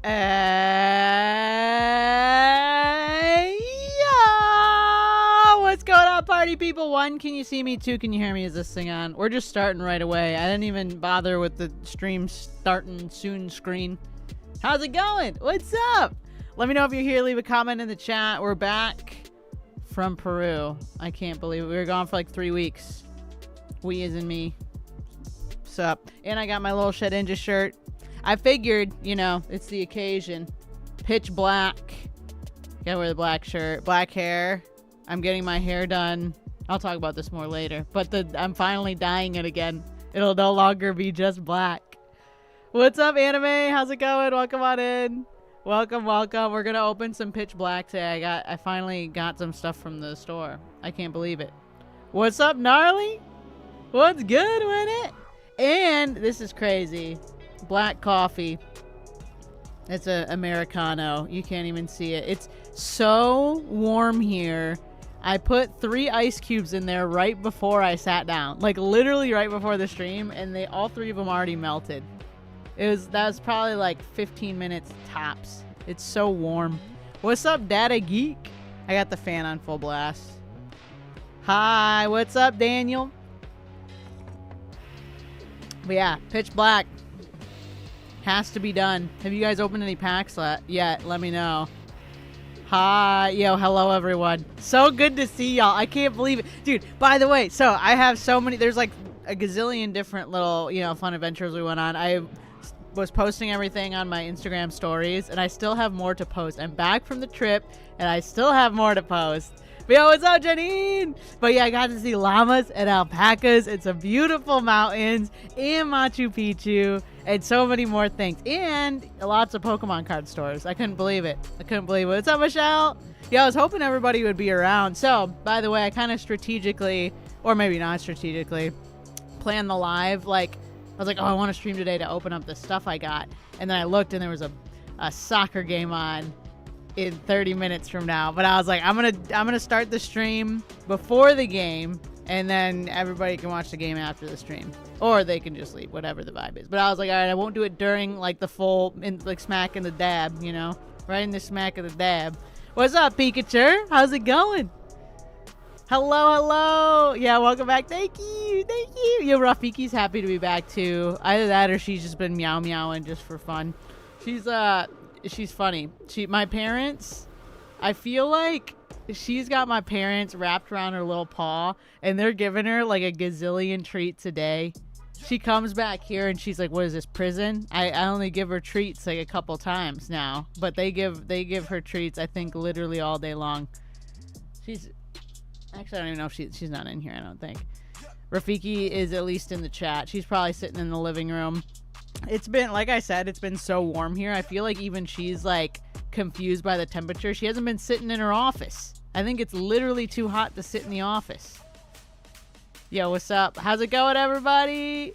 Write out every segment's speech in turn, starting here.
Yeah! What's going on, party people? 1, can you see me? 2, can you hear me? Is this thing on? We're just starting right away. I didn't even bother with the stream starting soon screen. How's it going? What's up? Let me know if you're here. Leave a comment in the chat. We're back from Peru. I can't believe it. We were gone for like 3 weeks. We as in me. What's up? And I got my little Shedinja shirt. I figured, you know, it's the occasion. Pitch black. Gotta wear the black shirt. Black hair. I'm getting my hair done. I'll talk about this more later. But I'm finally dyeing it again. It'll no longer be just black. What's up, anime? How's it going? Welcome on in. Welcome, welcome. We're gonna open some pitch black today. I finally got some stuff from the store. I can't believe it. What's up, gnarly? What's good with it? And this is crazy. Black coffee. It's a Americano. You can't even see it. It's so warm here. I put 3 ice cubes in there right before I sat down. Like literally right before the stream, and all 3 of them already melted. That was probably like 15 minutes tops. It's so warm. What's up, Data Geek? I got the fan on full blast. Hi, what's up, Daniel? But yeah, pitch black. Has to be done. Have you guys opened any packs yet? Let me know. Hi. Yo, hello, everyone. So good to see y'all. I can't believe it. Dude, by the way, so I have so many. There's like a gazillion different little, fun adventures we went on. I was posting everything on my Instagram stories, and I still have more to post. I'm back from the trip, and I still have more to post. But yo, what's up, Janine? But yeah, I got to see llamas and alpacas and some beautiful mountains and Machu Picchu and so many more things. And lots of Pokemon card stores. I couldn't believe it. What's up, Michelle? Yeah, I was hoping everybody would be around. So, by the way, I kind of strategically, or maybe not strategically, planned the live. Like, I was like, oh, I want to stream today to open up the stuff I got. And then I looked and there was a soccer game on in 30 minutes from now, but I was like, I'm gonna start the stream before the game, and then everybody can watch the game after the stream, or they can just leave, whatever the vibe is. But I was like, all right, I won't do it during like the full smack in the dab, right in the smack of the dab. What's up, Pikachu? How's it going? Hello. Yeah, welcome back. Thank you. Yo, Rafiki's happy to be back too. Either that or she's just been meowing just for fun. She's funny. My parents, I feel like she's got my parents wrapped around her little paw, and they're giving her like a gazillion treats a day. She comes back here and she's like, what is this, prison? I only give her treats like a couple times now, but they give her treats, I think, literally all day long. Actually, I don't even know if she's not in here, I don't think. Rafiki is at least in the chat. She's probably sitting in the living room. It's been, like I said, it's been so warm here. I feel like even she's like confused by the temperature. She hasn't been sitting in her office. I think it's literally too hot to sit in the office. Yo, what's up? How's it going, everybody?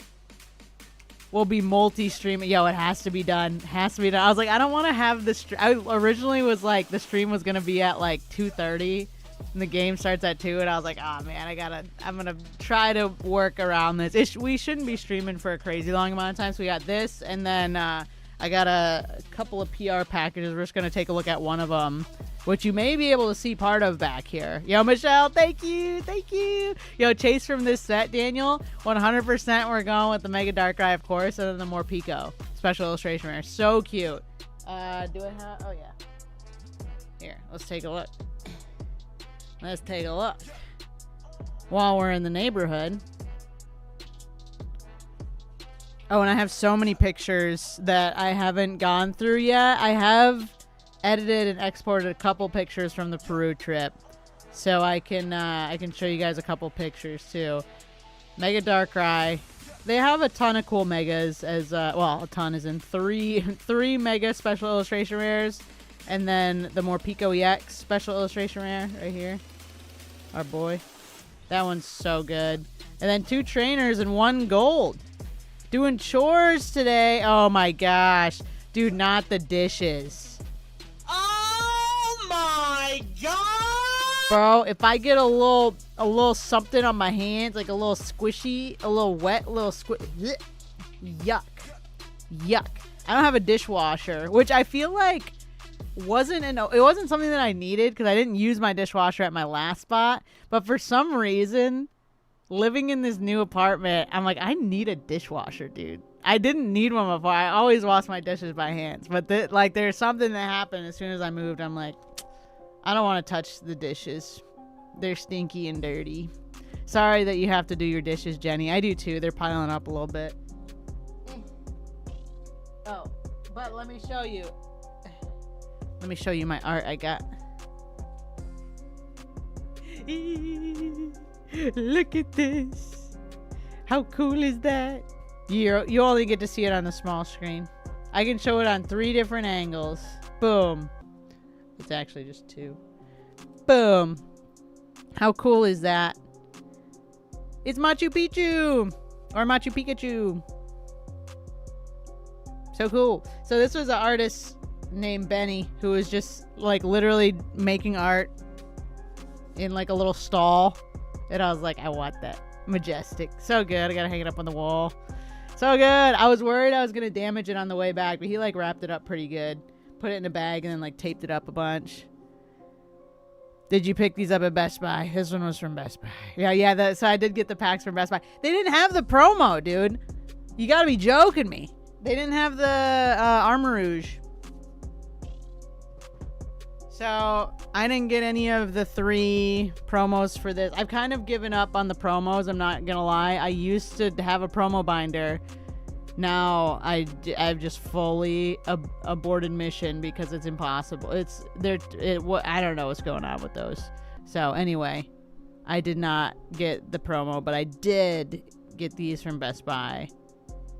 We'll be multi-streaming. Yo, it has to be done. I was like, I don't want to have the stream. I originally was like, the stream was going to be at like 2:30. And the game starts at 2, and I was like, oh man, I'm gonna try to work around this. We shouldn't be streaming for a crazy long amount of time, so we got this, and then I got a couple of PR packages. We're just gonna take a look at one of them, which you may be able to see part of back here. Yo, Michelle, thank you. Yo, chase from this set, Daniel, 100% we're going with the Mega Darkrai, of course, and then the more Pico special illustration rare. So cute. Do I have, oh yeah. Here, let's take a look. While we're in the neighborhood. Oh, and I have so many pictures that I haven't gone through yet. I have edited and exported a couple pictures from the Peru trip, so I can show you guys a couple pictures too. Mega Darkrai. They have a ton of cool megas, as well, a ton is in three mega special illustration rares. And then the more Pico EX special illustration rare right here. Our boy. That one's so good. And then 2 trainers and 1 gold. Doing chores today. Oh my gosh. Dude, not the dishes. Oh my god! Bro, if I get a little something on my hands, like a little squishy, a little wet, a little yuck. I don't have a dishwasher, which I feel like it wasn't something that I needed because I didn't use my dishwasher at my last spot. But for some reason, living in this new apartment, I'm like, I need a dishwasher, dude. I didn't need one before. I always wash my dishes by hands. But there's something that happened as soon as I moved. I'm like, I don't want to touch the dishes. They're stinky and dirty. Sorry that you have to do your dishes, Jenny. I do too. They're piling up a little bit. Oh, but let me show you. Let me show you my art I got. Look at this. How cool is that? You only get to see it on the small screen. I can show it on 3 different angles. Boom. It's actually just 2. Boom. How cool is that? It's Machu Picchu! Or Machu Pikachu. So cool. So this was an artist named Benny who was just like literally making art in like a little stall. And I was like, I want that. Majestic. So good. I gotta hang it up on the wall. So good. I was worried I was gonna damage it on the way back, but he like wrapped it up pretty good. Put it in a bag and then like taped it up a bunch. Did you pick these up at Best Buy? This one was from Best Buy. Yeah. So I did get the packs from Best Buy. They didn't have the promo, dude. You gotta be joking me. They didn't have the Armor Rouge. So I didn't get any of the 3 promos for this. I've kind of given up on the promos. I'm not gonna lie. I used to have a promo binder. Now I've just fully aborted mission because it's impossible. I don't know what's going on with those. So anyway, I did not get the promo, but I did get these from Best Buy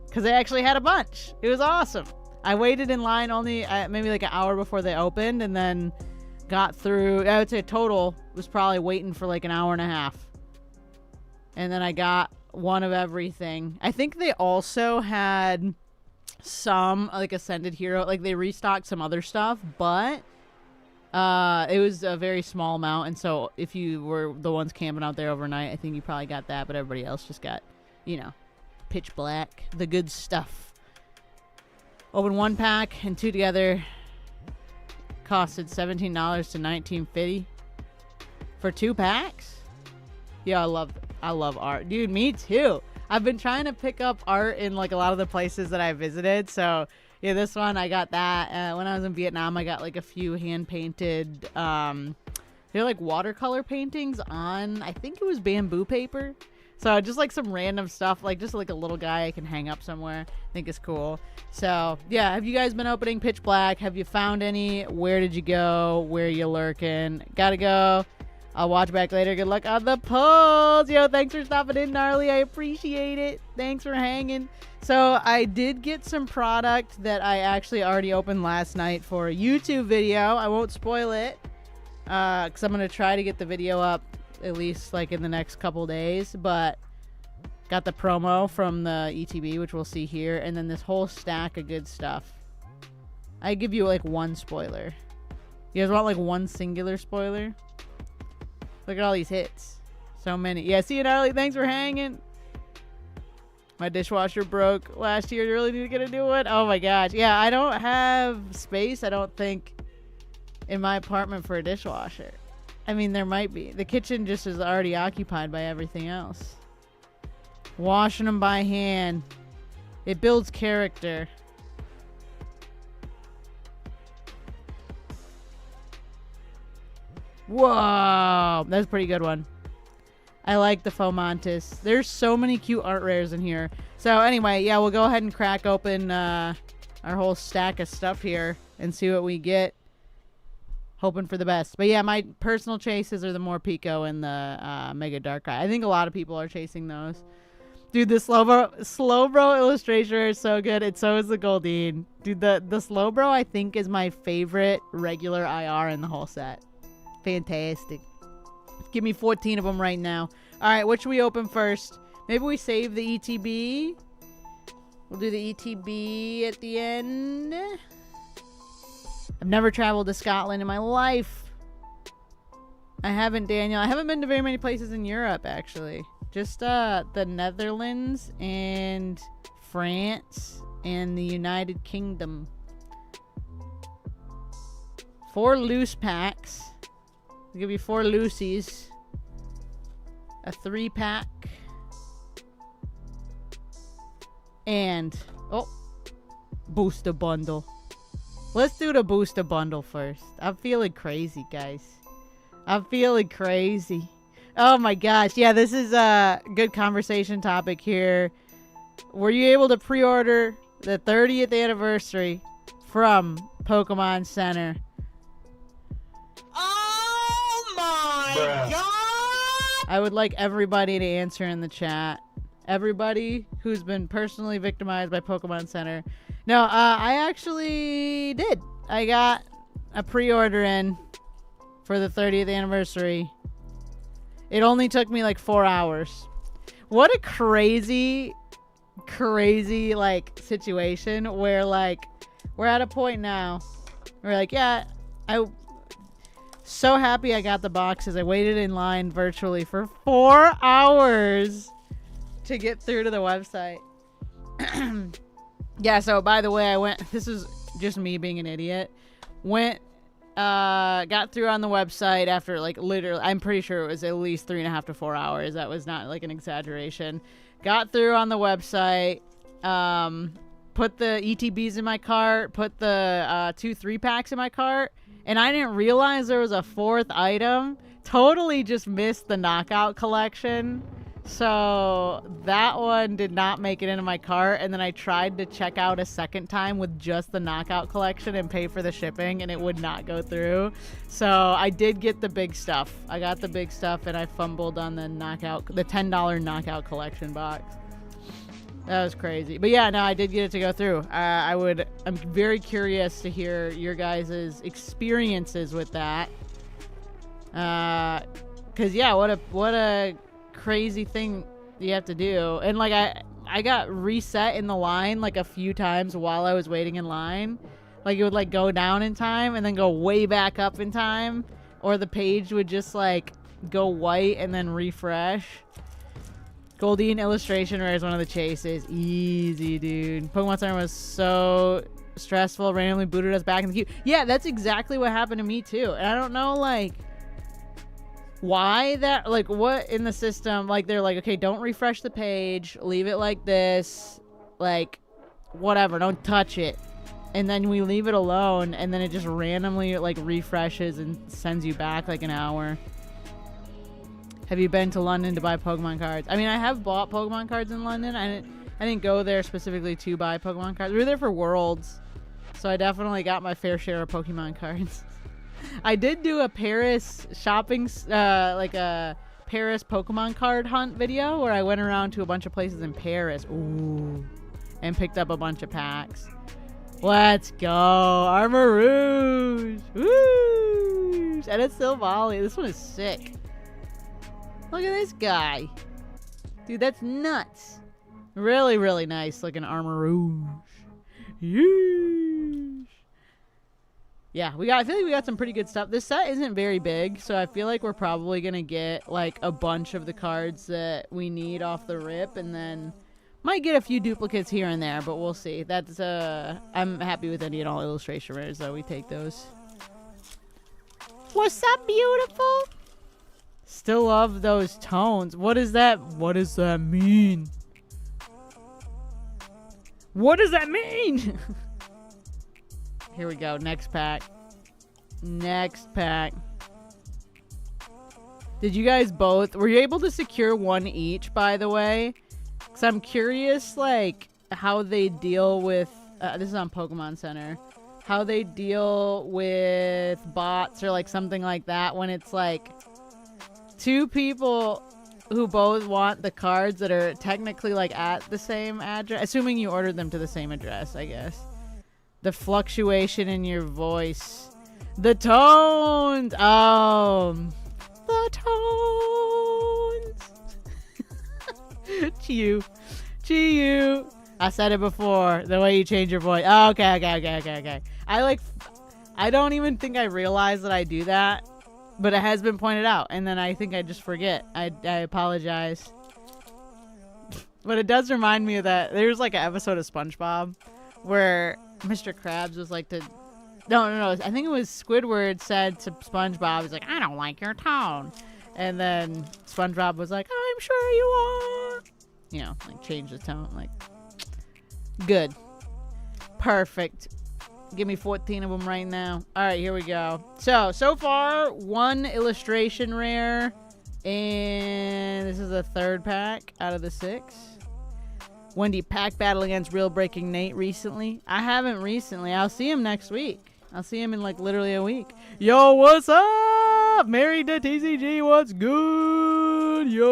because they actually had a bunch. It was awesome. I waited in line only maybe like an hour before they opened, and then got through. I would say total was probably waiting for like an hour and a half, and then I got one of everything. I think they also had some like Ascended Hero, like they restocked some other stuff, but it was a very small amount, and so if you were the ones camping out there overnight, I think you probably got that, but everybody else just got, Pitch Black, the good stuff. Open 1 pack and 2 together costed $17 to $19.50 for 2 packs. Yeah, I love art, dude. Me too. I've been trying to pick up art in like a lot of the places that I visited. So yeah, this one I got that when I was in Vietnam. I got like a few hand painted. They're like watercolor paintings on, I think it was bamboo paper. So just like some random stuff, like just like a little guy I can hang up somewhere. I think it's cool. So yeah, have you guys been opening Pitch Black? Have you found any? Where did you go? Where you lurking? Gotta go. I'll watch back later. Good luck on the polls. Yo, thanks for stopping in, Gnarly. I appreciate it. Thanks for hanging. So I did get some product that I actually already opened last night for a YouTube video. I won't spoil it because I'm going to try to get the video up at least like in the next couple days. But got the promo from the ETB, which we'll see here. And then this whole stack of good stuff. I give you like 1 spoiler. You guys want like 1 singular spoiler? Look at all these hits. So many. Yeah, see you, Gnarly. Thanks for hanging. My dishwasher broke last year. You really need to get a new one? Oh my gosh. Yeah, I don't have space, I don't think, in my apartment for a dishwasher. I mean, there might be. The kitchen just is already occupied by everything else. Washing them by hand. It builds character. Whoa, that's a pretty good one. I like the Fomantis. There's so many cute art rares in here. So anyway, yeah, we'll go ahead and crack open our whole stack of stuff here and see what we get. Hoping for the best. But yeah, my personal chases are the Morpeko and the Mega Darkrai. I think a lot of people are chasing those. Dude, the Slowbro illustration is so good. And so is the Goldeen. Dude, the Slowbro I think is my favorite regular IR in the whole set. Fantastic. Give me 14 of them right now. All right, what should we open first? Maybe we save the ETB. We'll do the ETB at the end. I've never traveled to Scotland in my life. I haven't, Daniel. I haven't been to very many places in Europe, actually. Just the Netherlands and France and the United Kingdom. 4 loose packs. I'll give you 4 loosies. A 3-pack. And, oh, booster bundle. Let's do the booster bundle first. I'm feeling crazy, guys. I'm feeling crazy. Oh my gosh. Yeah, this is a good conversation topic here. Were you able to pre-order the 30th anniversary from Pokemon Center? Oh my god! I would like everybody to answer in the chat. Everybody who's been personally victimized by Pokemon Center. No, I actually did. I got a pre-order in for the 30th anniversary. It only took me like 4 hours. What a crazy like situation where like we're at a point now. We're like, yeah, I so happy I got the boxes. I waited in line virtually for 4 hours to get through to the website. Yeah, so by the way, I went, this is just me being an idiot. Got through on the website after like literally, I'm pretty sure it was at least 3.5 to 4 hours. That was not like an exaggeration. Got through on the website, put the ETBs in my cart, put the 2 3-packs in my cart, and I didn't realize there was a 4th item. Totally just missed the knockout collection. So that one did not make it into my cart, and then I tried to check out a second time with just the knockout collection and pay for the shipping, and it would not go through. So I did get the big stuff. I got the big stuff, and I fumbled on the $10 knockout collection box. That was crazy. But yeah, no, I did get it to go through. I'm very curious to hear your guys' experiences with that. Cause yeah, what a crazy thing you have to do. And like I got reset in the line like a few times while I was waiting in line. Like it would like go down in time and then go way back up in time, or the page would just like go white and then refresh. Goldine illustration rare is one of the chases. Easy, dude. Pokemon Center was so stressful, randomly booted us back in the queue. Yeah, that's exactly what happened to me too. And I don't know like why that, like what in the system, like they're like, okay, don't refresh the page, leave it like this, like whatever, don't touch it. And then we leave it alone, and then it just randomly like refreshes and sends you back like an hour. Have you been to London to buy Pokemon cards? I mean, I have bought Pokemon cards in London. I didn't go there specifically to buy Pokemon cards. We were there for Worlds, so I definitely got my fair share of Pokemon cards. I did do a Paris shopping, like a Paris Pokemon card hunt video where I went around to a bunch of places in Paris. Ooh. And picked up a bunch of packs. Let's go. Armor Rouge. Woo. And it's still volley. This one is sick. Look at this guy. Dude, that's nuts. Really, really nice looking Armor Rouge. Yeesh. Yeah, I feel like we got some pretty good stuff. This set isn't very big, so I feel like we're probably going to get like a bunch of the cards that we need off the rip, and then might get a few duplicates here and there, but we'll see. That's I'm happy with any and all illustration rares, so we take those. What's up, beautiful? Still love those tones. What is that? What does that mean? What does that mean? Here we go. Next pack. Next pack. Did you guys both... Were you able to secure one each, by the way? Because I'm curious, like, how they deal with... this is on Pokemon Center. How they deal with bots or, like, something like that when it's, like, 2 people who both want the cards that are technically, like, at the same address. Assuming you ordered them to the same address, I guess. The fluctuation in your voice. The tones! Oh. The tones! Chew. Chew. I said it before. The way you change your voice. Oh, okay. I don't even think I realize that I do that. But it has been pointed out. And then I think I just forget. I apologize. But it does remind me of that. There's like an episode of SpongeBob where Mr. Krabs was like no. I think it was Squidward said to SpongeBob, he's like, I don't like your tone. And then SpongeBob was like, I'm sure you are. You know, like change the tone. Like, good. Perfect. Give me 14 of them right now. All right, here we go. So far, 1 illustration rare. And this is the 3rd pack out of the 6. Wendy pack battle against Real Breaking Nate recently. I haven't recently. I'll see him next week. I'll see him in like literally a week. Yo, what's up? Married to TCG, what's good? Yo,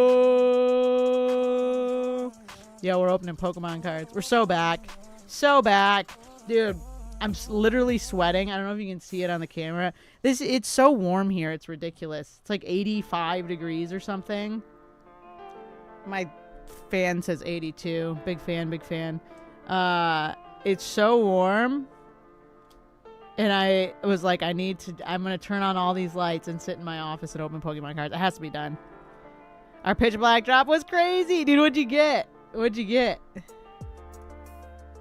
we're opening Pokemon cards. We're so back. So back. Dude, I'm literally sweating. I don't know if you can see it on the camera. It's so warm here. It's ridiculous. It's like 85 degrees or something. My fan says 82. Big fan. It's so warm. And I was like, I'm going to turn on all these lights and sit in my office and open Pokemon cards. It has to be done. Our pitch black drop was crazy. Dude, what'd you get?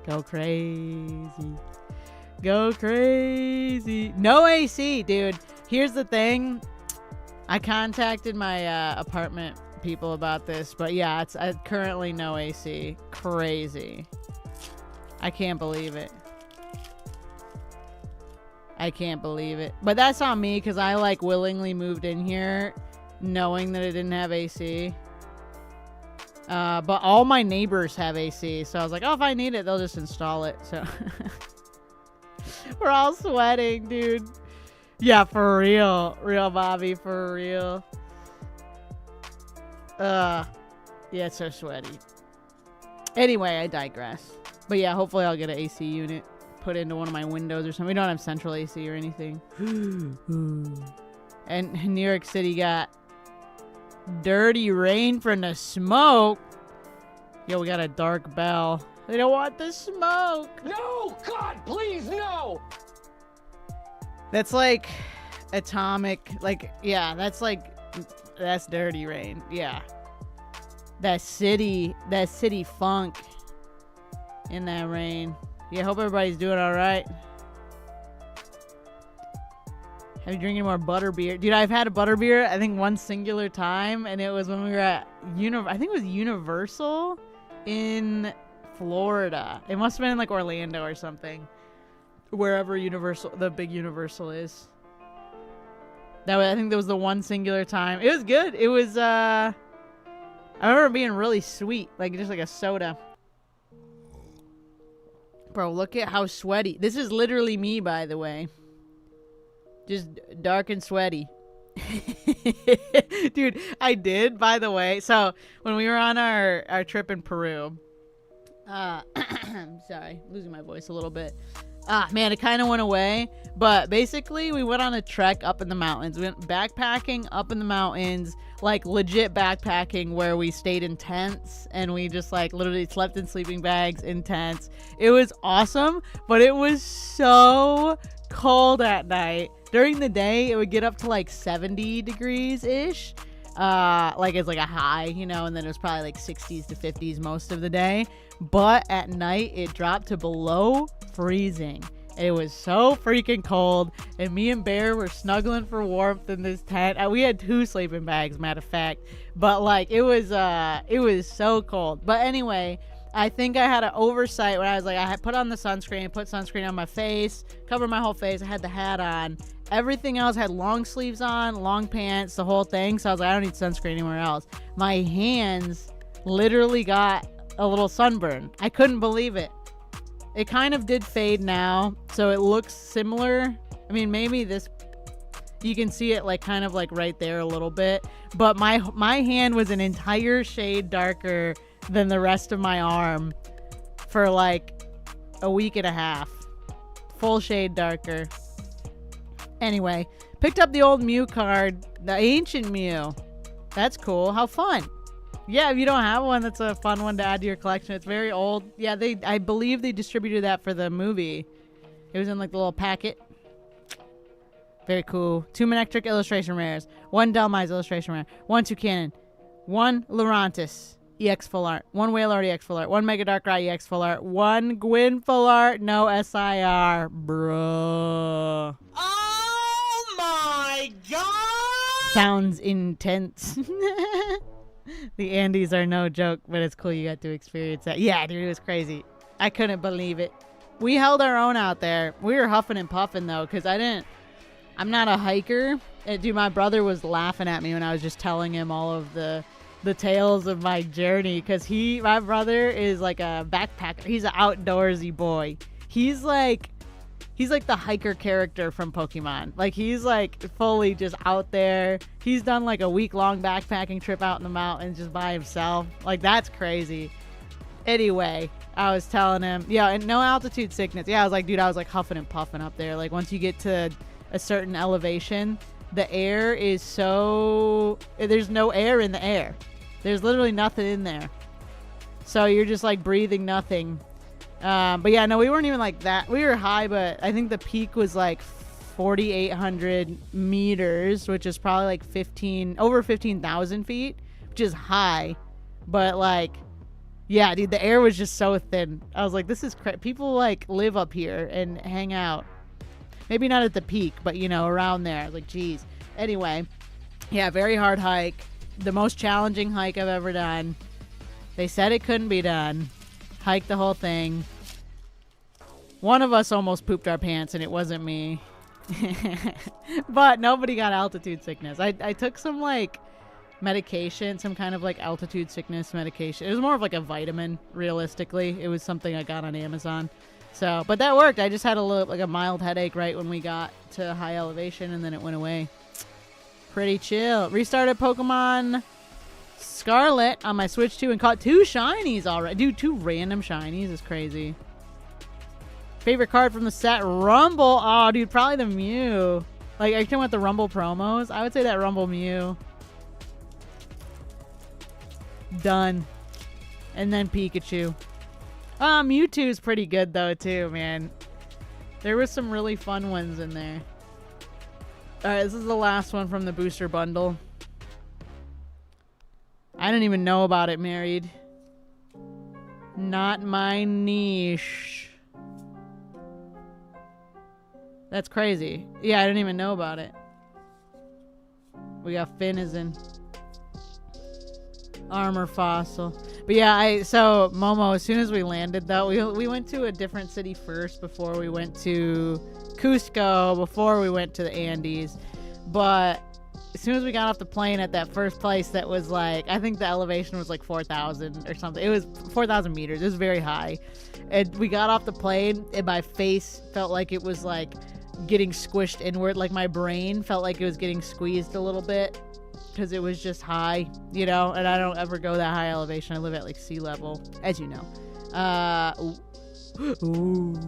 Go crazy. Go crazy. No AC, dude. Here's the thing. I contacted my apartment people about this, but yeah, it's currently no AC. Crazy. I can't believe it. But that's on me because I like willingly moved in here knowing that it didn't have AC. But all my neighbors have AC, so I was like, oh, if I need it, they'll just install it. So we're all sweating, dude. Yeah, for real. Real, Bobby, for real. Yeah, it's so sweaty. Anyway, I digress. But yeah, hopefully I'll get an AC unit put into one of my windows or something. We don't have central AC or anything. And New York City got dirty rain from the smoke. Yo, we got a dark bell. They don't want the smoke. No! God, please, no! That's like atomic. Like, yeah, that's dirty rain. Yeah. That city funk in that rain. Yeah, hope everybody's doing all right. Have you drinking more butterbeer? Dude, I've had a butterbeer, I think one singular time, and it was when we were at I think it was Universal in Florida. It must have been in like Orlando or something. Wherever the big Universal is. I think that was the one singular time. It was good. It was I remember it being really sweet, like just like a soda. Bro, look at how sweaty. This is literally me, by the way. Just dark and sweaty. Dude, I did, by the way. So, when we were on our trip in Peru. Sorry, losing my voice a little bit. Man, it kind of went away. But basically, we went on a trek up in the mountains. We went backpacking up in the mountains. Like, legit backpacking where we stayed in tents. And we just, like, literally slept in sleeping bags in tents. It was awesome. But it was so cold at night. During the day, it would get up to, like, 70 degrees-ish. Like, it's like a high, you know. And then it was probably, like, 60s to 50s most of the day. But at night, it dropped to below freezing. It was so freaking cold, and me and Bear were snuggling for warmth in this tent. We had 2 sleeping bags, matter of fact, but like it was so cold. But anyway, I think I had an oversight when I was like, I had put on the sunscreen, put sunscreen on my face, covered my whole face. I had the hat on. Everything else had long sleeves on, long pants, the whole thing. So I was like, I don't need sunscreen anywhere else. My hands literally got a little sunburn. I couldn't believe it. It kind of did fade now, so it looks similar. I mean, maybe this, you can see it like kind of like right there a little bit, but my hand was an entire shade darker than the rest of my arm for like a week and a half. Full shade darker. Anyway, picked up the old Mew card, the ancient Mew. That's cool. How fun. Yeah, if you don't have one, that's a fun one to add to your collection. It's very old. Yeah, I believe they distributed that for the movie. It was in like the little packet. Very cool. 2 Manectric illustration rares. 1 Delmise illustration rare. 1 Toucannon. 1 Lurantis. EX full art. 1 Wailord EX full art. 1 Mega Darkrai EX full art. 1 Gwyn full art. No SIR. Bruh. Oh my god! Sounds intense. The Andes are no joke, but it's cool you got to experience that. Yeah, dude, it was crazy. I couldn't believe it. We held our own out there. We were huffing and puffing, though, because I'm not a hiker. Dude, my brother was laughing at me when I was just telling him all of the tales of my journey, because my brother is like a backpacker. He's an outdoorsy boy. He's like the hiker character from Pokemon. Like, he's like fully just out there. He's done like a week-long backpacking trip out in the mountains just by himself. Like, that's crazy. Anyway, I was telling him, yeah, and no altitude sickness. Yeah, I was like, dude, I was like huffing and puffing up there. Like, once you get to a certain elevation, the air is there's no air in the air. There's literally nothing in there. So you're just like breathing nothing. But yeah, no, we weren't even like that. We were high, but I think the peak was like 4,800 meters, which is probably like over 15,000 feet, which is high. But like, yeah, dude, the air was just so thin. I was like, this is crazy. People like live up here and hang out. Maybe not at the peak, but you know, around there. Like, geez. Anyway, yeah, very hard hike. The most challenging hike I've ever done. They said it couldn't be done. Hiked the whole thing. One of us almost pooped our pants, and it wasn't me. But nobody got altitude sickness. I took some like medication, some kind of like altitude sickness medication. It was more of like a vitamin, realistically. It was something I got on Amazon. So, but that worked. I just had a mild headache right when we got to high elevation, and then it went away. Pretty chill. Restarted Pokemon Scarlet on my Switch 2 and caught 2 shinies already. Dude, 2 random shinies is crazy. Favorite card from the set? Rumble. Oh, dude, probably the Mew. Like, are you talking about the Rumble promos? I would say that Rumble Mew. Done. And then Pikachu. Mewtwo is pretty good, though, too, man. There was some really fun ones in there. Alright, this is the last one from the booster bundle. I didn't even know about it, married. Not my niche. That's crazy. Yeah, I didn't even know about it. We got Finizen. Armor Fossil. But yeah, so Momo, as soon as we landed though, we went to a different city first before we went to Cusco, before we went to the Andes. But as soon as we got off the plane at that first place that was like, I think the elevation was like 4,000 or something. It was 4,000 meters. It was very high. And we got off the plane and my face felt like it was like getting squished inward. Like my brain felt like it was getting squeezed a little bit because it was just high, you know, and I don't ever go that high elevation. I live at like sea level, as you know. Ooh,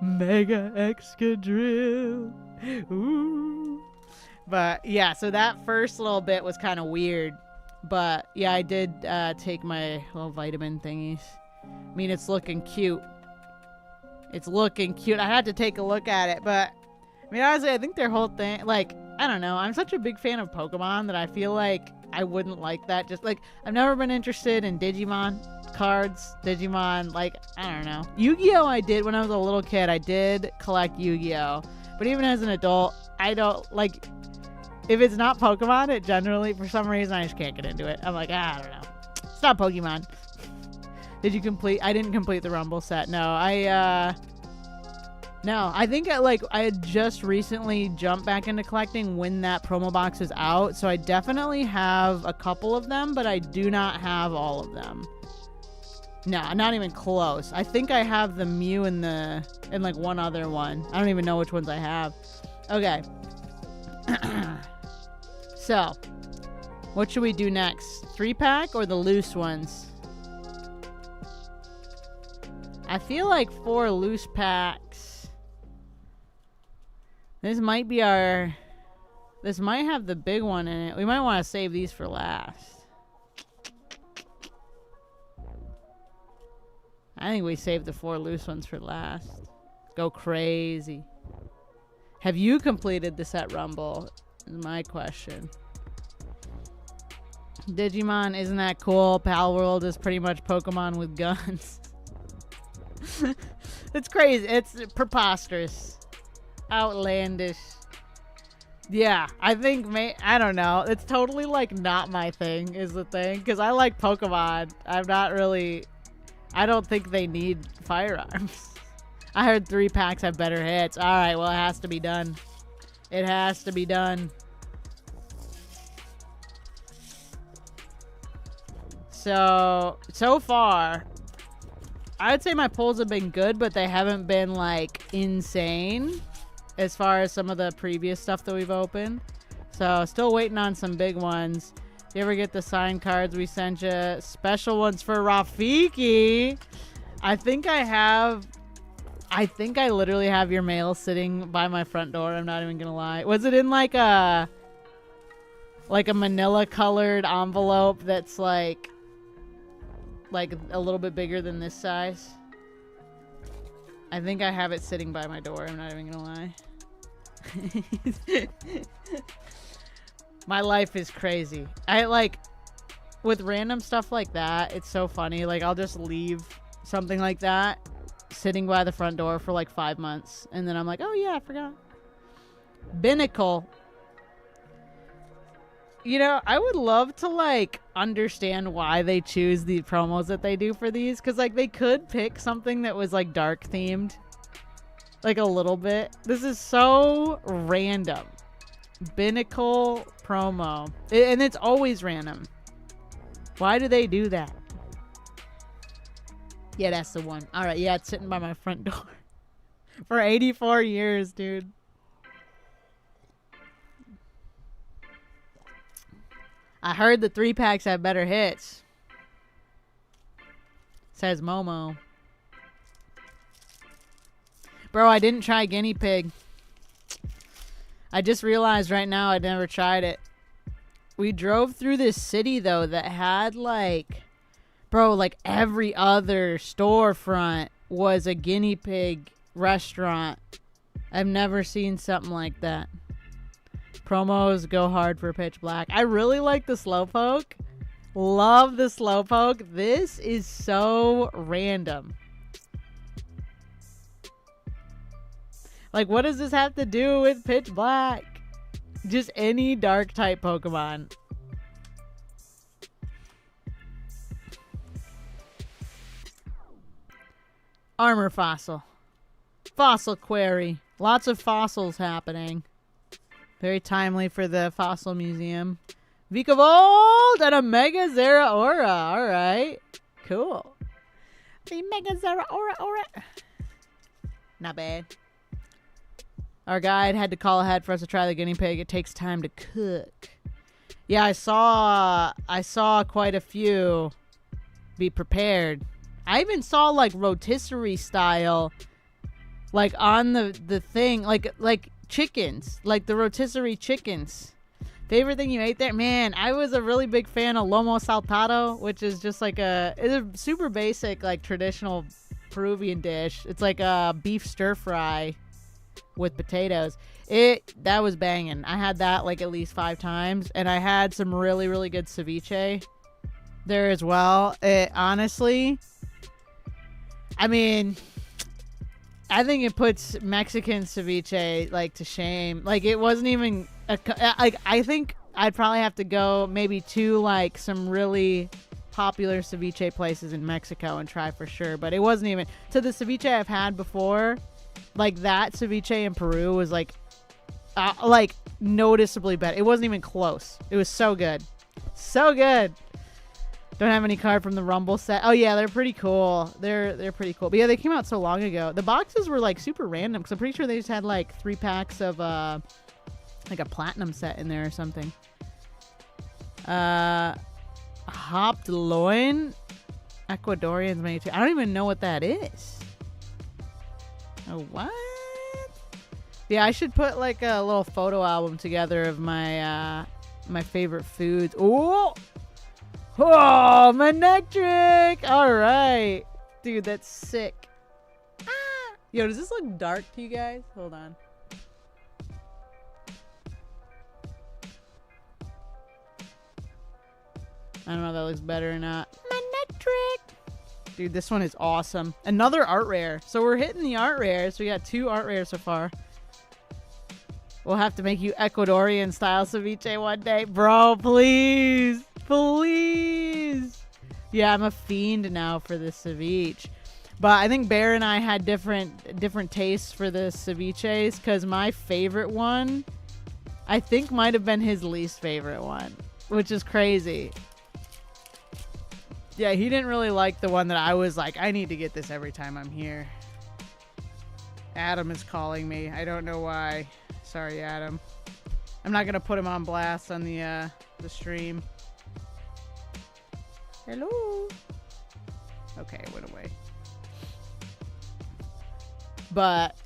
Mega Excadrill. Ooh. But yeah, so that first little bit was kind of weird. But yeah, I did take my little vitamin thingies. I mean, it's looking cute. It's looking cute. I had to take a look at it, but I mean, honestly, I think their whole thing, like, I don't know. I'm such a big fan of Pokemon that I feel like I wouldn't like that. Just like, I've never been interested in Digimon cards. Digimon, like, I don't know. Yu-Gi-Oh! I did when I was a little kid. I did collect Yu-Gi-Oh! But even as an adult, I don't, like, if it's not Pokemon, it generally, for some reason, I just can't get into it. I'm like, I don't know. It's not Pokemon. Did you complete? I didn't complete the Rumble set. No, I think I had just recently jumped back into collecting when that promo box is out. So I definitely have a couple of them, but I do not have all of them. No, not even close. I think I have the Mew and like one other one. I don't even know which ones I have. Okay. So, what should we do next? 3-pack or the loose ones? I feel like 4 loose packs. This might be this might have the big one in it. We might want to save these for last. I think we saved the 4 loose ones for last. Go crazy. Have you completed the set Rumble? Is my question. Digimon, isn't that cool? Pal World is pretty much Pokemon with guns. It's crazy. It's preposterous. Outlandish. Yeah, I think, I don't know. It's totally, like, not my thing, is the thing. Because I like Pokemon. I'm not really... I don't think they need firearms. I heard 3-packs have better hits. Alright, well, it has to be done. It has to be done. So far, I would say my pulls have been good, but they haven't been, like, insane as far as some of the previous stuff that we've opened. So, still waiting on some big ones. You ever get the signed cards we sent you? Special ones for Rafiki. I think I literally have your mail sitting by my front door. I'm not even gonna lie. Was it in, like a manila colored envelope that's like a little bit bigger than this size? I think I have it sitting by my door. I'm not even gonna lie. My life is crazy. With random stuff like that, it's so funny. Like, I'll just leave something like that sitting by the front door for like 5 months, and then I'm like, oh yeah, I forgot. Binnacle. You know, I would love to, like, understand why they choose the promos that they do for these. Because, like, they could pick something that was, like, dark-themed. Like, a little bit. This is so random. Binnacle promo. And it's always random. Why do they do that? Yeah, that's the one. Alright, yeah, it's sitting by my front door. For 84 years, dude. I heard the 3-packs have better hits. Says Momo. Bro, I didn't try guinea pig. I just realized right now I never tried it. We drove through this city, though, that had, like... Bro, like, every other storefront was a guinea pig restaurant. I've never seen something like that. Promos go hard for Pitch Black. I really like the Slowpoke. Love the Slowpoke. This is so random. Like, what does this have to do with Pitch Black? Just any dark type Pokemon. Armor Fossil. Fossil Query. Lots of fossils happening. Very timely for the Fossil Museum. Vikavolt and a Mega Zeraora. Alright. Cool. The Mega Zeraora. Not bad. Our guide had to call ahead for us to try the guinea pig. It takes time to cook. Yeah, I saw quite a few. Be prepared. I even saw, like, rotisserie style, like, on the thing, like chickens, like the rotisserie chickens. Favorite thing you ate there? Man, I was a really big fan of lomo saltado, which is just like it's a super basic, like, traditional Peruvian dish. It's like a beef stir fry with potatoes. That was banging. I had that, like, at least 5 times, and I had some really, really good ceviche there as well. Honestly, I mean, I think it puts Mexican ceviche, like, to shame. Like, it wasn't even like, I think I'd probably have to go maybe to, like, some really popular ceviche places in Mexico and try for sure. But it wasn't even to the ceviche I've had before. Like, that ceviche in Peru was like noticeably better. It wasn't even close. It was so good, so good. Don't have any card from the Rumble set. Oh yeah, they're pretty cool. They're pretty cool. But yeah, they came out so long ago. The boxes were, like, super random because I'm pretty sure they just had, like, 3 packs of like a platinum set in there or something. Hopped loin, Ecuadorians made. I don't even know what that is. Oh, what? Yeah, I should put, like, a little photo album together of my my favorite foods. Ooh. Oh, Manectric! Alright. Dude, that's sick. Ah! Yo, does this look dark to you guys? Hold on. I don't know if that looks better or not. My neck trick. Dude, this one is awesome. Another art rare. So we're hitting the art rares. We got 2 art rares so far. We'll have to make you Ecuadorian style ceviche one day. Bro, please. Please. Yeah, I'm a fiend now for this ceviche. But I think Bear and I had different tastes for the ceviches, because my favorite one, I think, might have been his least favorite one, which is crazy. Yeah, he didn't really like the one that I was like, I need to get this every time I'm here. Adam is calling me. I don't know why. Sorry, Adam. I'm not going to put him on blast on the stream. Hello? Okay, it went away. But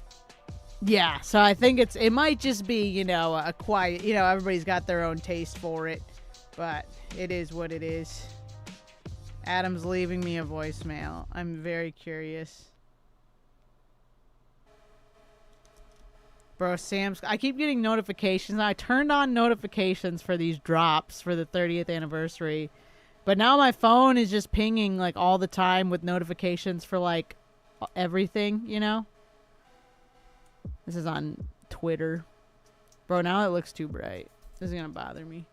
yeah, so I think it might just be, you know, a quiet, you know, everybody's got their own taste for it, but it is what it is. Adam's leaving me a voicemail. I'm very curious. Bro, I keep getting notifications. I turned on notifications for these drops for the 30th anniversary, but now my phone is just pinging like all the time with notifications for like everything, you know? This is on Twitter. Bro, now it looks too bright. This is gonna bother me.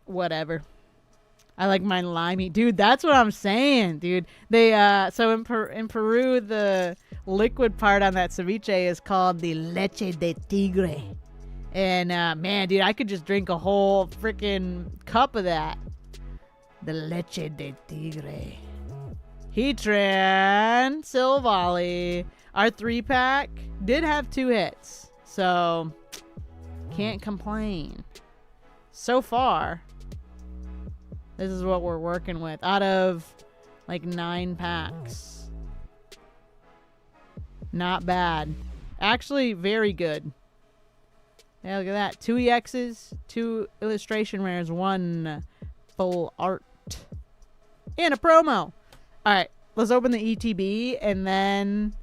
Whatever. I like mine limey. Dude, that's what I'm saying, dude. They, so in Peru, the liquid part on that ceviche is called the leche de tigre. And, man, dude, I could just drink a whole freaking cup of that. The leche de tigre. Heatran, Silvally. Our 3-pack did have 2 hits, so can't complain. So far, this is what we're working with out of like 9 packs. Not bad. Actually, very good. Yeah, look at that. 2 EXs, 2 illustration rares, 1 full art, and a promo. All right, let's open the ETB, and then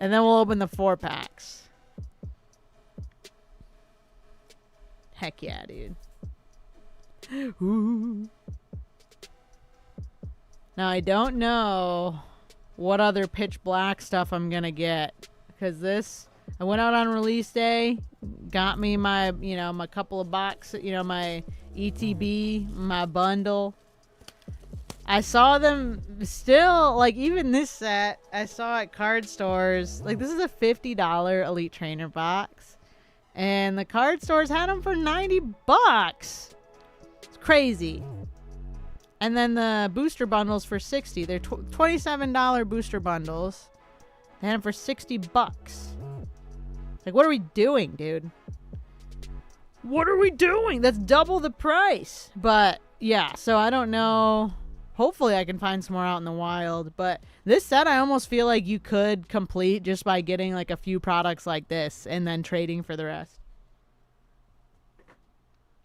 we'll open the 4 packs. Heck yeah, dude. Ooh. Now, I don't know what other pitch black stuff I'm gonna get, because this, I went out on release day, got me my, you know, my couple of boxes, you know, my ETB, my bundle. I saw them still, like, even this set, I saw at card stores. Like, this is a $50 Elite Trainer box. And the card stores had them for $90. It's crazy. And then the booster bundles for $60. They're $27 booster bundles. They had them for $60. Like, what are we doing, dude? What are we doing? That's double the price. But, yeah, so I don't know. Hopefully I can find some more out in the wild. But this set I almost feel like you could complete just by getting like a few products like this and then trading for the rest.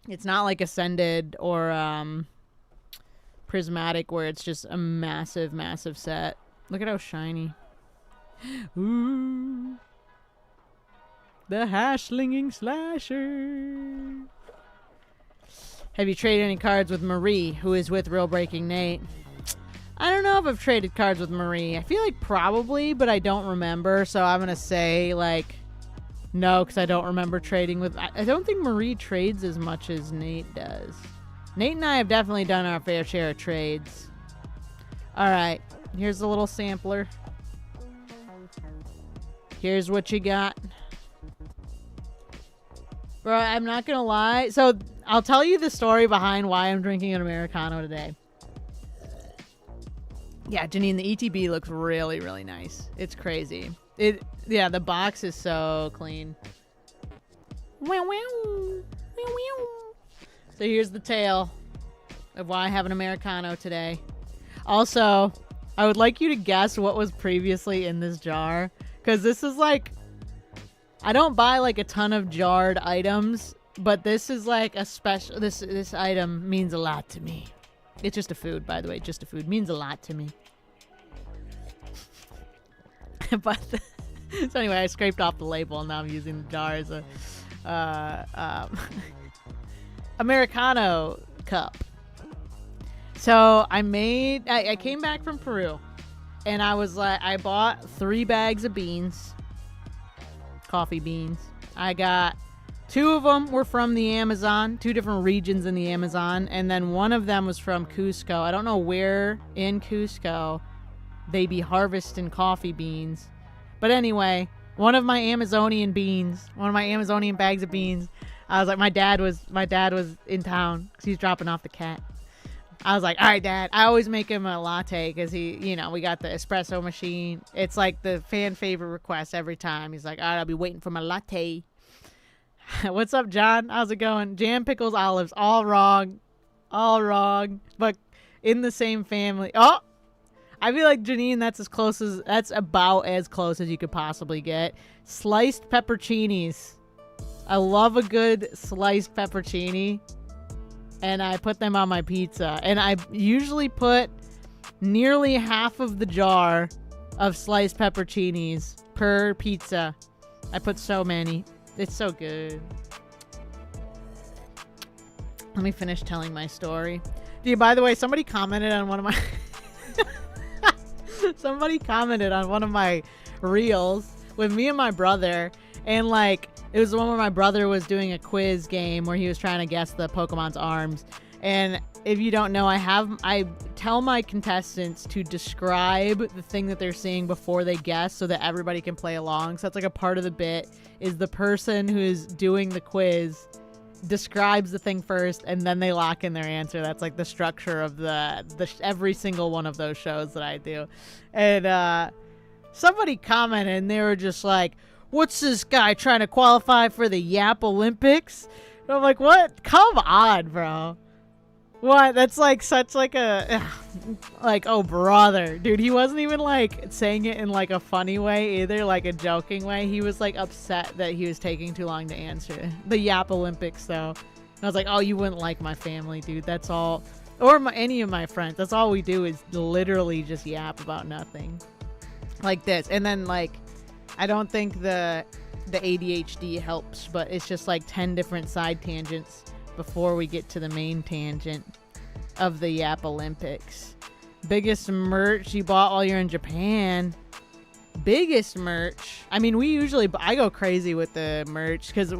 It's not like Ascended or Prismatic where it's just a massive, massive set. Look at how shiny. Ooh. The hash-slinging slasher. Have you traded any cards with Marie, who is with Real Breaking Nate? I don't know if I've traded cards with Marie. I feel like probably, but I don't remember. So I'm going to say, like, no, because I don't remember trading with... I don't think Marie trades as much as Nate does. Nate and I have definitely done our fair share of trades. All right. Here's a little sampler. Here's what you got. Bro, I'm not going to lie. So... I'll tell you the story behind why I'm drinking an Americano today. Yeah, Janine, the ETB looks really, really nice. It's crazy. Yeah, the box is so clean. So here's the tale of why I have an Americano today. Also, I would like you to guess what was previously in this jar. Because this is like... I don't buy like a ton of jarred items... But this is like a special... This item means a lot to me. It's just a food, by the way. Just a food. Means a lot to me. But... So anyway, I scraped off the label and now I'm using the jar as a... Americano cup. So I came back from Peru, and I bought 3 bags of beans, coffee beans. I got 2 of them were from the Amazon, 2 different regions in the Amazon, and then one of them was from Cusco. I don't know where in Cusco they be harvesting coffee beans, but anyway, one of my Amazonian bags of beans. I was like, my dad was in town because he's dropping off the cat. I was like, all right, Dad. I always make him a latte because we got the espresso machine. It's like the fan favorite request every time. He's like, all right, I'll be waiting for my latte. What's up, John? How's it going? Jam, pickles, olives. All wrong. But in the same family. Oh, I feel like, Janine, that's about as close as you could possibly get. Sliced pepperoncinis. I love a good sliced pepperoni. And I put them on my pizza. And I usually put nearly half of the jar of sliced pepperoncinis per pizza. I put so many. It's so good. Let me finish telling my story. Dude, by the way, somebody commented on one of my reels with me and my brother, and it was the one where my brother was doing a quiz game where he was trying to guess the Pokemon's arms. And if you don't know, I tell my contestants to describe the thing that they're seeing before they guess so that everybody can play along. So that's like a part of the bit is the person who's doing the quiz describes the thing first and then they lock in their answer. That's like the structure of the every single one of those shows that I do. And somebody commented and they were just like, what's this guy trying to qualify for the Yap Olympics? And I'm like, what? Come on, bro. What? That's like such like a oh brother, dude. He wasn't even saying it in like a funny way either, like a joking way. He was like upset that he was taking too long to answer the Yap Olympics though. And I was like, oh, you wouldn't like my family, dude. That's all, or any of my friends. That's all we do is literally just yap about nothing, like this. And then I don't think the ADHD helps, but it's just 10 different side tangents before we get to the main tangent of the Yap Olympics. Biggest merch you bought while you're in Japan. Biggest merch. I mean, I go crazy with the merch because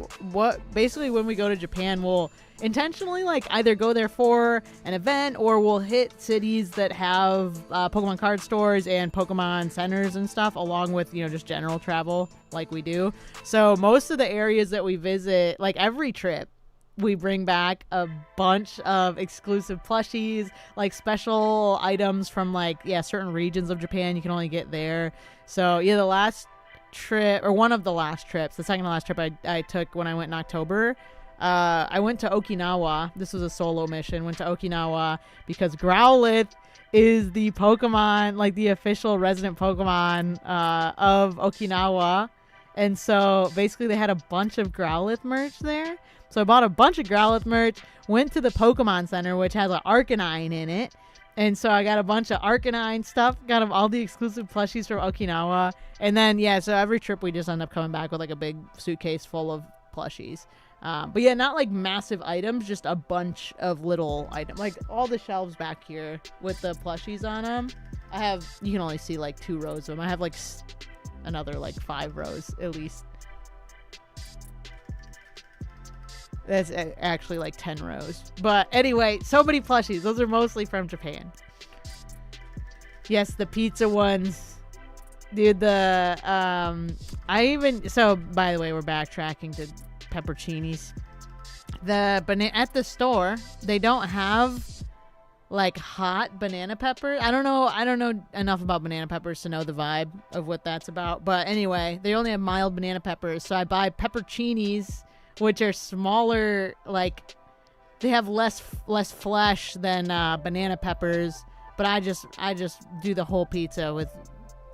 basically when we go to Japan, we'll intentionally either go there for an event or we'll hit cities that have Pokemon card stores and Pokemon centers and stuff, along with just general travel like we do. So most of the areas that we visit, every trip, we bring back a bunch of exclusive plushies, special items from certain regions of Japan you can only get there. So yeah, the last trip, or one of the last trips, the second to last trip I took when I went in October, I went to Okinawa. This was a solo mission. Went to Okinawa because Growlithe is the Pokemon, the official resident Pokemon of Okinawa. And so basically they had a bunch of Growlithe merch there. So I bought a bunch of Growlithe merch, went to the Pokemon Center, which has an Arcanine in it. And so I got a bunch of Arcanine stuff, got all the exclusive plushies from Okinawa. And then, yeah, so every trip we just end up coming back with a big suitcase full of plushies. But yeah, not massive items, just a bunch of little items. All the shelves back here with the plushies on them. You can only see 2 rows of them. I have another 5 rows at least. That's actually 10 rows. But anyway, so many plushies. Those are mostly from Japan. Yes, the pizza ones. Dude, so by the way, we're backtracking to pepperoncinis. At the store, they don't have hot banana pepper. I don't know enough about banana peppers to know the vibe of what that's about. But anyway, they only have mild banana peppers. So I buy pepperoncinis, which are smaller, they have less flesh than banana peppers, but I just do the whole pizza with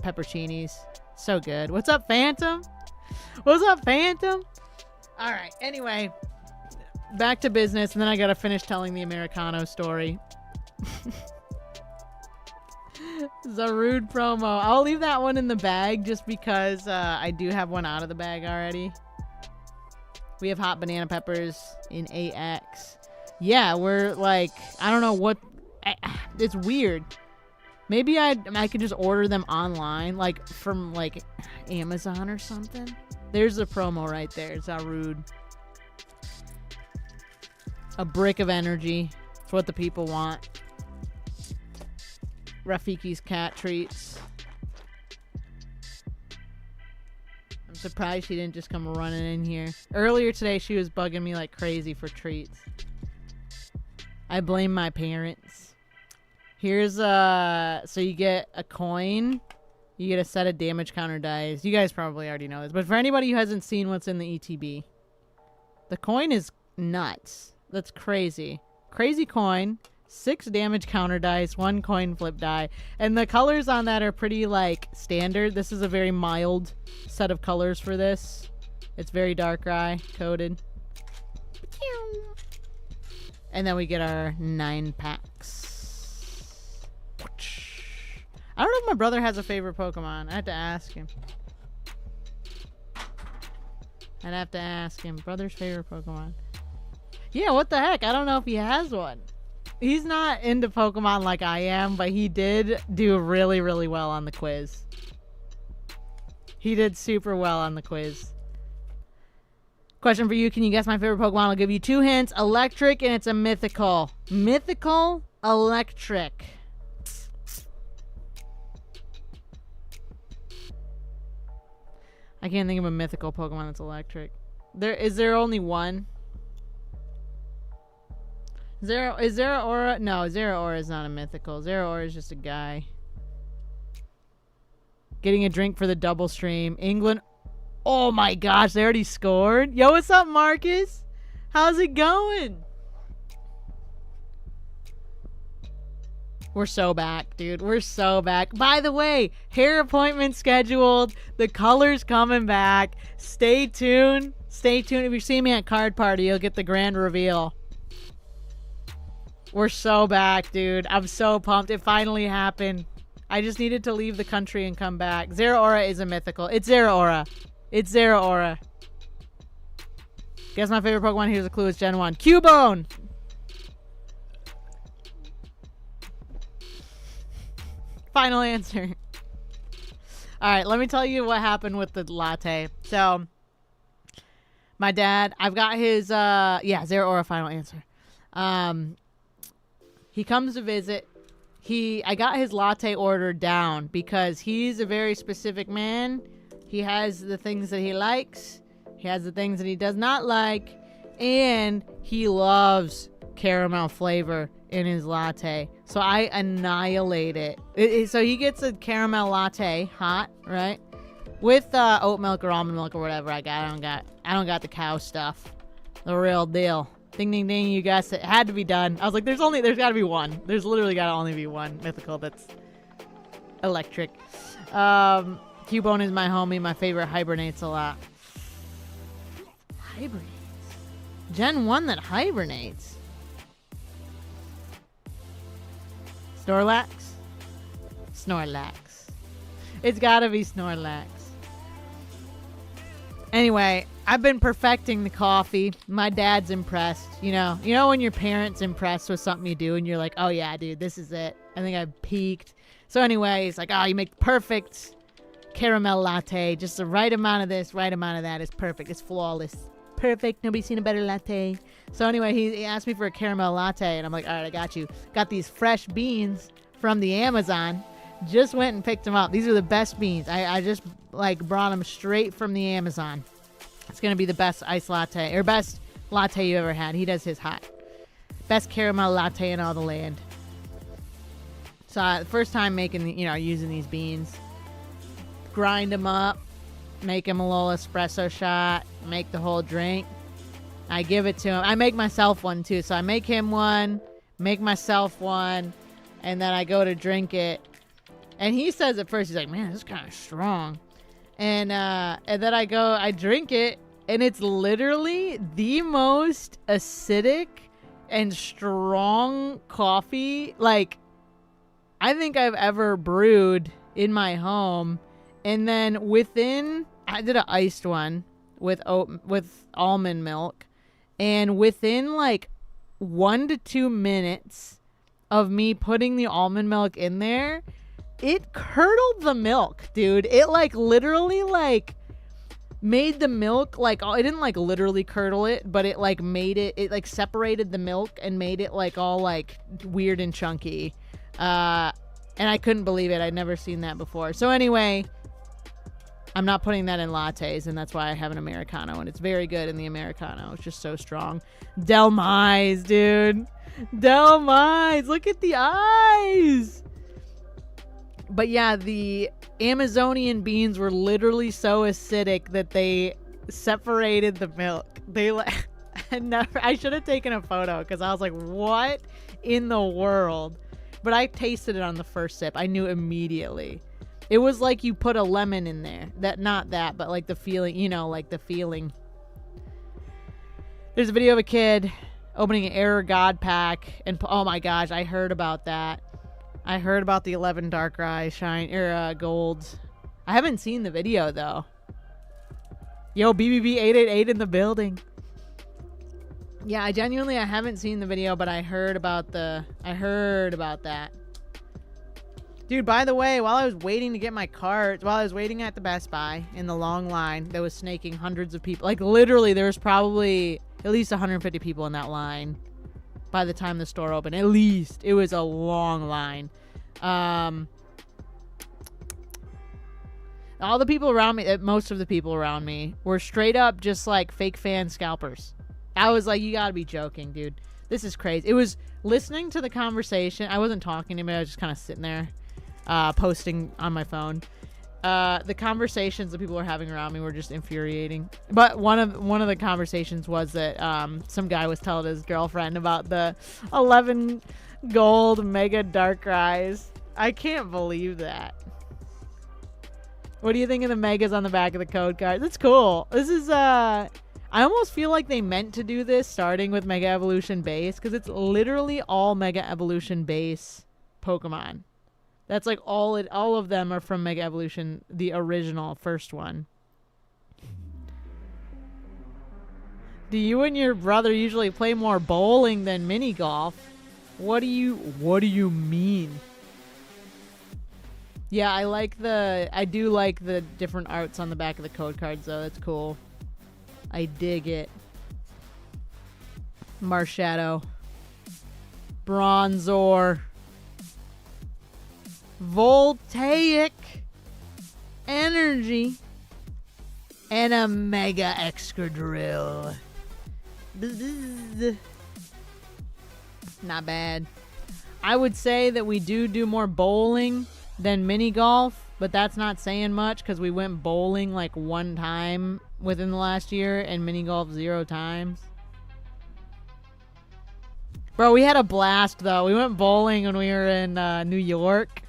pepperoncinis. So good. What's up, Phantom? All right, anyway, back to business, and then I gotta finish telling the Americano story. This is a rude promo. I'll leave that one in the bag just because I do have one out of the bag already. We have hot banana peppers in AX. Yeah, we're like, I don't know what, it's weird. Maybe I could just order them online, like from like Amazon or something. There's the promo right there. It's not rude. A brick of energy. It's what the people want. Rafiki's cat treats. I'm surprised she didn't just come running in here. Earlier today, she was bugging me like crazy for treats. I blame my parents. Here's so you get a coin. You get a set of damage counter dice. You guys probably already know this, but for anybody who hasn't seen what's in the ETB, the coin is nuts. That's crazy. Crazy coin, 6 damage counter dice, 1 coin flip die, and the colors on that are pretty like standard. This is a very mild set of colors for this. It's very dark eye coded. And then we get our 9 packs. I don't know if my brother has a favorite Pokemon. I have to ask him. I'd have to ask him. Brother's favorite Pokemon. Yeah, what the heck? I don't know if he has one. He's not into Pokemon like I am, but he did do really, really well on the quiz. He did super well on the quiz. Question for you. Can you guess my favorite Pokemon? I'll give you 2 hints. Electric, and it's a mythical. Mythical, electric. I can't think of a mythical Pokemon that's electric. Is there only one? Is there Aura? No, Zeraora is not a mythical. Zeraora is just a guy. Getting a drink for the double stream. England. Oh my gosh, they already scored? Yo, what's up, Marcus? How's it going? We're so back, dude. We're so back. By the way, hair appointment scheduled. The color's coming back. Stay tuned. Stay tuned. If you see me at Card Party, you'll get the grand reveal. We're so back, dude. I'm so pumped. It finally happened. I just needed to leave the country and come back. Zeraora is a mythical. It's Zeraora. It's Zeraora. Guess my favorite Pokemon. Here's a clue. It's Gen 1. Cubone! Final answer. Alright, let me tell you what happened with the latte. So, my dad, I've got his, Zeraora final answer. He comes to visit. I got his latte order down because he's a very specific man. He has the things that he likes. He has the things that he does not like. And he loves caramel flavor in his latte. So I annihilate it. So he gets a caramel latte, hot, right? With oat milk or almond milk or whatever I got. I don't got the cow stuff. The real deal. Ding, ding, ding. You guessed it. It had to be done. I was like, there's got to be one. There's literally got to only be one mythical that's electric. Cubone is my homie. My favorite hibernates a lot. Hibernates? Gen 1 that hibernates? Snorlax? Snorlax. It's gotta be Snorlax. Anyway, I've been perfecting the coffee. My dad's impressed. You know when your parents impressed with something you do and you're like, oh yeah, dude, this is it. I think I've peaked. So anyway, he's like, oh, you make perfect caramel latte. Just the right amount of this, right amount of that is perfect. It's flawless. Perfect. Nobody's seen a better latte. So anyway, he asked me for a caramel latte, and I'm like, all right, I got you. Got these fresh beans from the Amazon. Just went and picked them up. These are the best beans. I just brought them straight from the Amazon. It's gonna be the best iced latte or best latte you ever had. He does his hot. Best caramel latte in all the land. So first time making, using these beans. Grind them up. Make him a little espresso shot. Make the whole drink. I give it to him. I make myself one too. So I make him one. Make myself one. And then I go to drink it. And he says at first, he's like, man, this is kind of strong. And then I drink it. And it's literally the most acidic and strong coffee I think I've ever brewed in my home. And then I did an iced one with almond milk, and within 1 to 2 minutes of me putting the almond milk in there, it curdled the milk, dude. It like literally like made the milk like, it didn't like literally curdle it, but it like made it like separated the milk and made it like all like weird and chunky. And I couldn't believe it. I'd never seen that before. So anyway, I'm not putting that in lattes, and that's why I have an Americano, and it's very good in the Americano. It's just so strong. Del Mai's, dude. Del Mai's. Look at the eyes. But yeah, the Amazonian beans were literally so acidic that they separated the milk. They like, I should have taken a photo because I was like, what in the world? But I tasted it on the first sip. I knew immediately. It was like you put a lemon in there. Not that, but like the feeling, you know, like the feeling. There's a video of a kid opening an Error God pack, and oh my gosh, I heard about that. I heard about the 11 Darkrai golds. I haven't seen the video though. Yo, BBB888 in the building. Yeah, I haven't seen the video, but I heard about that. Dude, by the way, while I was waiting to get my cards, while I was waiting at the Best Buy in the long line that was snaking hundreds of people, like literally there was probably at least 150 people in that line by the time the store opened. At least. It was a long line. All the people around me, most of the people around me, were straight up just like fake fan scalpers. I was like, you gotta be joking, dude. This is crazy. It was listening to the conversation. I wasn't talking to him. I was just kind of sitting there, posting on my phone. The conversations that people were having around me were just infuriating. But one of the conversations was that some guy was telling his girlfriend about the 11 gold mega Darkrai's. I can't believe that. What do you think of the megas on the back of the code card? That's cool. This is I almost feel like they meant to do this starting with Mega Evolution base, because it's literally all Mega Evolution base Pokemon. That's like all of them are from Mega Evolution, the original first one. Do you and your brother usually play more bowling than mini golf? What do you mean? Yeah, I do like the different arts on the back of the code cards though. That's cool. I dig it. Marshadow. Bronzor. Voltaic Energy. And a Mega Excadrill. Not bad. I would say that we do more bowling than mini golf, but that's not saying much because we went bowling like 1 time within the last year and mini golf 0 times. Bro, we had a blast though. We went bowling when we were in New York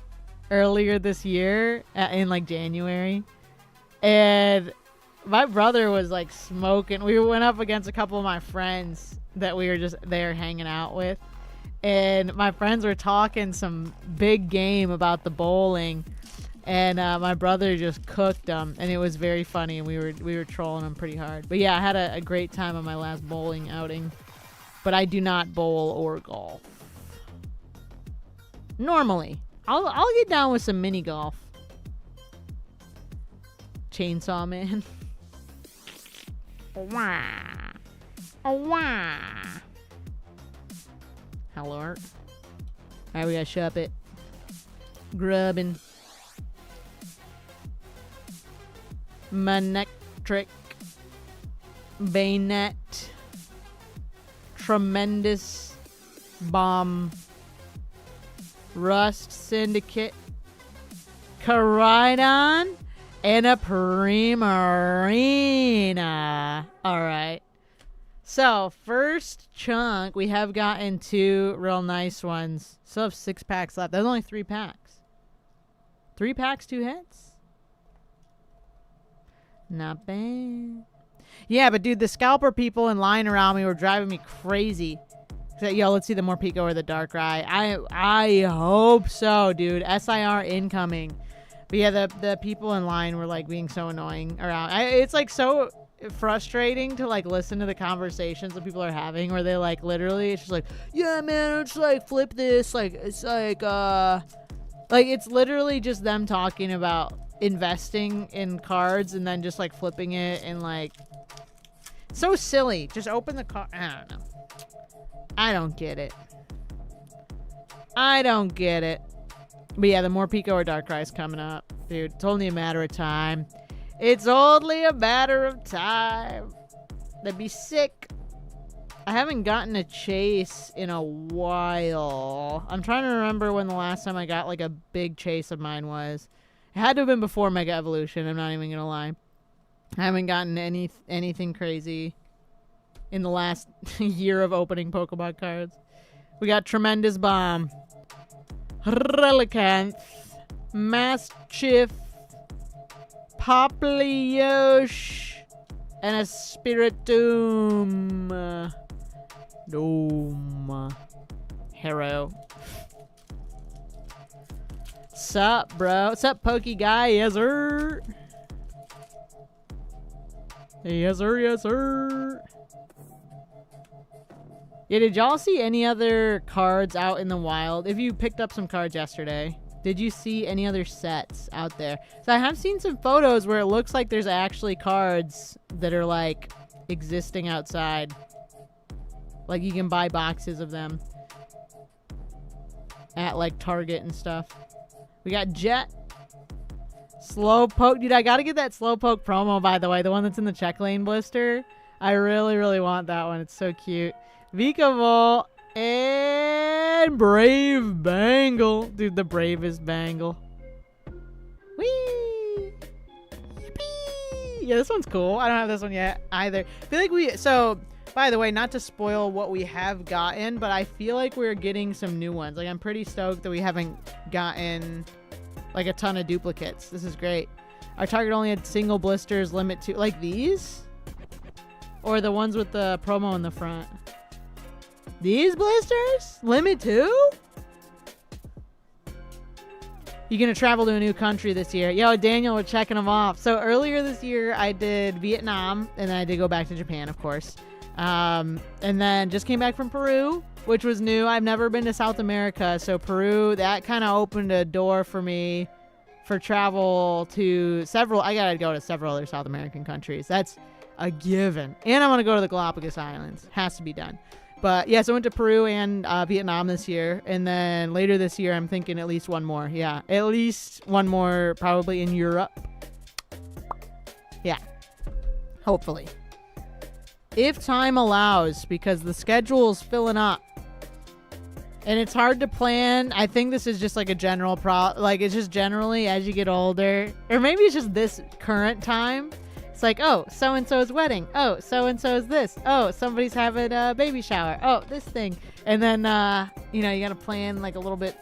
earlier this year in like January, and my brother was like smoking. We went up against a couple of my friends that we were just there hanging out with, and my friends were talking some big game about the bowling, and my brother just cooked them, and it was very funny, and we were trolling him pretty hard. But yeah, I had a great time on my last bowling outing, but I do not bowl or golf normally. I'll get down with some mini golf. Chainsaw Man. Wah. Wah. Hello, Art. Alright, we gotta shop it. Grubbin. Manectric. Bayonet. Tremendous. Bomb. Rust Syndicate. Caridon. And a Primarina. Alright. So, first chunk, we have gotten 2 real nice ones. Still have 6 packs left. There's only 3 packs. 3 packs, 2 hits? Not bad. Yeah, but dude, the scalper people in line around me were driving me crazy. Yo, let's see the Morpeko or the Darkrai. I hope so, dude. SIR incoming. But yeah, the people in line were like being so annoying around. It's like so frustrating to like listen to the conversations that people are having where they like literally it's just like, yeah man, it's like flip this, like it's like it's literally just them talking about investing in cards and then just like flipping it and like so silly. Just open the card. I don't know. I don't get it. But yeah, the more Pico or Darkrai's coming up, dude. It's only a matter of time. It's only a matter of time. That'd be sick. I haven't gotten a chase in a while. I'm trying to remember when the last time I got like a big chase of mine was. It had to have been before Mega Evolution. I'm not even gonna lie. I haven't gotten anything crazy in the last year of opening Pokemon cards. We got Tremendous Bomb, Relicanth, Mastiff, Popliosh, and a Spiritomb. Doom. Hero. Sup, bro? Sup, Pokey guy? Yes, sir. Yes, sir. Yes, sir. Yeah, did y'all see any other cards out in the wild? If you picked up some cards yesterday, did you see any other sets out there? So I have seen some photos where it looks like there's actually cards that are like existing outside. Like you can buy boxes of them at like Target and stuff. We got Jet. Slowpoke. Dude, I gotta get that Slowpoke promo, by the way. The one that's in the check lane blister. I really, really want that one. It's so cute. Vikavolt and Brave Bangle. Dude, the bravest Bangle. Whee! Yippee! Yeah, this one's cool. I don't have this one yet either. I feel like so, by the way, not to spoil what we have gotten, but I feel like we're getting some new ones. Like, I'm pretty stoked that we haven't gotten, like, a ton of duplicates. This is great. Our target only had single blisters, limit to, like these? Or the ones with the promo in the front? These blisters? Limit 2? You're going to travel to a new country this year. Yo, Daniel, we're checking them off. So earlier this year, I did Vietnam, and then I did go back to Japan, of course. And then just came back from Peru, which was new. I've never been to South America, so Peru, that kind of opened a door for me for travel to several. I got to go to several other South American countries. That's a given. And I want to go to the Galapagos Islands. Has to be done. But yeah, so I went to Peru and Vietnam this year. And then later this year, I'm thinking at least one more. Yeah, at least one more probably in Europe. Yeah, hopefully. If time allows, because the schedule's filling up. And it's hard to plan. I think this is just like a general like it's just generally as you get older. Or maybe it's just this current time. It's like, oh, so-and-so's wedding. Oh, so-and-so's this. Oh, somebody's having a baby shower. Oh, this thing. And then, you know, you got to plan like a little bit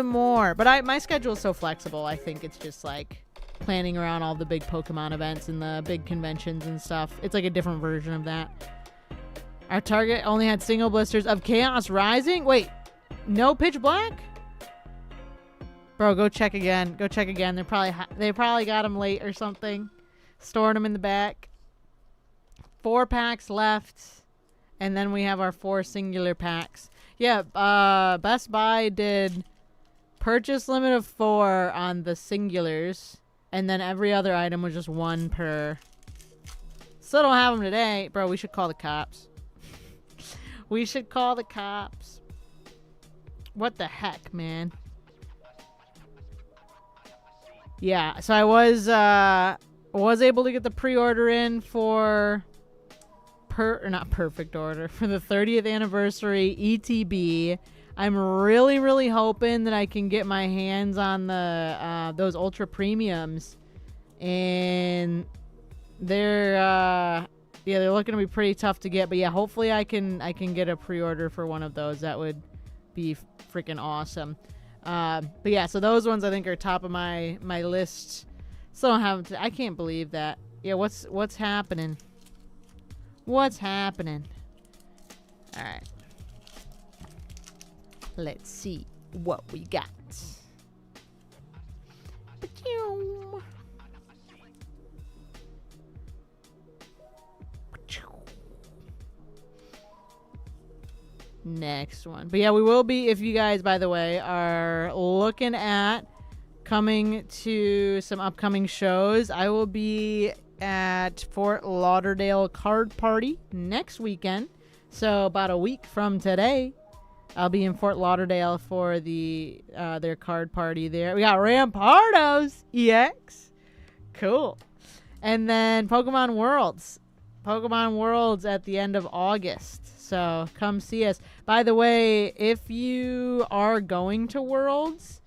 more. But my schedule is so flexible. I think it's just like planning around all the big Pokemon events and the big conventions and stuff. It's like a different version of that. Our target only had single blisters of Chaos Rising. Wait, no Pitch Black? Bro, go check again. Go check again. They probably got them late or something. Stored them in the back. 4 packs left. And then we have our 4 singular packs. Yeah, Best Buy did purchase limit of 4 on the singulars. And then every other item was just 1 per. Still don't have them today. Bro, we should call the cops. We should call the cops. What the heck, man? Yeah, so I was able to get the pre-order in for not perfect order for the 30th anniversary ETB. I'm really, really hoping that I can get my hands on the those ultra premiums, and they're looking to be pretty tough to get. But yeah, hopefully I can get a pre-order for one of those. That would be freaking awesome. But yeah, so those ones I think are top of my list. Still don't have I can't believe that. Yeah, what's happening? What's happening? All right. Let's see what we got. next one. But yeah, we will be, if you guys, by the way, are looking at coming to some upcoming shows, I will be at Fort Lauderdale Card Party next weekend. So about a week from today, I'll be in Fort Lauderdale for the their card party there. We got Rampardos EX. Cool. And then Pokemon Worlds. Pokemon Worlds at the end of August. So come see us. By the way, if you are going to Worlds,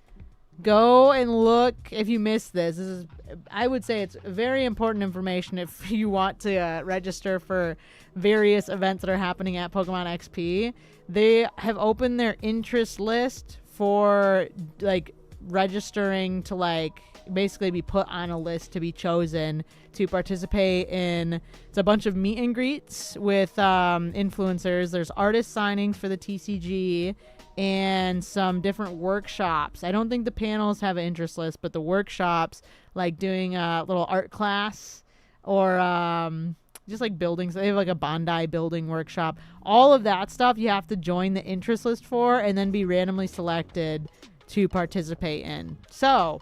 go and look. If you missed this is, I would say it's very important information if you want to register for various events that are happening at Pokemon XP. They have opened their interest list for like registering to like basically be put on a list to be chosen to participate in. It's a bunch of meet and greets with influencers. There's artist signings for the TCG and some different workshops. I don't think the panels have an interest list, but the workshops, like doing a little art class or just like buildings. They have like a Bondi building workshop. All of that stuff you have to join the interest list for and then be randomly selected to participate in. So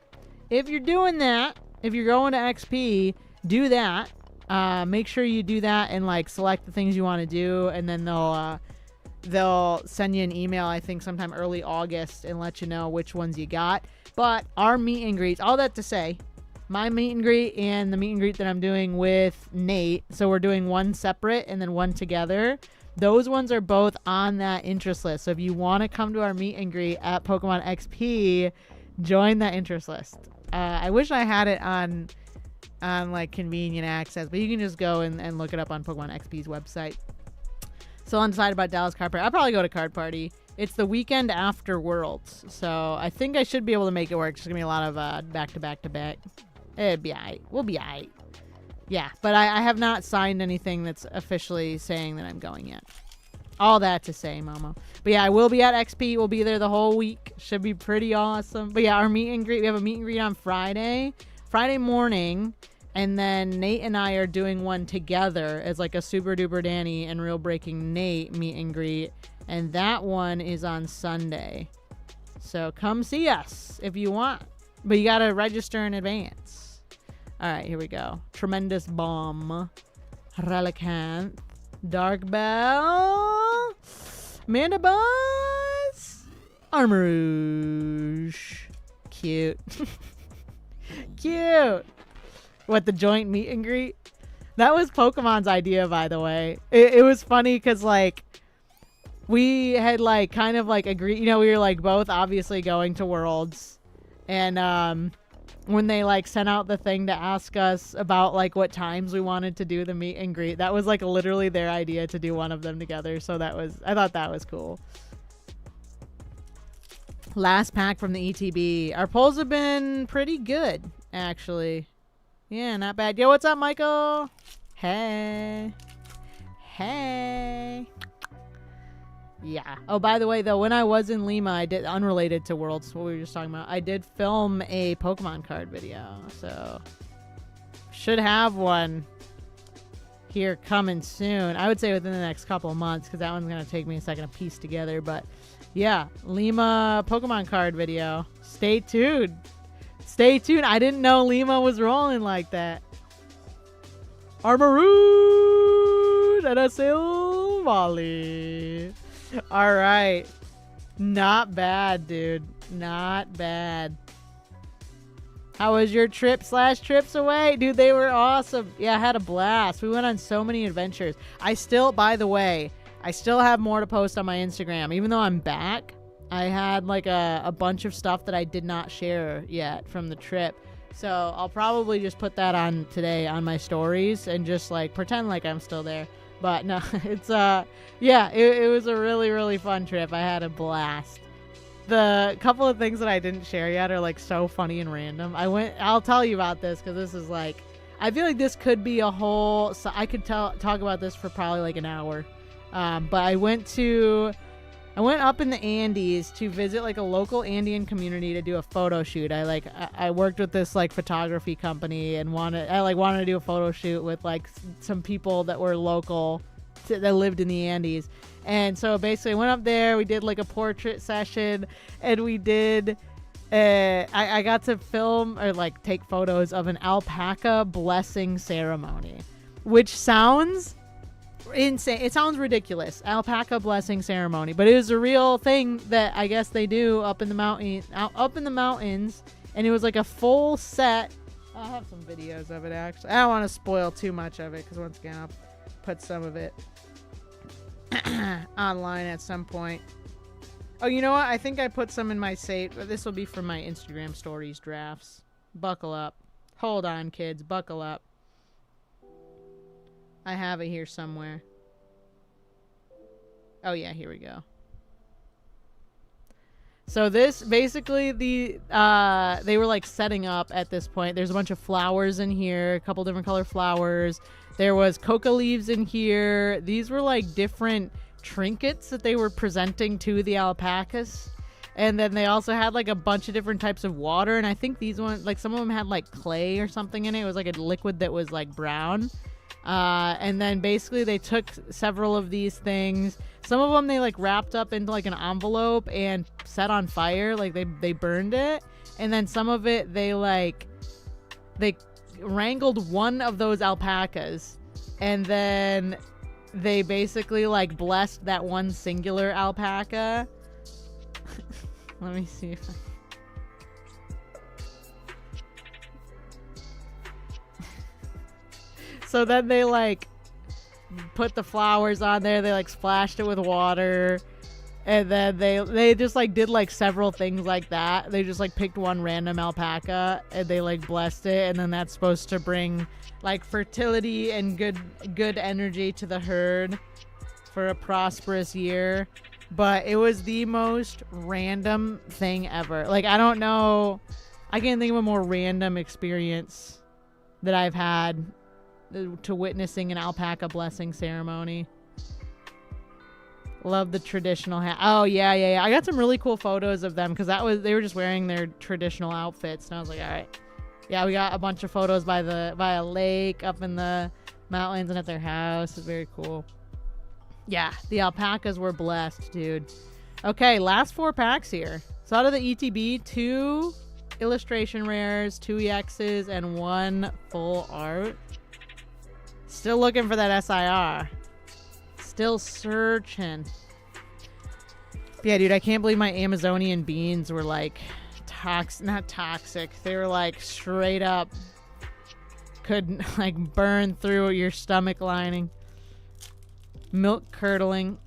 if you're doing that, if you're going to XP, do that. Make sure you do that and like select the things you want to do, and then they'll send you an email, I think sometime early August, and let you know which ones you got. But our meet and greets, all that to say, my meet and greet and the meet and greet that I'm doing with Nate, so we're doing one separate and then one together. Those ones are both on that interest list. So if you want to come to our meet and greet at Pokemon XP, join that interest list. I wish I had it on like convenient access, but you can just go and look it up on Pokemon XP's website. Still undecided about Dallas Card Party. I'll probably go to Card Party. It's the weekend after Worlds, so I think I should be able to make it work. It's gonna be a lot of back-to-back-to-back. It'd be alright. We'll be alright. Yeah, but I have not signed anything that's officially saying that I'm going yet. All that to say, Momo. But yeah, I will be at XP. We'll be there the whole week. Should be pretty awesome. But yeah, our meet and greet. We have a meet and greet on Friday morning. And then Nate and I are doing one together as like a Super Duper Danny and Real Breaking Nate meet and greet. And that one is on Sunday. So come see us if you want. But you got to register in advance. All right, here we go. Tremendous Bomb. Relicanth. Dark Bell. Mandibuzz. Armarouge. Cute. Cute. What, the joint meet and greet? That was Pokemon's idea, by the way. It was funny because, like, we had, like, kind of, like, agreed. You know, we were, like, both obviously going to Worlds. And, when they, like, sent out the thing to ask us about, like, what times we wanted to do the meet and greet, that was, like, literally their idea to do one of them together. So that was, I thought that was cool. Last pack from the ETB. Our polls have been pretty good, actually. Yeah, not bad. Yo, what's up, Michael? Hey. Hey. Yeah. Oh, by the way, though, when I was in Lima, I did, unrelated to Worlds, what we were just talking about, I did film a Pokemon card video. So, should have one here coming soon. I would say within the next couple of months, because that one's going to take me a second to piece together. But, yeah, Lima Pokemon card video. Stay tuned. Stay tuned. I didn't know Lima was rolling like that. Armarouge and a Silvally. All right. Not bad, dude. Not bad. How was your trip/trips away? Dude, they were awesome. Yeah, I had a blast. We went on so many adventures. I still, by the way, I still have more to post on my Instagram. Even though I'm back, I had like a bunch of stuff that I did not share yet from the trip. So I'll probably just put that on today on my stories and just like pretend like I'm still there. But no, it's yeah, it was a really, really fun trip. I had a blast. The couple of things that I didn't share yet are like so funny and random. I'll tell you about this because this is like, I feel like this could be a whole, so I could talk about this for probably like an hour. But I went up in the Andes to visit like a local Andean community to do a photo shoot. I worked with this like photography company and wanted to do a photo shoot with like some people that were local that lived in the Andes. And so basically I went up there, we did like a portrait session, and we did I got to film or like take photos of an alpaca blessing ceremony, which sounds insane. It sounds ridiculous. Alpaca blessing ceremony, but it was a real thing that I guess they do up in the mountains, and it was like a full set. I'll have some videos of it actually. I don't want to spoil too much of it because once again I'll put some of it online at some point. Oh, you know what? I think I put some in my save, but this will be for my Instagram stories drafts. Buckle up. Hold on, kids. Buckle up. I have it here somewhere. Oh yeah, here we go. So this basically they were like setting up at this point. There's a bunch of flowers in here, a couple different color flowers. There was coca leaves in here. These were like different trinkets that they were presenting to the alpacas. And then they also had like a bunch of different types of water. And I think these ones, like some of them had like clay or something in it. It was like a liquid that was like brown. And then basically they took several of these things. Some of them they like wrapped up into like an envelope and set on fire. Like they burned it. And then some of it they wrangled one of those alpacas, and then they basically like blessed that one singular alpaca. Let me see if so then they like put the flowers on there, they like splashed it with water, and then they just like did like several things like that. They just like picked one random alpaca and they like blessed it, and then that's supposed to bring like fertility and good energy to the herd for a prosperous year. But it was the most random thing ever. Like I don't know, I can't think of a more random experience that I've had to witnessing an alpaca blessing ceremony. Love the traditional hat. Oh yeah. I got some really cool photos of them because they were just wearing their traditional outfits, and I was like, all right, yeah, we got a bunch of photos by a lake up in the mountains and at their house. It's very cool. Yeah, the alpacas were blessed, dude. Okay, last 4 packs here. So out of the ETB, 2 illustration rares, 2 EXs, and 1 full art. Still looking for that SIR. Still searching. Yeah, dude, I can't believe my Amazonian beans were like not toxic. They were like straight up could like burn through your stomach lining. Milk curdling.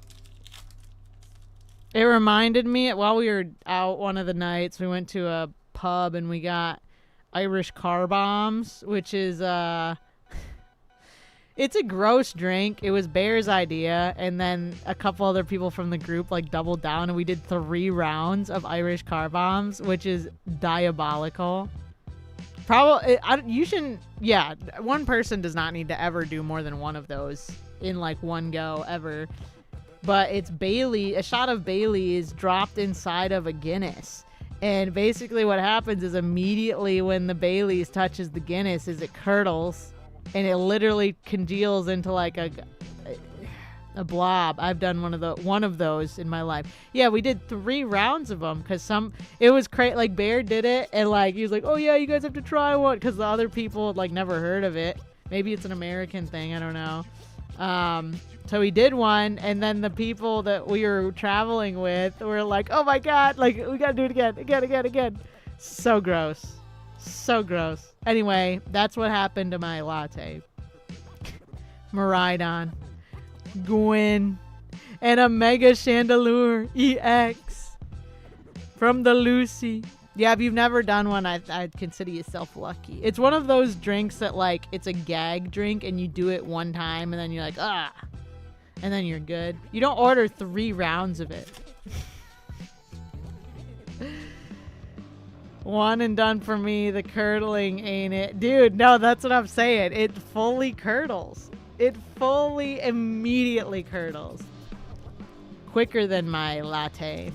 It reminded me while we were out one of the nights, we went to a pub and we got Irish car bombs, which is it's a gross drink. It was Bear's idea, and then a couple other people from the group like doubled down, and we did 3 rounds of Irish car bombs, which is diabolical. Probably, you shouldn't. Yeah, one person does not need to ever do more than one of those in like one go ever. But it's a shot of Bailey's dropped inside of a Guinness. And basically what happens is immediately when the Bailey's touches the Guinness is it curdles. And it literally congeals into like a blob. I've done one of those in my life. Yeah, we did 3 rounds of them because it was crazy. Like Bear did it, and like he was like, "Oh yeah, you guys have to try one," because the other people had like never heard of it. Maybe it's an American thing. I don't know. So we did one, and then the people that we were traveling with were like, "Oh my god, like we gotta do it again." So gross. So gross. Anyway, that's what happened to my latte. Maridon, Gwen, and a Mega Chandelure EX from the Lucy. Yeah, if you've never done one, I'd consider yourself lucky. It's one of those drinks that like it's a gag drink and you do it one time and then you're like, ah, and then you're good. You don't order 3 rounds of it. One and done for me. The curdling ain't it. Dude, no, that's what I'm saying. It fully curdles. It fully immediately curdles. Quicker than my latte.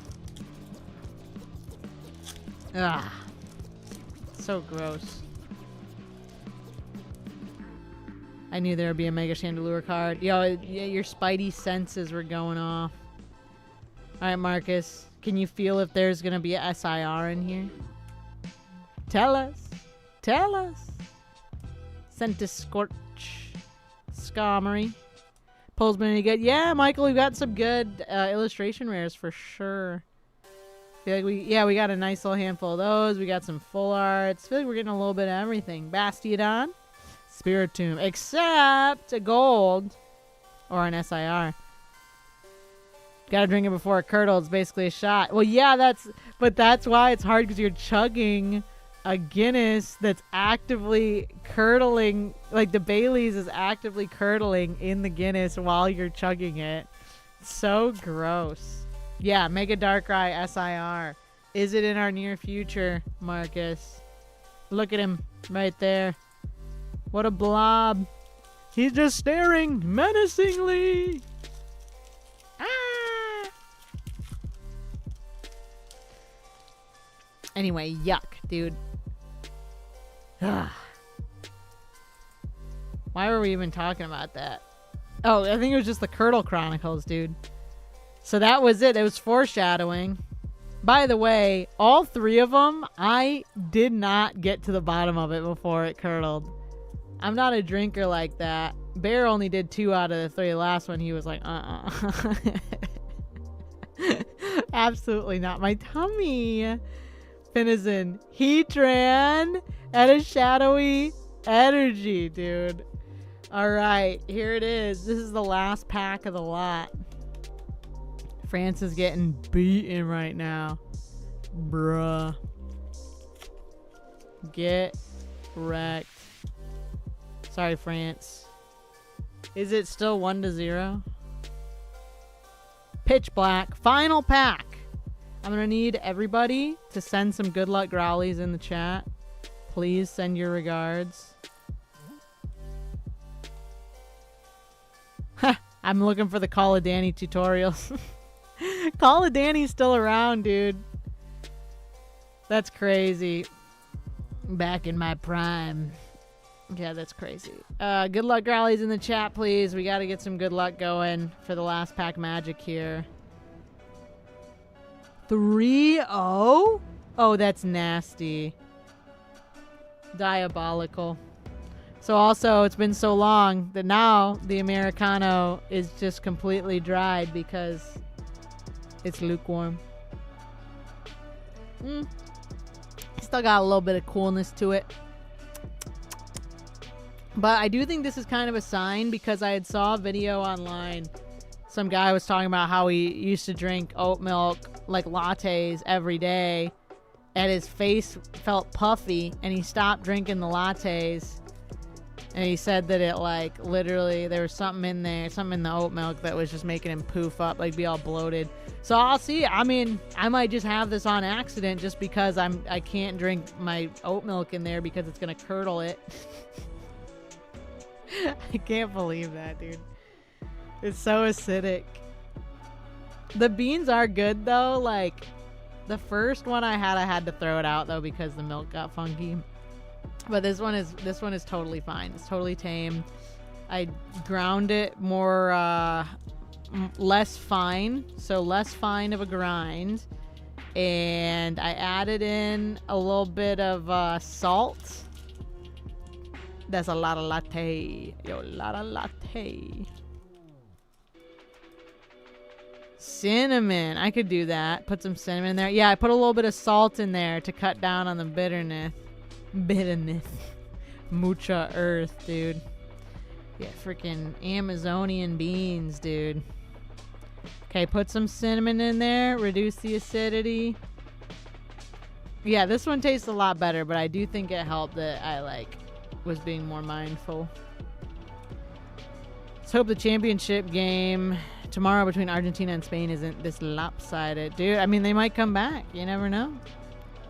Ah. So gross. I knew there would be a Mega Chandelure card. Yo, yeah, your spidey senses were going off. Alright, Marcus. Can you feel if there's going to be a SIR in here? Tell us. Tell us. Scorch. Skarmory. Pulls been any good. Yeah, Michael, we've got some good illustration rares for sure. Feel like we got a nice little handful of those. We got some full arts. Feel like we're getting a little bit of everything. Bastiodon. Spiritomb. Except a gold. Or an SIR. Gotta drink it before it curdles. It's basically a shot. Well, yeah, that's why it's hard, because you're chugging a Guinness that's actively curdling. Like, the Bailey's is actively curdling in the Guinness while you're chugging it. So gross. Yeah, Mega Darkrai SIR. Is it in our near future, Marcus? Look at him right there. What a blob. He's just staring menacingly. Ah! Anyway, yuck, dude. Ugh. Why were we even talking about that? Oh, I think it was just the Curdle Chronicles, dude. So that was it. It was foreshadowing. By the way, all three of them, I did not get to the bottom of it before it curdled. I'm not a drinker like that. Bear only did 2 out of the 3. The last one, he was like, Absolutely not. My tummy. Finizen. Heatran and a shadowy energy, dude. Alright, here it is. This is the last pack of the lot. France is getting beaten right now. Bruh. Get wrecked. Sorry, France. Is it still 1-0? Pitch black. Final pack. I'm going to need everybody to send some good luck growlies in the chat. Please send your regards. I'm looking for the Call of Danny tutorials. Call of Danny's still around, dude. That's crazy. Back in my prime. Yeah, that's crazy. Good luck growlies in the chat, please. We got to get some good luck going for the last pack magic here. 3-0? Oh, that's nasty. Diabolical. So also, it's been so long that now the Americano is just completely dried because it's lukewarm. Still got a little bit of coolness to it. But I do think this is kind of a sign, because I had saw a video online. Some guy was talking about how he used to drink oat milk, like lattes, every day. And his face felt puffy, and he stopped drinking the lattes. And he said that it, like, literally, there was something in there, something in the oat milk that was just making him poof up, like, be all bloated. So I'll see. I mean, I might just have this on accident just because I can't drink my oat milk in there because it's going to curdle it. I can't believe that, dude. It's so acidic. The beans are good, though. Like, the first one I had to throw it out, though, because the milk got funky. But this one is totally fine. It's totally tame. I ground it more, less fine. So less fine of a grind. And I added in a little bit of salt. That's a lot of latte. Yo, a lot of latte. Cinnamon. I could do that. Put some cinnamon in there. Yeah, I put a little bit of salt in there to cut down on the bitterness. Mucha earth, dude. Yeah, freaking Amazonian beans, dude. Okay, put some cinnamon in there. Reduce the acidity. Yeah, this one tastes a lot better, but I do think it helped that I, like, was being more mindful. Let's hope the championship game tomorrow between Argentina and Spain isn't this lopsided. Dude, I mean, they might come back. You never know.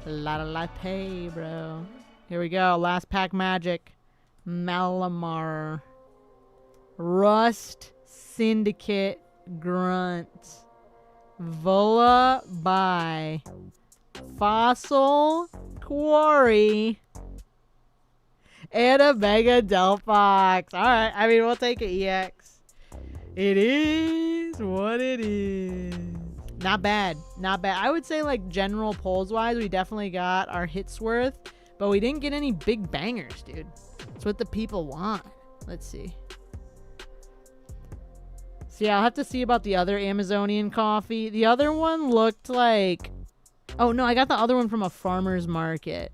A lot of latte, bro. Here we go. Last pack magic. Malamar. Rust Syndicate Grunt. Vola by Fossil Quarry. And a Mega Delphox. Alright, I mean, we'll take an EX. It is what it is. Not bad. Not bad. I would say, like, general polls-wise, we definitely got our hits worth. But we didn't get any big bangers, dude. It's what the people want. Let's see. So, yeah, I'll have to see about the other Amazonian coffee. The other one looked like... Oh, no, I got the other one from a farmer's market.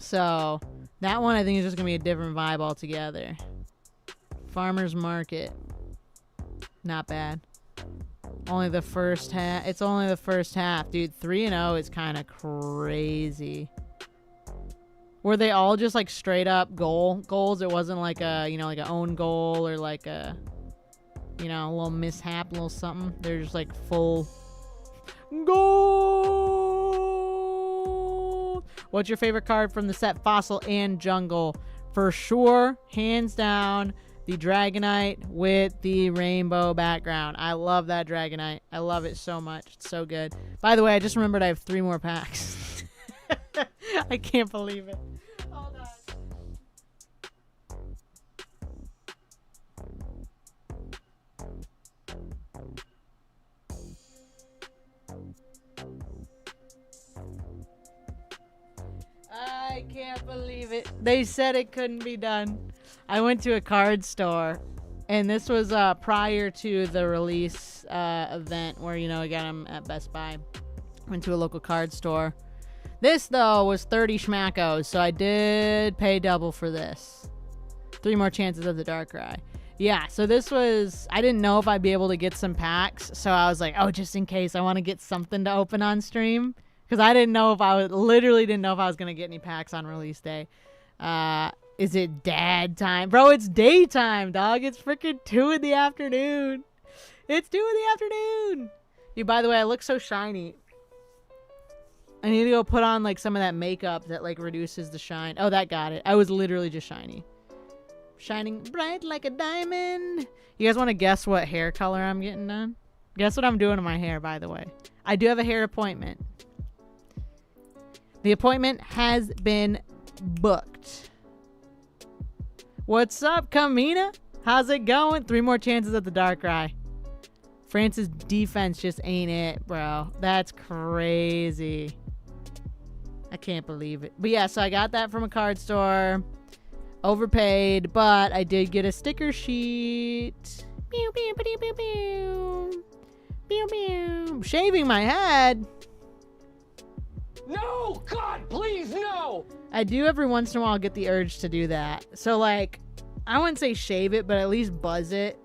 So... That one I think is just going to be a different vibe altogether. Farmer's Market. Not bad. Only the first half. It's only the first half. Dude, 3-0 is kind of crazy. Were they all just like straight up goals? It wasn't like a, you know, like an own goal or like a, you know, a little mishap, a little something. They're just like full goal. What's your favorite card from the set Fossil and Jungle? For sure, hands down, the Dragonite with the rainbow background. I love that Dragonite. I love it so much. It's so good. By the way, I just remembered I have 3 more packs. I can't believe it. Hold on. I can't believe it. They said it couldn't be done. I went to a card store, and this was prior to the release event where, you know, I got them at Best Buy. Went to a local card store. This, though, was 30 schmackos, so I did pay double for this. 3 more chances of the Darkrai. Yeah, so this was... I didn't know if I'd be able to get some packs, so I was like, oh, just in case, I want to get something to open on stream. Because I didn't know if I was... Literally didn't know if I was going to get any packs on release day. Is it dad time? Bro, it's daytime, dog. It's freaking 2 in the afternoon. It's 2 in the afternoon. Dude, by the way, I look so shiny. I need to go put on, like, some of that makeup that, like, reduces the shine. Oh, that got it. I was literally just shiny. Shining bright like a diamond. You guys want to guess what hair color I'm getting done? Guess what I'm doing to my hair, by the way. I do have a hair appointment. The appointment has been booked. What's up, Kamina? How's it going? 3 more chances at the Darkrai. France's defense just ain't it, bro. That's crazy. I can't believe it. But yeah, so I got that from a card store. Overpaid, but I did get a sticker sheet. Pew, pew, pew, pew, pew. Pew, pew. Shaving my head. No! God, please, no! I do every once in a while get the urge to do that. So, like, I wouldn't say shave it, but at least buzz it.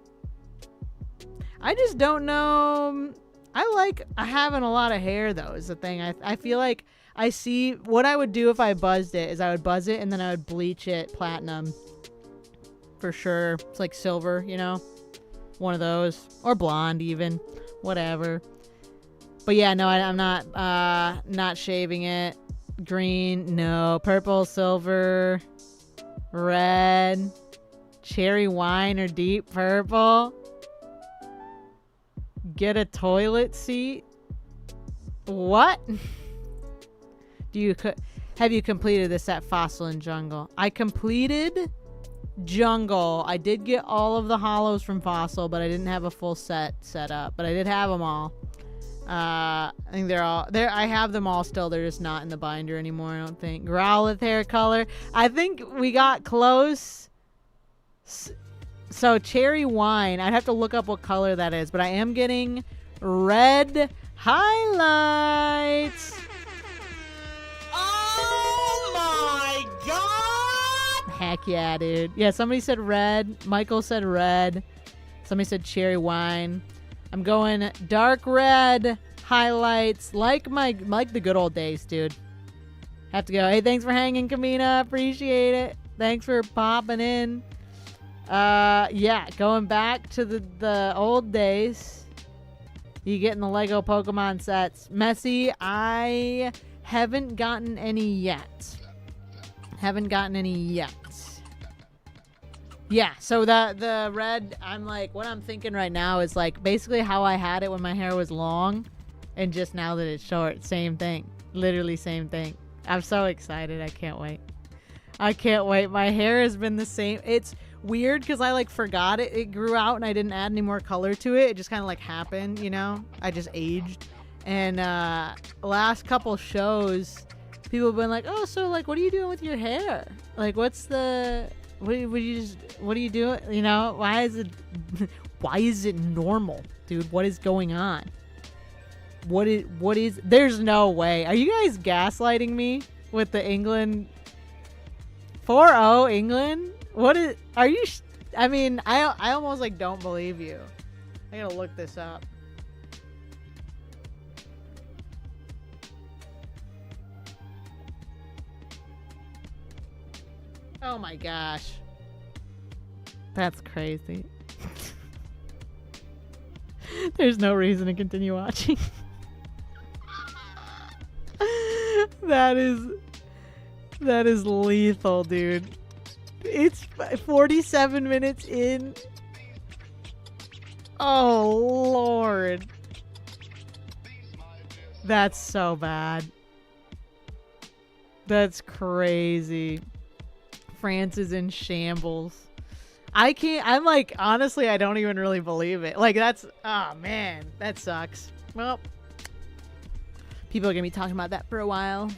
I just don't know. I like having a lot of hair, though, is the thing. I feel like I see what I would do if I buzzed it is I would buzz it and then I would bleach it platinum. For sure. It's like silver, you know? One of those. Or blonde, even. Whatever. But yeah, no, I'm not shaving it. Green, no. Purple, silver, red, cherry wine or deep purple. Get a toilet seat. What? Have you completed this at Fossil and Jungle? I completed Jungle. I did get all of the hollows from Fossil, but I didn't have a full set up. But I did have them all. I think they're all there. I have them all still. They're just not in the binder anymore, I don't think. Growlithe hair color. I think we got close. So cherry wine. I'd have to look up what color that is, but I am getting red highlights. Oh my god! Heck yeah, dude. Yeah, somebody said red. Michael said red. Somebody said cherry wine. I'm going dark red highlights like the good old days, dude. Have to go. Hey, thanks for hanging, Kamina. Appreciate it. Thanks for popping in. Yeah, going back to the old days. You getting the Lego Pokemon sets. Messy, I haven't gotten any yet. Yeah, so the red, I'm like, what I'm thinking right now is like basically how I had it when my hair was long and just now that it's short. Same thing. Literally same thing. I'm so excited. I can't wait. I can't wait. My hair has been the same. It's weird because I like forgot it. It grew out and I didn't add any more color to it. It just kind of like happened, you know? I just aged. And last couple shows, people have been like, oh, so like, what are you doing with your hair? Like, what's the, what are you doing? You know, why is it normal, dude? What is going on? What is, there's no way. Are you guys gaslighting me with the England 4-0 England? What is, are you, I mean, I almost like don't believe you. I gotta look this up. Oh my gosh. That's crazy. There's no reason to continue watching. That is lethal, dude. It's 47 minutes in. Oh, Lord. That's so bad. That's crazy. France is in shambles. I can't, I'm like, honestly, I don't even really believe it. Like, that's, oh man, that sucks. Well, people are gonna be talking about that for a while.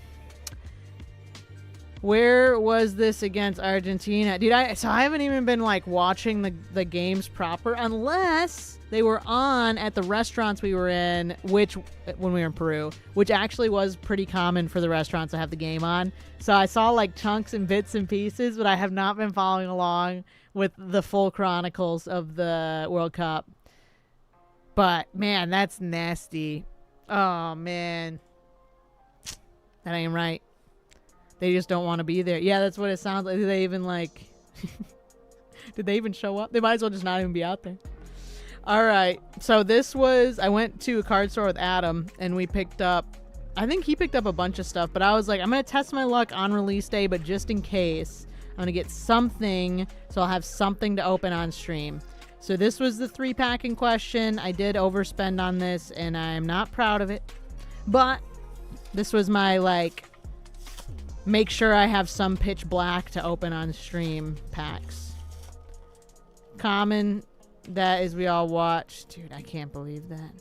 Where was this against Argentina? Dude, I haven't even been like watching the games proper unless they were on at the restaurants we were in, which when we were in Peru, which actually was pretty common for the restaurants to have the game on. So I saw like chunks and bits and pieces, but I have not been following along with the full chronicles of the World Cup. But man, that's nasty. Oh man. That ain't right. They just don't want to be there. Yeah, that's what it sounds like. Did they even like did they even show up? They might as well just not even be out there. All right. So this was, I went to a card store with Adam and we picked up, I think he picked up a bunch of stuff, but I was like, I'm going to test my luck on release day, but just in case, I'm going to get something so I'll have something to open on stream. So this was the 3-pack in question. I did overspend on this and I'm not proud of it, but this was my like, make sure I have some pitch black to open on stream packs. Common, that is we all watch. Dude, I can't believe that.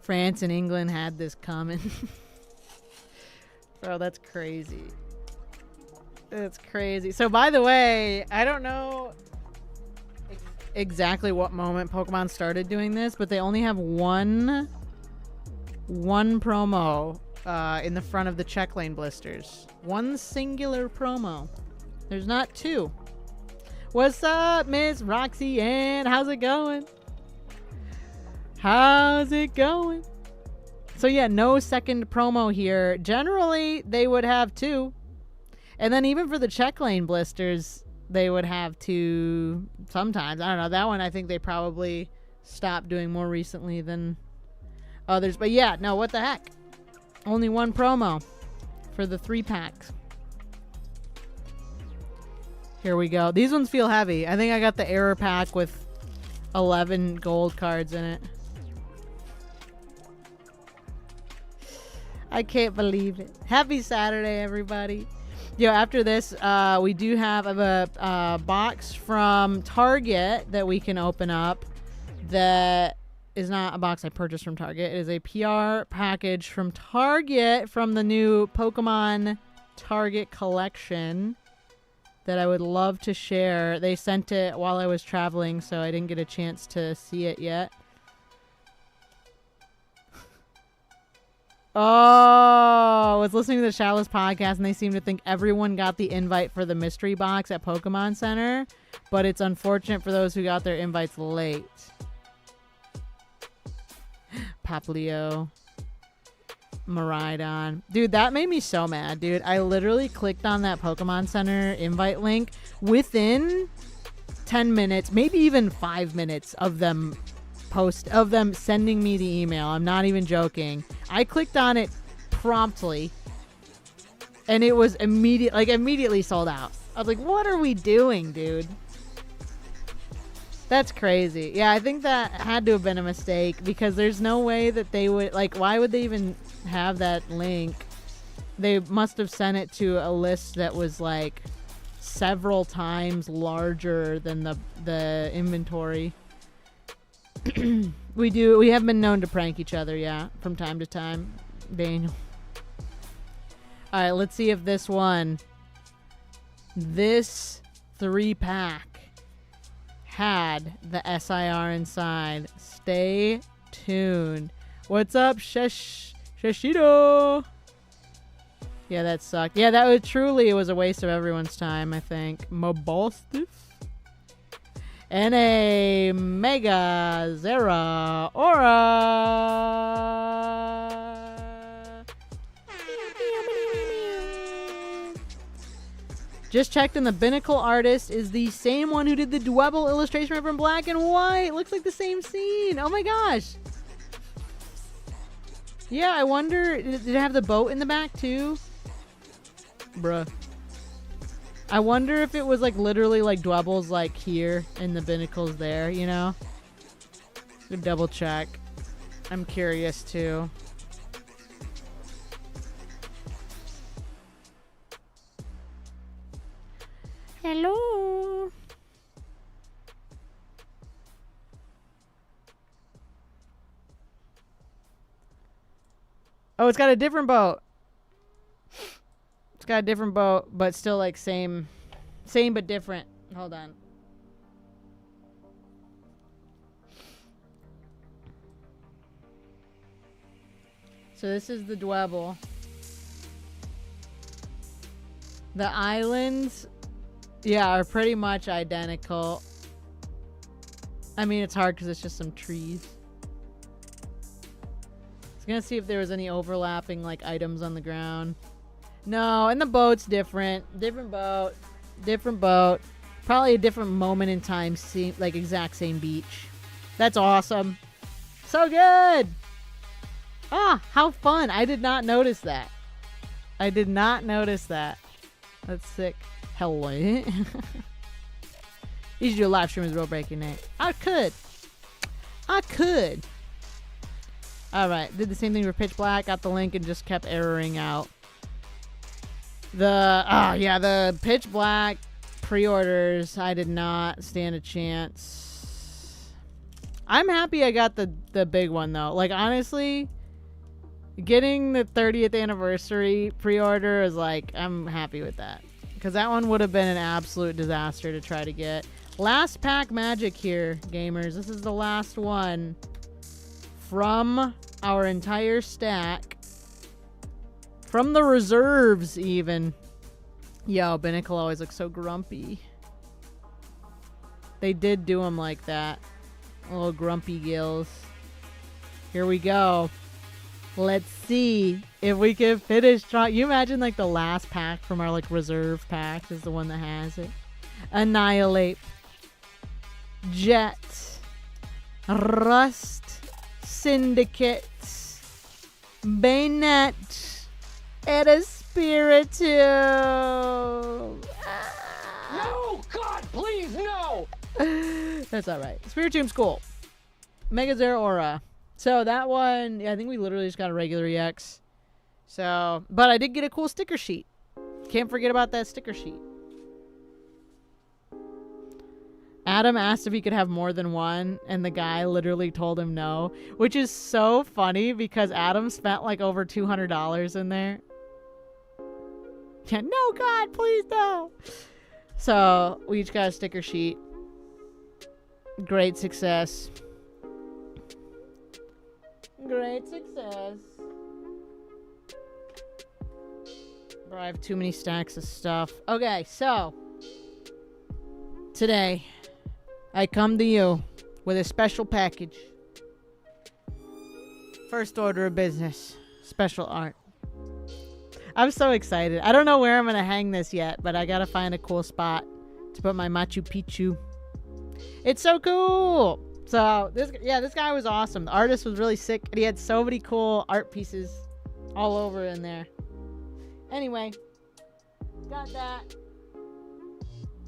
France and England had this coming. Bro, that's crazy. That's crazy. So by the way, I don't know exactly what moment Pokemon started doing this, but they only have one promo in the front of the check lane blisters. One singular promo. There's not two. What's up, Miss Roxy Ann? How's it going? How's it going? So yeah, no second promo here. Generally, they would have two. And then even for the check lane blisters, they would have two sometimes. I don't know. That one I think they probably stopped doing more recently than others. But yeah, no, what the heck? Only one promo for the 3-packs. Here we go. These ones feel heavy. I think I got the error pack with 11 gold cards in it. I can't believe it. Happy Saturday, everybody. Yo, after this, we do have a box from Target that we can open up that is not a box I purchased from Target. It is a PR package from Target from the new Pokemon Target collection that I would love to share. They sent it while I was traveling, so I didn't get a chance to see it yet. Oh, I was listening to the Shallow's podcast, and they seem to think everyone got the invite for the mystery box at Pokemon Center, but it's unfortunate for those who got their invites late. Poplio. Miraidon. Dude, that made me so mad, dude. I literally clicked on that Pokemon Center invite link within 10 minutes, maybe even 5 minutes of them sending me the email. I'm not even joking. I clicked on it promptly and it was immediately sold out. I was like, what are we doing, dude? That's crazy. Yeah, I think that had to have been a mistake because there's no way that they would, like, why would they even have that link they must have sent it to a list that was like several times larger than the inventory. We have been known to prank each other, yeah, from time to time, Daniel. All right, let's see if this 3-pack had the SIR inside. Stay tuned. What's up, Shashido? Yeah, that sucked. Yeah, that was a waste of everyone's time, I think. Mobostif? And a Mega Zera Aura. Just checked, and the Binnacle artist is the same one who did the Dwebble illustration from Black and White. Looks like the same scene. Oh my gosh. Yeah, I wonder, did it have the boat in the back too? Bruh. I wonder if it was like literally like Dwebble's like here and the Binnacle's there, you know? Double check. I'm curious too. Hello. Oh, it's got a different boat. It's got a different boat, but still like same but different. Hold on. So this is the Dwebble. The islands, yeah, are pretty much identical. I mean, it's hard because it's just some trees. I was gonna see if there was any overlapping like items on the ground. No, and the boat's different. Different boat. Probably a different moment in time, like exact same beach. That's awesome. So good. Ah, how fun. I did not notice that. That's sick. Hello. You should do a live stream with Real Breaking Nate. I could. Alright, did the same thing for Pitch Black. Got the link and just kept erroring out. The Pitch Black pre-orders, I did not stand a chance. I'm happy I got the big one though. Like honestly, getting the 30th anniversary pre-order is like, I'm happy with that. Because that one would have been an absolute disaster to try to get. Last pack magic here, gamers. This is the last one from our entire stack. From the reserves, even. Yo, Binnacle always looks so grumpy. They did do him like that. Little grumpy gills. Here we go. Let's see if we can finish strong. You imagine like the last pack from our like reserve packs is the one that has it. Annihilate. Jet. Rust. Syndicate. Bayonet. And a Spiritomb. No! God, please, no! That's alright. Spiritomb's cool. Mega Zero Aura. So that one, yeah, I think we literally just got a regular EX. So, but I did get a cool sticker sheet. Can't forget about that sticker sheet. Adam asked if he could have more than one, and the guy literally told him no, which is so funny because Adam spent like over $200 in there. Yeah, no, God, please no. So we each got a sticker sheet. Great success. Great success. Bro, I have too many stacks of stuff. Okay, so today I come to you with a special package. First order of business. Special art. I'm so excited. I don't know where I'm going to hang this yet, but I got to find a cool spot to put my Machu Picchu. It's so cool. So, this guy was awesome. The artist was really sick, and he had so many cool art pieces all over in there. Anyway, got that.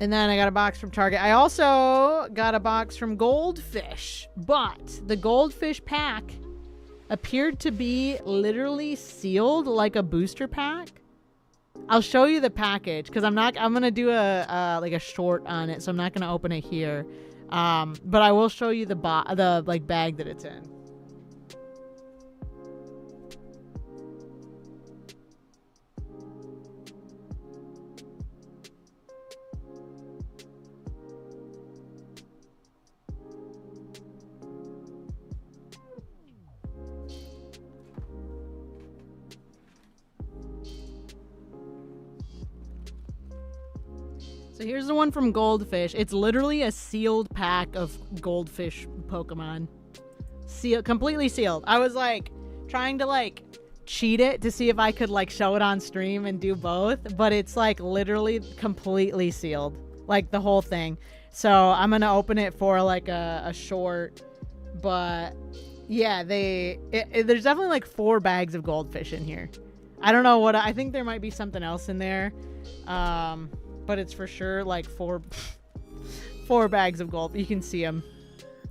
And then I got a box from Target. I also got a box from Goldfish, but the Goldfish pack appeared to be literally sealed like a booster pack. I'll show you the package because I'm gonna do a like a short on it, so I'm not gonna open it here. But I will show you the like bag that it's in. So here's the one from Goldfish. It's literally a sealed pack of Goldfish Pokemon. Completely sealed. I was like trying to like cheat it to see if I could like show it on stream and do both, but it's like literally completely sealed, like the whole thing. So I'm gonna open it for like a short, but yeah, there's definitely like 4 bags of Goldfish in here. I don't know I think there might be something else in there. But it's for sure like 4 bags of gold. You can see them.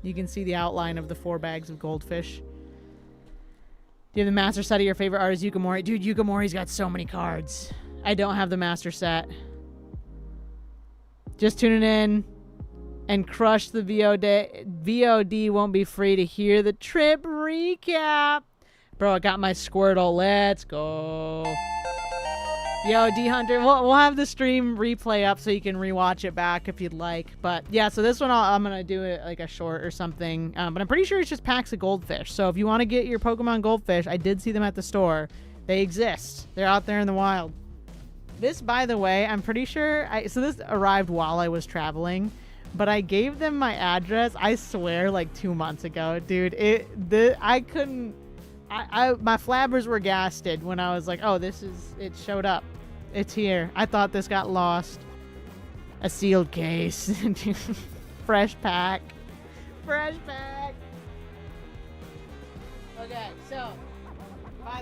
You can see the outline of the 4 bags of Goldfish. Do you have the master set of your favorite artist, Yukimori? Dude, Yukimori's got so many cards. I don't have the master set. Just tuning in and crush the VOD. VOD won't be free to hear the trip recap. Bro, I got my Squirtle. Let's go. Yo, D Hunter, we'll have the stream replay up so you can rewatch it back if you'd like. But yeah, so this one I'm gonna do it like a short or something. But I'm pretty sure it's just packs of Goldfish. So if you want to get your Pokemon Goldfish, I did see them at the store. They exist. They're out there in the wild. This, by the way, I'm pretty sure. So this arrived while I was traveling, but I gave them my address. I swear, like 2 months ago, dude. I couldn't. My flabbers were gasted when I was like, oh, it showed up. It's here. I thought this got lost. A sealed case. Fresh pack. Fresh pack. Okay, so, by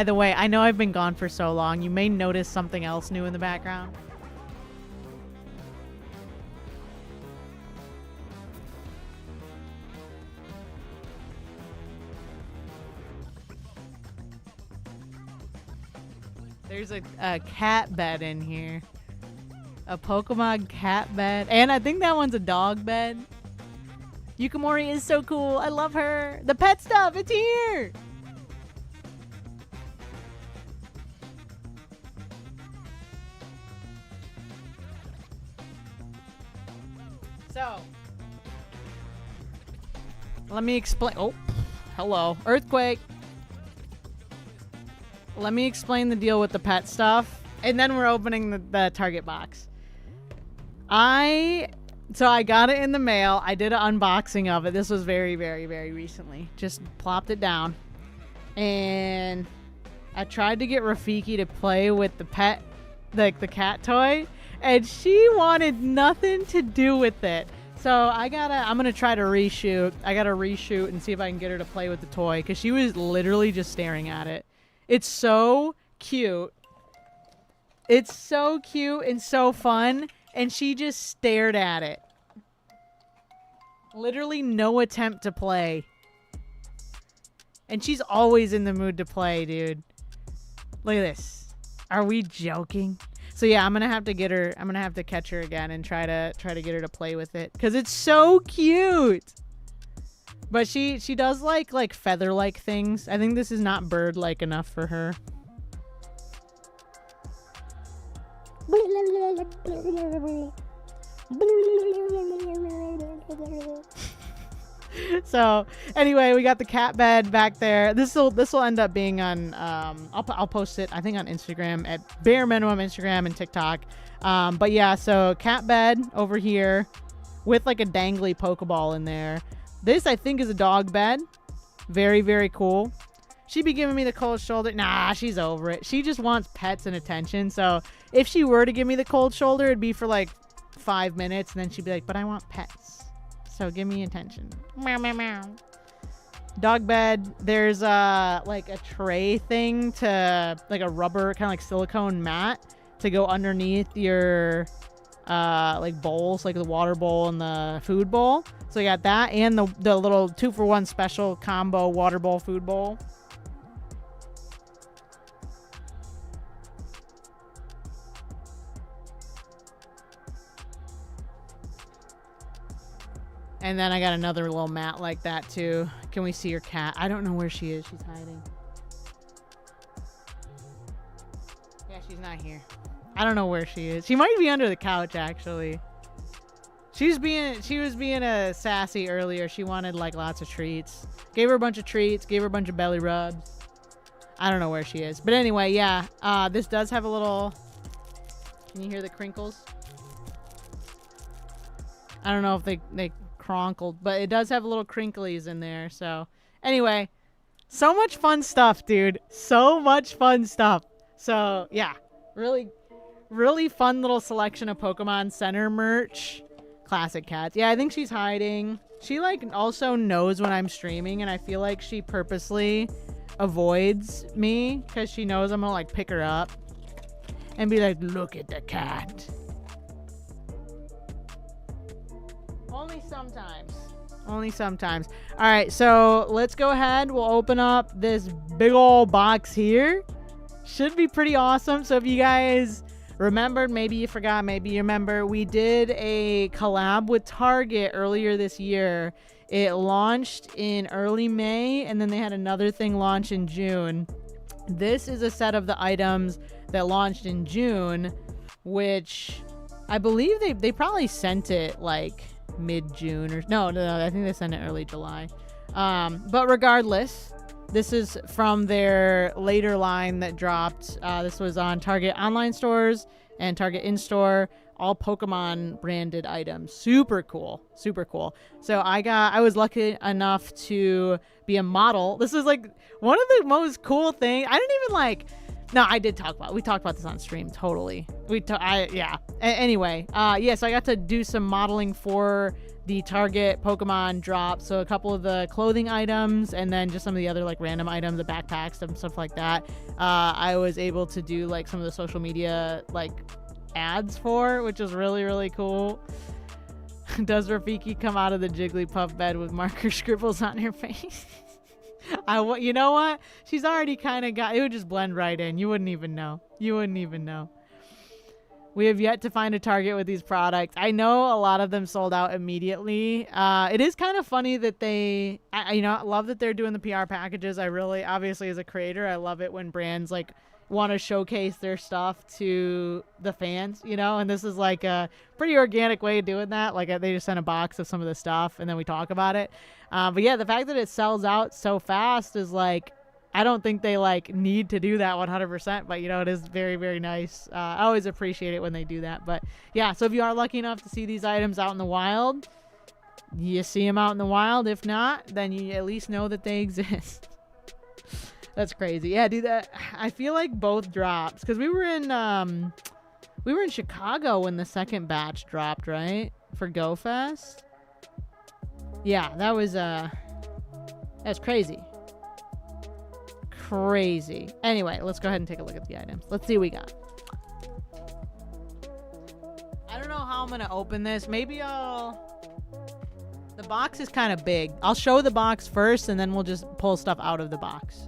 the way, I know I've been gone for so long. You may notice something else new in the background. There's a cat bed in here. A Pokemon cat bed. And I think that one's a dog bed. Yukimori is so cool. I love her. The pet stuff, it's here. So, let me explain. Oh, hello. Earthquake. Let me explain the deal with the pet stuff, and then we're opening the Target box. So I got it in the mail. I did an unboxing of it. This was very, very, very recently. Just plopped it down. And I tried to get Rafiki to play with the pet, like the cat toy, and she wanted nothing to do with it. So I'm gonna try to reshoot. I gotta reshoot and see if I can get her to play with the toy, because she was literally just staring at it. It's so cute. It's so cute and so fun. And she just stared at it. Literally no attempt to play. And she's always in the mood to play, dude. Look at this. Are we joking? So yeah, I'm gonna have to get her. I'm gonna have to catch her again and try to get her to play with it, because it's so cute. But she does like feather-like things. I think this is not bird-like enough for her. So anyway, we got the cat bed back there. This will end up being on I'll post it I think on Instagram at bare minimum Instagram and TikTok. But yeah, so cat bed over here with like a dangly Pokeball in there. This, I think, is a dog bed. Very, very cool. She be giving me the cold shoulder. Nah, she's over it. She just wants pets and attention. So if she were to give me the cold shoulder, it'd be for like 5 minutes. And then she'd be like, but I want pets. So give me attention. Meow, meow, meow. Dog bed. There's like a tray thing to, like a rubber, kind of like silicone mat to go underneath your like bowls, like the water bowl and the food bowl. So I got that and the little 2-for-1 special combo water bowl, food bowl. And then I got another little mat like that too. Can we see your cat? I don't know where she is. She's hiding. Yeah, she's not here. I don't know where she is. She might be under the couch actually. She was being a sassy earlier. She wanted like lots of treats. Gave her a bunch of treats, gave her a bunch of belly rubs. I don't know where she is. But anyway, yeah. This does have a little... Can you hear the crinkles? I don't know if they cronkled, but it does have little crinklies in there. So anyway, so much fun stuff, dude. So much fun stuff. So yeah, really fun little selection of Pokemon Center merch. Classic cats. Yeah, I think she's hiding. She like also knows when I'm streaming, and I feel like she purposely avoids me because she knows I'm gonna like pick her up and be like, look at the cat. Only sometimes. Only sometimes. All right, so let's go ahead. We'll open up this big old box here. Should be pretty awesome. So if you guys remembered, maybe you forgot, maybe you remember, we did a collab with Target earlier this year. It launched in early May, and then they had another thing launch in June. This is a set of the items that launched in June, which I believe they probably sent it like mid-June or no, I think they sent it early July. But regardless, this is from their later line that dropped. This was on Target online stores and Target in-store, all Pokemon branded items. Super cool. Super cool. So I was lucky enough to be a model. This is like one of the most cool things. I didn't even like... No, I did talk about. We talked about this on stream. Totally. Yeah. Anyway, yeah. So I got to do some modeling for the Target Pokemon drop. So a couple of the clothing items, and then just some of the other like random items, the backpacks and stuff like that. I was able to do like some of the social media like ads for, which is really cool. Does Rafiki come out of the Jigglypuff bed with marker scribbles on her face? You know what? She's already kind of got... It would just blend right in. You wouldn't even know. We have yet to find a Target with these products. I know a lot of them sold out immediately. It is kind of funny that I love that they're doing the PR packages. I really, obviously as a creator, I love it when brands like want to showcase their stuff to the fans, and this is like a pretty organic way of doing that. Like they just sent a box of some of the stuff and then we talk about it. But yeah, the fact that it sells out so fast is like, I don't think they like need to do that 100%, but it is very nice. I always appreciate it when they do that. But yeah, so if you are lucky enough to see these items out in the wild, you see them out in the wild. If not, then you at least know that they exist. That's crazy. Yeah, dude, I feel like both drops, because we were in Chicago when the second batch dropped, right? For GoFest. Yeah, that's crazy. Crazy. Anyway, let's go ahead and take a look at the items. Let's see what we got. I don't know how I'm gonna open this. Maybe the box is kind of big. I'll show the box first and then we'll just pull stuff out of the box.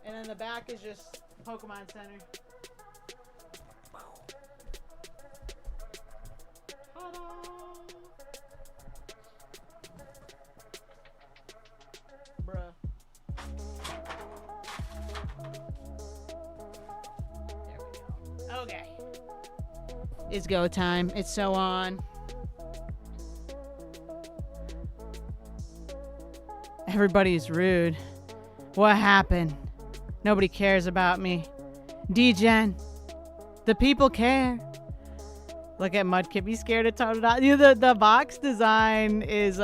And then the back is just Pokemon Center. Ta-da! Bruh. There we go. Okay. It's go time. It's so on. Everybody's rude. What happened? Nobody cares about me. D-Gen. The people care. Look at Mudkip. He's scared of Totodile. The box design is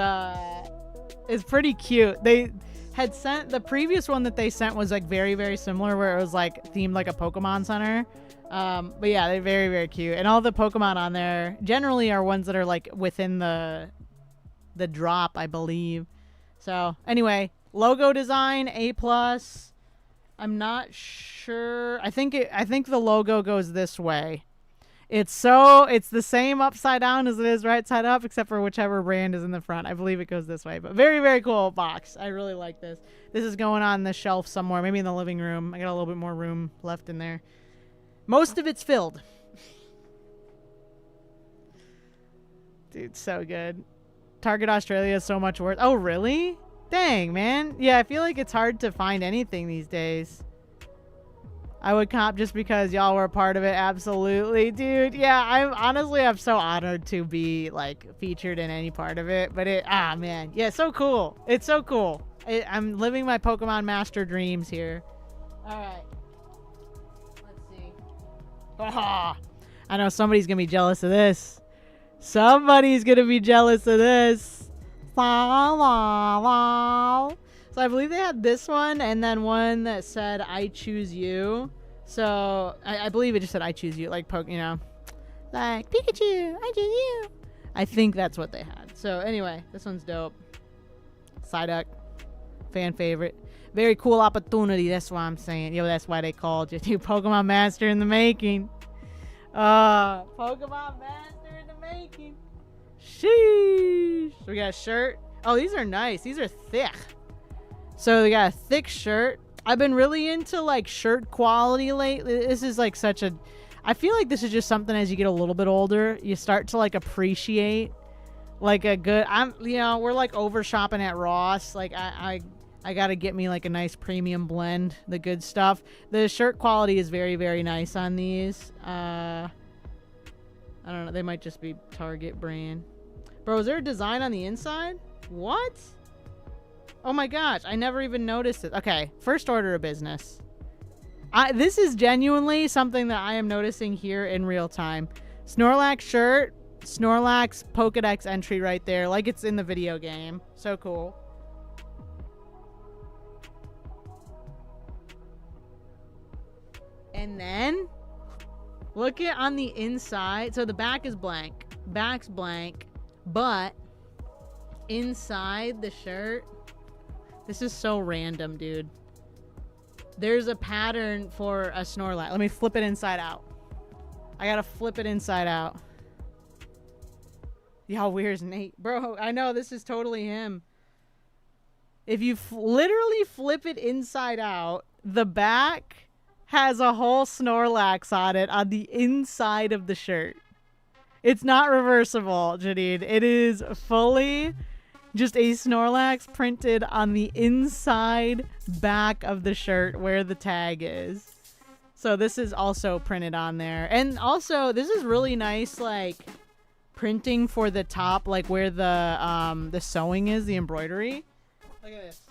is pretty cute. They had sent the previous one that they sent was like very, very similar, where it was like themed like a Pokemon Center. But yeah, they're very, very cute. And all the Pokemon on there generally are ones that are like within the drop, I believe. So anyway, logo design A+. I'm not sure. I think the logo goes this way. It's the same upside down as it is right side up, except for whichever brand is in the front. I believe it goes this way, but very, very cool box. I really like this. This is going on the shelf somewhere, maybe in the living room. I got a little bit more room left in there. Most of it's filled. Dude, so good. Target Australia is so much worse. Oh, really? Dang, man. Yeah, I feel like it's hard to find anything these days. I would comp just because y'all were a part of it. Absolutely, dude. Yeah, I'm so honored to be like featured in any part of it. But man. Yeah, so cool. It's so cool. I'm living my Pokemon Master dreams here. All right. Let's see. Oh, I know somebody's going to be jealous of this. Somebody's going to be jealous of this. La, la, la. So I believe they had this one and then one that said I choose you. So I believe it just said I choose you, like like Pikachu, I choose you. I think that's what they had. So anyway, this one's dope. Psyduck, fan favorite. Very cool opportunity. That's why I'm saying. Yo, that's why they called you. Dude, Pokemon Master in the making. Pokemon Master in the making. Sheesh. We got a shirt. Oh, these are nice. These are thick. So we got a thick shirt. I've been really into like shirt quality lately. This is like I feel like this is just something as you get a little bit older, you start to like appreciate like a good, we're like over shopping at Ross. Like I got to get me like a nice premium blend, the good stuff. The shirt quality is very, very nice on these. I don't know. They might just be Target brand. Bro, is there a design on the inside? What? Oh my gosh, I never even noticed it. Okay, first order of business. This is genuinely something that I am noticing here in real time. Snorlax shirt, Snorlax Pokedex entry right there, like it's in the video game. So cool. And then, look at on the inside. So the back is blank. Back's blank, but inside the shirt, this is so random, dude. There's a pattern for a Snorlax. Let me flip it inside out. I gotta flip it inside out. Y'all, where's Nate? Bro, I know, this is totally him. If you literally flip it inside out, the back has a whole Snorlax on it on the inside of the shirt. It's not reversible, Janine. It is fully just a Snorlax printed on the inside back of the shirt where the tag is. So this is also printed on there. And also, this is really nice, like, printing for the top, like where the sewing is, the embroidery. Look at this.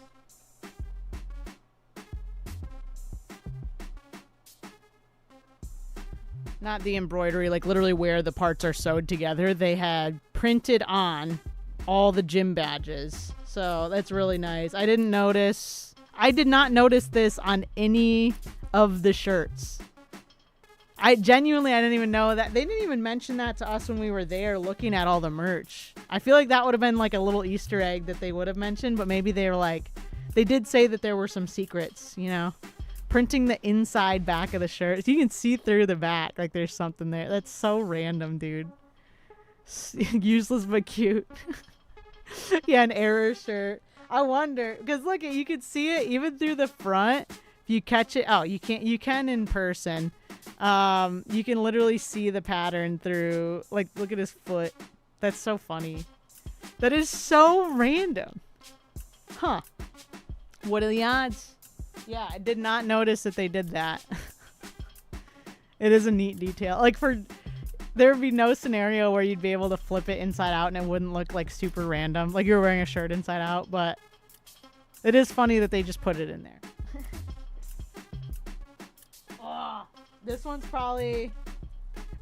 Not the embroidery, like literally where the parts are sewed together. They had printed on all the gym badges. So that's really nice. I did not notice this on any of the shirts. I didn't even know that. They didn't even mention that to us when we were there looking at all the merch. I feel like that would have been like a little Easter egg that they would have mentioned, but maybe they were like, they did say that there were some secrets, you know? Printing the inside back of the shirt. So you can see through the back like there's something there. That's so random, dude. Useless but cute. Yeah, an error shirt. I wonder, because look, you can see it even through the front. If you catch it, oh, you can in person. You can literally see the pattern through, like, look at his foot. That's so funny. That is so random. Huh. What are the odds? Yeah, I did not notice that they did that. It is a neat detail. Like, there would be no scenario where you'd be able to flip it inside out and it wouldn't look like super random. Like you're wearing a shirt inside out, but it is funny that they just put it in there. Oh, this one's probably,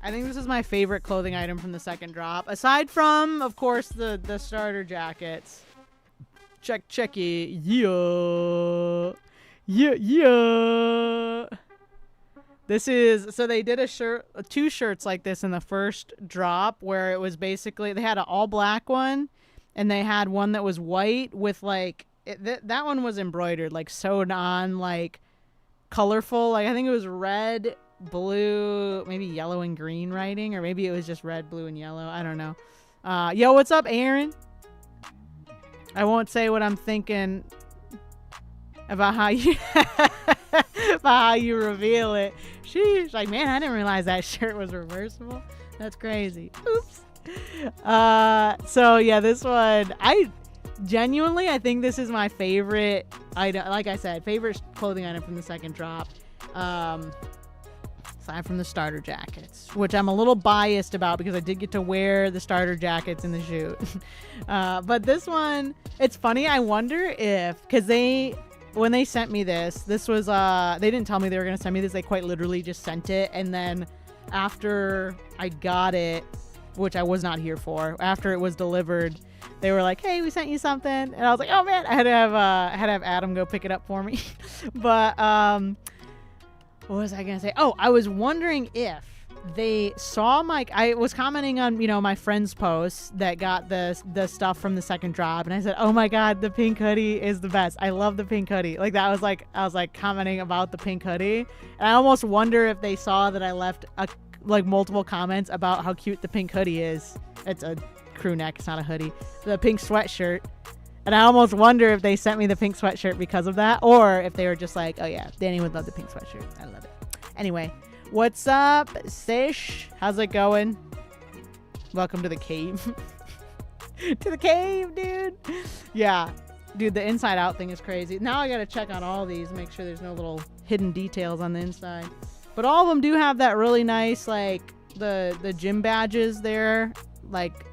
I think this is my favorite clothing item from the second drop. Aside from, of course, the starter jackets. check it. Yeah. This is, so they did two shirts like this in the first drop, where it was basically, they had an all black one and they had one that was white with like, that one was embroidered, like sewed on, like colorful. Like I think it was red, blue, maybe yellow and green writing, or maybe it was just red, blue, and yellow. I don't know. Yo, what's up, Aaron? I won't say what I'm thinking about how you about how you reveal it. She's like, man, I didn't realize that shirt was reversible. That's crazy. Oops. So yeah, this one, I think this is my favorite item. Like I said, favorite clothing item from the second drop. Aside from the starter jackets, which I'm a little biased about because I did get to wear the starter jackets in the shoot. But this one, it's funny. I wonder if, because when they sent me this was, they didn't tell me they were going to send me this. They quite literally just sent it. And then after I got it, which I was not here for, after it was delivered, they were like, hey, we sent you something. And I was like, oh man, I had to have Adam go pick it up for me. But, what was I going to say? Oh, I was wondering if they saw I was commenting on, my friend's post that got the stuff from the second drop. And I said, oh my God, the pink hoodie is the best. I love the pink hoodie. Like that was like, I was like commenting about the pink hoodie. And I almost wonder if they saw that I left multiple comments about how cute the pink hoodie is. It's a crew neck. It's not a hoodie. The pink sweatshirt. And I almost wonder if they sent me the pink sweatshirt because of that, or if they were just like, oh yeah, Danny would love the pink sweatshirt. I love it. Anyway, what's up, Sish? How's it going? Welcome to the cave. To the cave, dude. Yeah, dude, the inside out thing is crazy. Now I gotta check on all these, make sure there's no little hidden details on the inside. But all of them do have that really nice, like, the gym badges there, like,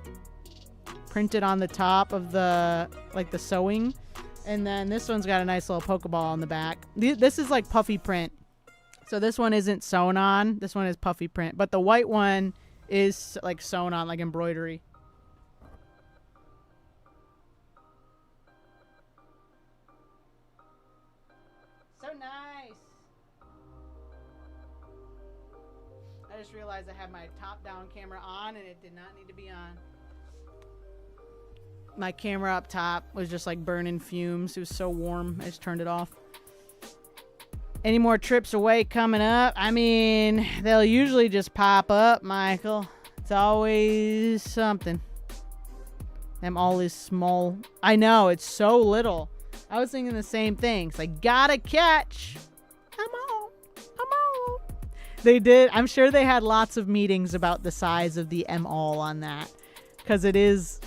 printed on the top of the sewing. And then this one's got a nice little Pokeball on the back. This is like puffy print. So this one isn't sewn on. This one is puffy print. But the white one is like sewn on, like embroidery. So nice. I just realized I had my top-down camera on and it did not need to be on. My camera up top was just like burning fumes. It was so warm. I just turned it off. Any more trips away coming up? I mean, they'll usually just pop up, Michael. It's always something. I'm always small. I know, it's so little. I was thinking the same thing. It's like, gotta catch. I'm on. They did. I'm sure they had lots of meetings about the size of the M-all on that. Because it is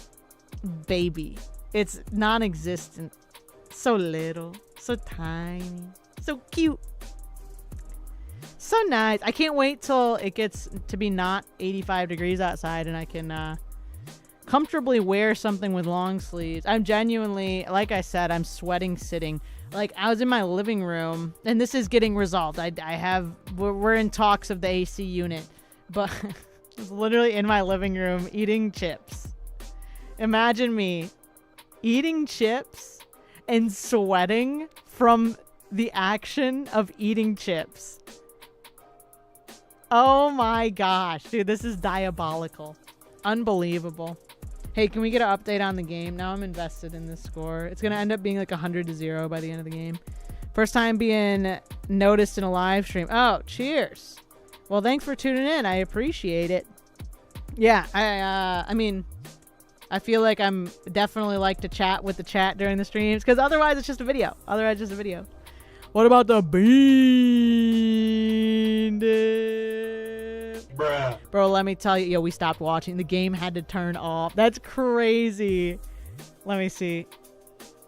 baby. It's non-existent. So little. So tiny. So cute. So nice. I can't wait till it gets to be not 85 degrees outside and I can comfortably wear something with long sleeves. I'm genuinely, like I said, I'm sweating sitting. Like I was in my living room, and this is getting resolved. We're in talks of the AC unit, but I was literally in my living room eating chips. Imagine me eating chips and sweating from the action of eating chips. Oh my gosh, dude, this is diabolical. Unbelievable. Hey, can we get an update on the game? Now I'm invested in this score. It's going to end up being like 100-0 by the end of the game. First time being noticed in a live stream. Oh, cheers. Well, thanks for tuning in. I appreciate it. Yeah, I mean, I feel like I'm definitely like to chat with the chat during the streams because otherwise it's just a video. What about the bean dip? Bruh. Bro, let me tell you. Yo, we stopped watching. The game had to turn off. That's crazy. Let me see.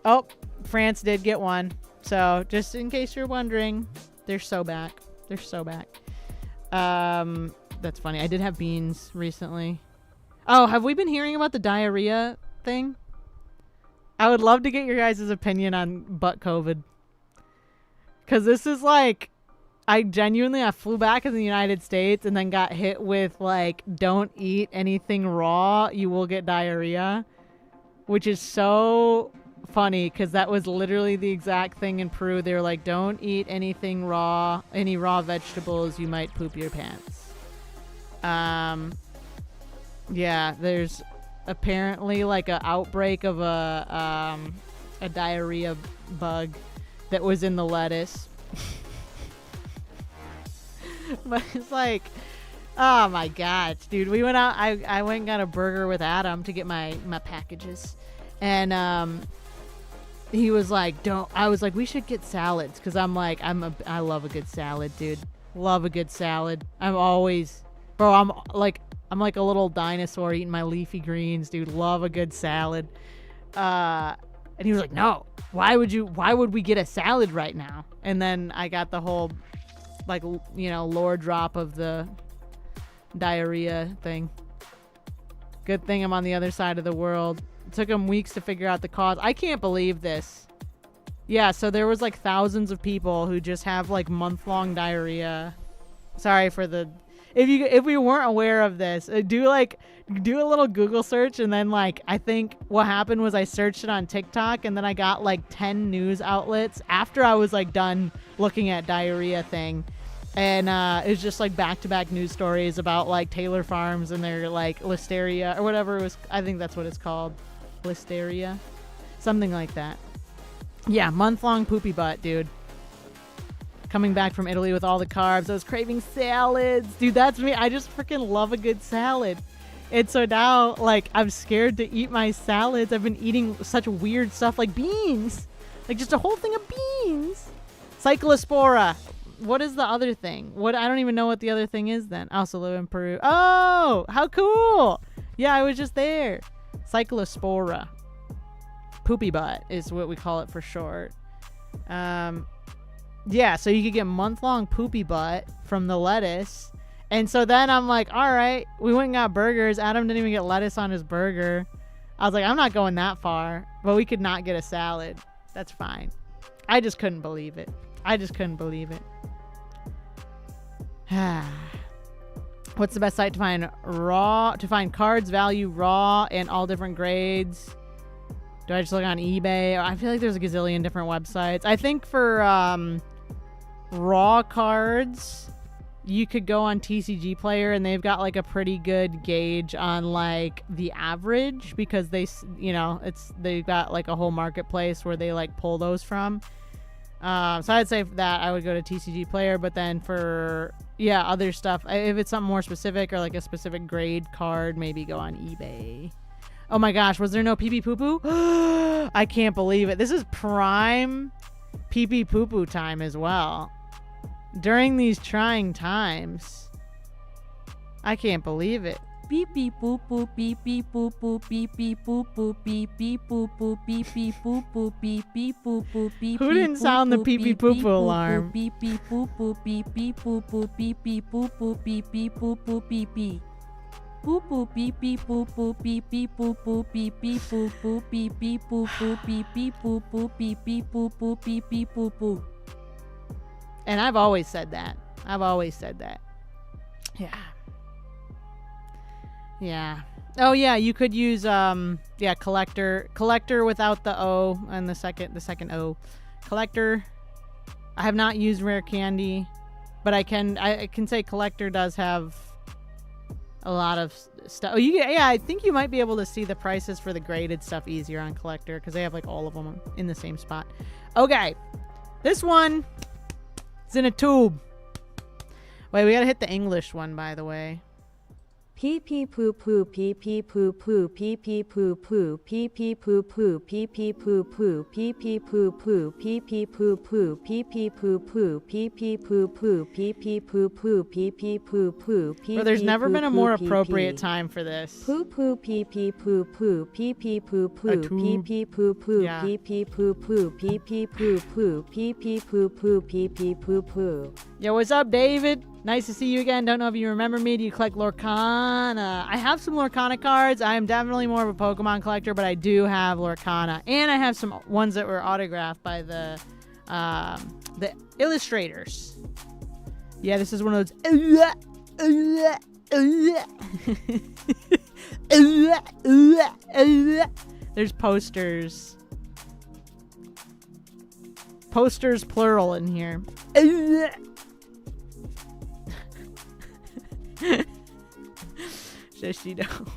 Oh, France did get one. So, just in case you're wondering, they're so back. That's funny. I did have beans recently. Oh, have we been hearing about the diarrhea thing? I would love to get your guys' opinion on butt COVID. Because this is like, I flew back in the United States and then got hit with like, don't eat anything raw, you will get diarrhea. Which is so funny because that was literally the exact thing in Peru. They were like, don't eat anything raw, any raw vegetables, you might poop your pants. Yeah, there's apparently like an outbreak of a diarrhea bug that was in the lettuce. But it's like, oh my gosh, dude. We went out, I went and got a burger with Adam to get my packages. And he was like, I was like, we should get salads. Cause I'm like, I love a good salad, dude. Love a good salad. I'm like a little dinosaur eating my leafy greens, dude. Love a good salad. And he was like, no, why would we get a salad right now? And then I got the whole, like, you know, lore drop of the diarrhea thing. Good thing I'm on the other side of the world. It took him weeks to figure out the cause. I can't believe this. Yeah, so there was like thousands of people who just have like month-long diarrhea. Sorry for the... If we weren't aware of this, do a little Google search, and then like I think what happened was I searched it on TikTok, and then I got like 10 news outlets after I was like done looking at diarrhea thing, and it was just like back-to-back news stories about like Taylor Farms and their like listeria or whatever it was. I think that's what it's called, listeria, something like that. Yeah, month-long poopy butt, dude. Coming back from Italy with all the carbs. I was craving salads. Dude, that's me. I just freaking love a good salad. And so now, like, I'm scared to eat my salads. I've been eating such weird stuff like beans. Like, just a whole thing of beans. Cyclospora. What is the other thing? I don't even know what the other thing is then. I also live in Peru. Oh, how cool. Yeah, I was just there. Cyclospora. Poopy butt is what we call it for short. Yeah, so you could get month-long poopy butt from the lettuce. And so then I'm like, all right, we went and got burgers. Adam didn't even get lettuce on his burger. I was like, I'm not going that far. But we could not get a salad. That's fine. I just couldn't believe it. What's the best site to find cards, value, raw, and all different grades? Do I just look on eBay? I feel like there's a gazillion different websites. I think for raw cards, you could go on TCG Player, and they've got like a pretty good gauge on like the average, because they've got like a whole marketplace where they like pull those from. So I'd say for that I would go to TCG Player, but then for other stuff, if it's something more specific or like a specific grade card, maybe go on eBay. Oh my gosh, was there no pee pee poo poo? I can't believe it. This is prime pee pee poo poo time as well. During these trying times. I can't believe it. Beep beep boop boop beep beep boop boop beep beep boop boop beep beep boop boop beep beep boop boop beep beep boop boop beep. Who didn't sound the pee pee poo poo alarm? Beep beep boop boop beep beep boop boop beep beep boop boop beep beep boop boop beep beep. Boop boop beep beep boop boop beep beep boop boop beep beep boop boop beep beep boop boop beep beep boop boop beep beep boop boop beep beep boop boop. And I've always said that. Yeah. Oh yeah, you could use collector without the O and the second O. Collector. I have not used rare candy, but I can say collector does have a lot of stuff. Oh, I think you might be able to see the prices for the graded stuff easier on collector, because they have like all of them in the same spot. Okay, this one is in a tube. Wait, we gotta hit the English one, by the way. Pee pee poo poo pee pee poo poo pee pee poo poo pee pee poo poo pee pee poo poo pee pee poo poo pee pee poo poo pee pee poo poo pee pee poo poo pee pee poo poo pee pee poo poo pee. But there's never been a more appropriate time for this. Poo poo pee pee poo poo pee pee poo poo pee pee poo poo pee pee poo poo pee pee poo poo pee pee poo poo pee pee poo poo. Yo, what's up, David? Nice to see you again. Don't know if you remember me. Do you collect Lorcana? I have some Lorcana cards. I am definitely more of a Pokemon collector, but I do have Lorcana. And I have some ones that were autographed by the illustrators. Yeah, this is one of those... There's posters posters plural in here. Shishido.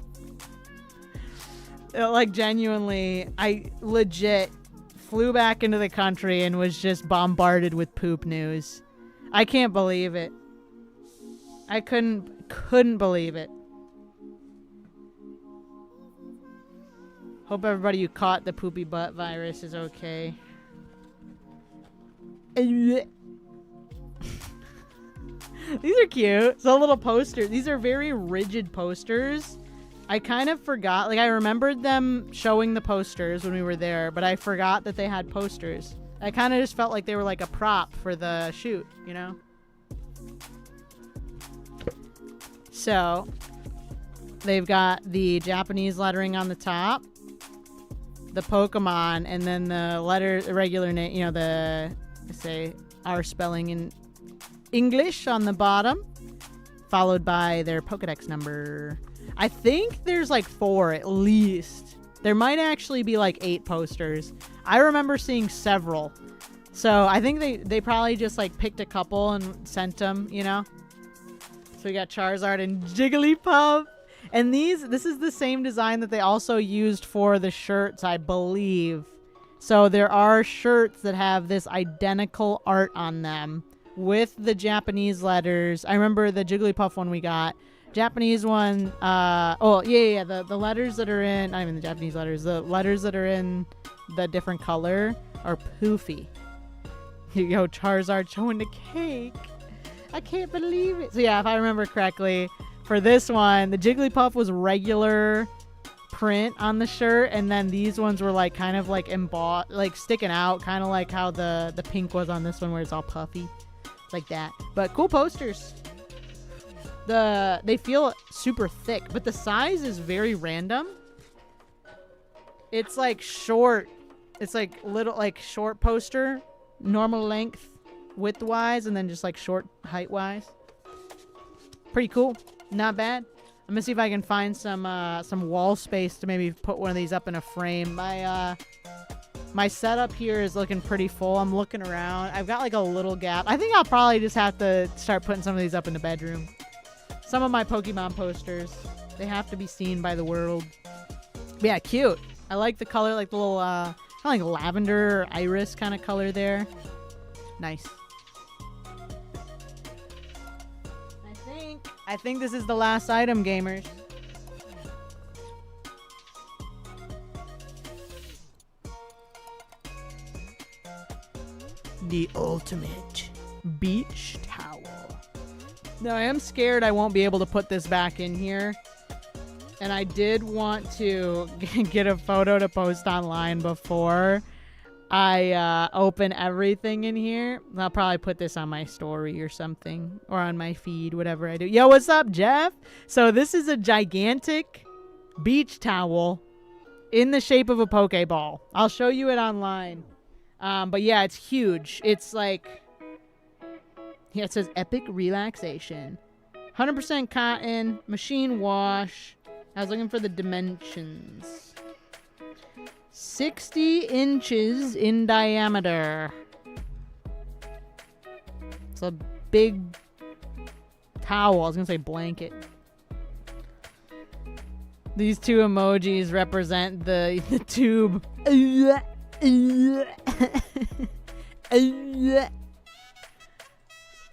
Like, genuinely, I legit flew back into the country and was just bombarded with poop news. I can't believe it. I couldn't believe it. Hope everybody who caught the poopy butt virus is okay. These are cute. It's a little poster. These are very rigid posters. I kind of forgot. Like, I remembered them showing the posters when we were there, but I forgot that they had posters. I kind of just felt like they were like a prop for the shoot, you know? So, they've got the Japanese lettering on the top, the Pokemon, and then the regular name, you know, the, say, our spelling in English on the bottom, followed by their Pokedex number. I think there's like 4 at least. There might actually be like 8 posters. I remember seeing several. So I think they probably just like picked a couple and sent them, you know? So we got Charizard and Jigglypuff. And this is the same design that they also used for the shirts, I believe. So there are shirts that have this identical art on them with the Japanese letters. I remember the Jigglypuff one we got. Japanese one, the letters that are in, not even the Japanese letters, the letters that are in the different color are poofy. Here you go, Charizard showing the cake. I can't believe it. So yeah, if I remember correctly, for this one, the Jigglypuff was regular print on the shirt, and then these ones were like kind of like embossed, like sticking out, kind of like how the pink was on this one where it's all puffy. Like that. But cool posters. They feel super thick, but the size is very random. It's like short. It's like little, like short poster, normal length, width wise, and then just like short height wise. Pretty cool. Not bad. I'm gonna see if I can find some wall space to maybe put one of these up in a frame. My setup here is looking pretty full. I'm looking around. I've got like a little gap. I think I'll probably just have to start putting some of these up in the bedroom. Some of my Pokemon posters. They have to be seen by the world. But yeah, cute. I like the color, like the little, kind of like lavender or iris kind of color there. Nice. I think this is the last item, gamers. The ultimate beach towel. Now, I am scared I won't be able to put this back in here. And I did want to get a photo to post online before I open everything in here. I'll probably put this on my story or something. Or on my feed, whatever I do. Yo, what's up, Jeff? So this is a gigantic beach towel in the shape of a Pokeball. I'll show you it online. But yeah, it's huge. It's like... yeah, it says Epic Relaxation. 100% cotton, machine wash. I was looking for the dimensions. 60 inches in diameter. It's a big towel. I was going to say blanket. These 2 emojis represent the tube.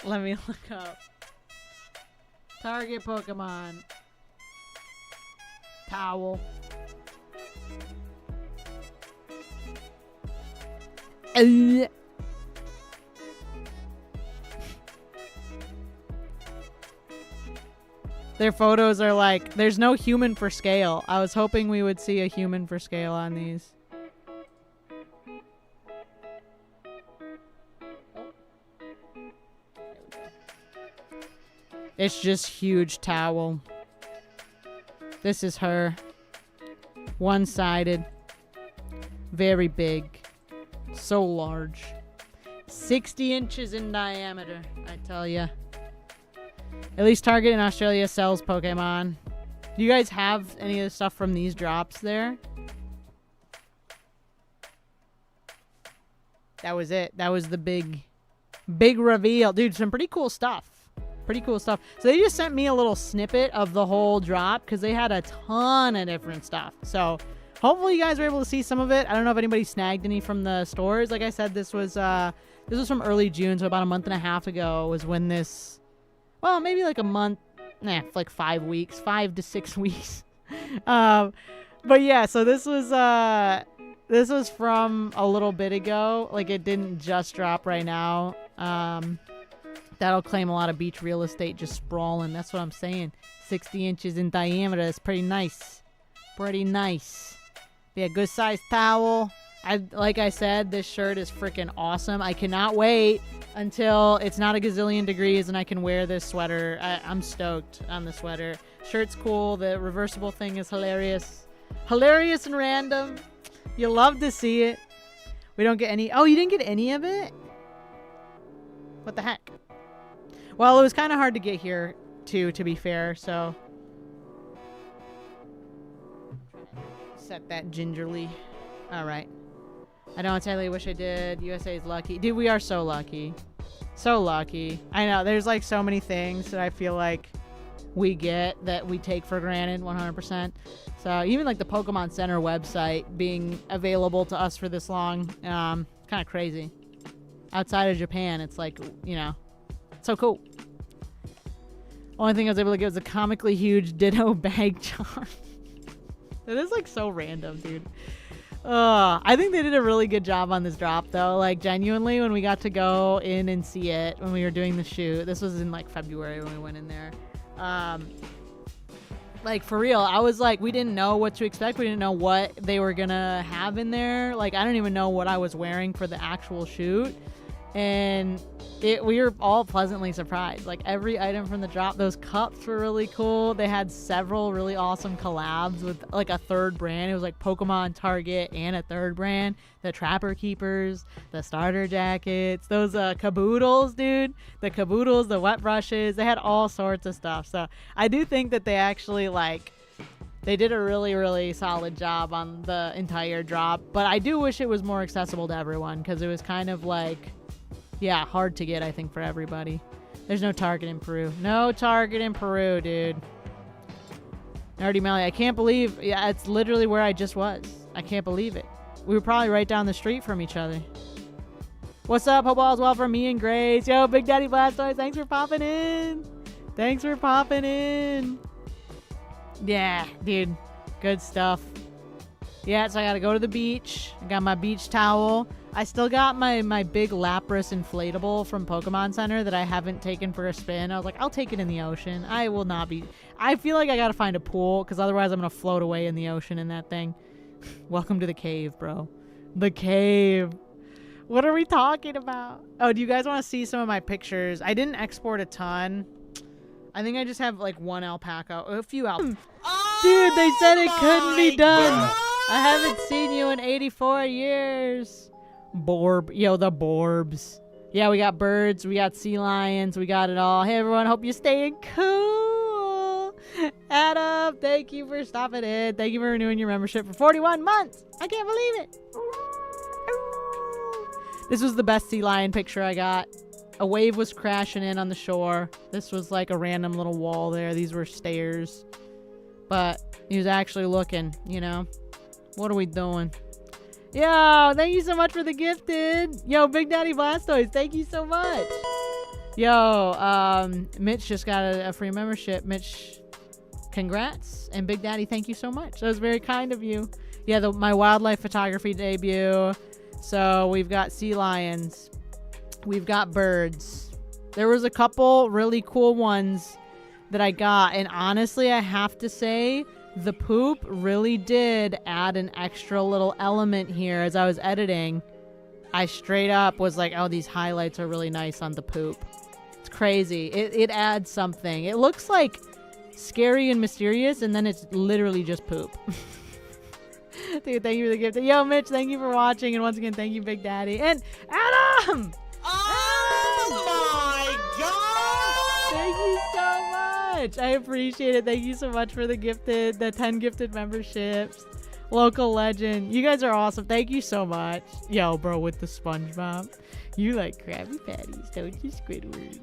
Let me look up. Target Pokemon. Towel. Their photos are like, there's no human for scale. I was hoping we would see a human for scale on these. It's just huge towel. This is her. One-sided. Very big. So large. 60 inches in diameter, I tell ya. At least Target in Australia sells Pokemon. Do you guys have any of the stuff from these drops there? that was it. That was the big reveal. Dude, some pretty cool stuff. Pretty cool stuff. So they just sent me a little snippet of the whole drop because they had a ton of different stuff. So hopefully you guys were able to see some of it. I don't know if anybody snagged any from the stores. Like I said, this was from early June, so about a month and a half ago was when this, well, maybe like a month, like 5 weeks, 5 to 6 weeks. But yeah, so this was from a little bit ago. Like it didn't just drop right now. That'll claim a lot of beach real estate just sprawling. That's what I'm saying. 60 inches in diameter. That's pretty nice. Pretty nice. Yeah, good sized towel. Like I said, this shirt is freaking awesome. I cannot wait until it's not a gazillion degrees and I can wear this sweater. I'm stoked on the sweater. Shirt's cool. The reversible thing is hilarious. Hilarious and random. You love to see it. We don't get any. Oh, you didn't get any of it? What the heck? Well, it was kind of hard to get here, too, to be fair, so. Set that gingerly. All right. I don't entirely wish I did. USA is lucky. Dude, we are so lucky. So lucky. I know, there's like so many things that I feel like we get that we take for granted 100%. So even like the Pokemon Center website being available to us for this long, kind of crazy. Outside of Japan, it's like, you know, so cool. Only thing I was able to get was a comically huge Ditto bag charm. It is like so random, dude. I think they did a really good job on this drop though. Like genuinely, when we got to go in and see it when we were doing the shoot, this was in like February when we went in there. Like for real, I was like, we didn't know what to expect. We didn't know what they were gonna have in there. Like I don't even know what I was wearing for the actual shoot. And we were all pleasantly surprised. Like every item from the drop, those cups were really cool. They had several really awesome collabs with like a third brand. It was like Pokemon, Target, and a third brand. The Trapper Keepers, the starter jackets, those caboodles, dude. The caboodles, the wet brushes. They had all sorts of stuff. So I do think that they actually they did a really, really solid job on the entire drop. But I do wish it was more accessible to everyone because it was kind of like, yeah, hard to get, I think, for everybody. There's no Target in Peru. No Target in Peru, dude. Nerdy Melly, I can't believe... Yeah, it's literally where I just was. I can't believe it. We were probably right down the street from each other. What's up? Hope all's well for me and Grace. Yo, Big Daddy Blastoise, thanks for popping in. Thanks for popping in. Yeah, dude. Good stuff. Yeah, so I gotta go to the beach. I got my beach towel. I still got my big Lapras inflatable from Pokemon Center that I haven't taken for a spin. I was like, I'll take it in the ocean. I will not be... I feel like I gotta find a pool, because otherwise I'm gonna float away in the ocean in that thing. Welcome to the cave, bro. The cave. What are we talking about? Oh, do you guys want to see some of my pictures? I didn't export a ton. I think I just have like one alpaca. A few alpacas. Dude, they said it couldn't be done. God. I haven't seen you in 84 years. Borb. Yo, the Borbs. Yeah, we got birds. We got sea lions. We got it all. Hey, everyone. Hope you're staying cool. Adam, thank you for stopping in. Thank you for renewing your membership for 41 months. I can't believe it. This was the best sea lion picture I got. A wave was crashing in on the shore. This was like a random little wall there. These were stairs. But he was actually looking, you know. What are we doing? Yo, thank you so much for the gifted. Yo, Big Daddy Blastoise, thank you so much. Yo, Mitch just got a free membership. Mitch, congrats. And Big Daddy, thank you so much. That was very kind of you. Yeah, my wildlife photography debut. So we've got sea lions. We've got birds. There was a couple really cool ones that I got. And honestly, I have to say, the poop really did add an extra little element here as I was editing. I straight up was like, oh, these highlights are really nice on the poop. It's crazy. It adds something. It looks like scary and mysterious, and then it's literally just poop. Dude, thank you for the gift. Yo, Mitch, thank you for watching. And once again, thank you, Big Daddy. And Adam! Oh my God! Thank you so much. I appreciate it. Thank you so much for the 10 gifted memberships. Local legend. You guys are awesome. Thank you so much. Yo, bro, with the SpongeBob. You like Krabby Patties, don't you, Squidward?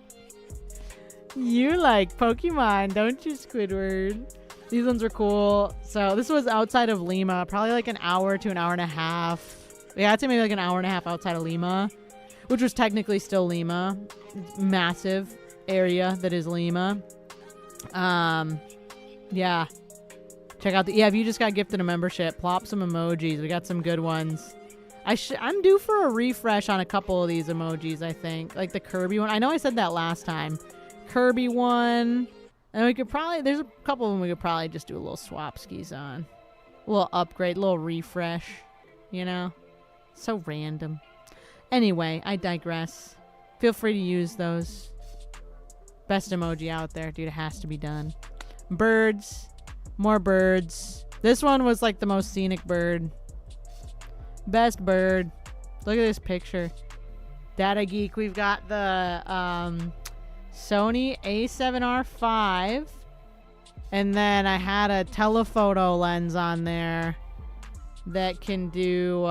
You like Pokemon, don't you, Squidward? These ones are cool. So this was outside of Lima. Probably like an hour to an hour and a half. Yeah, I'd say maybe like an hour and a half outside of Lima. Which was technically still Lima. Massive area that is Lima. Yeah. Check out the... Yeah, if you just got gifted a membership, plop some emojis. We got some good ones. I'm due for a refresh on a couple of these emojis, I think. Like the Kirby one. I know I said that last time. Kirby one. And we could probably... There's a couple of them we could probably just do a little swap skis on. A little upgrade, a little refresh. You know? So random. Anyway, I digress. Feel free to use those. Best emoji out there. Dude, it has to be done. Birds. More birds. This one was like the most scenic bird. Best bird. Look at this picture. Data Geek. We've got the Sony A7R5. And then I had a telephoto lens on there that can do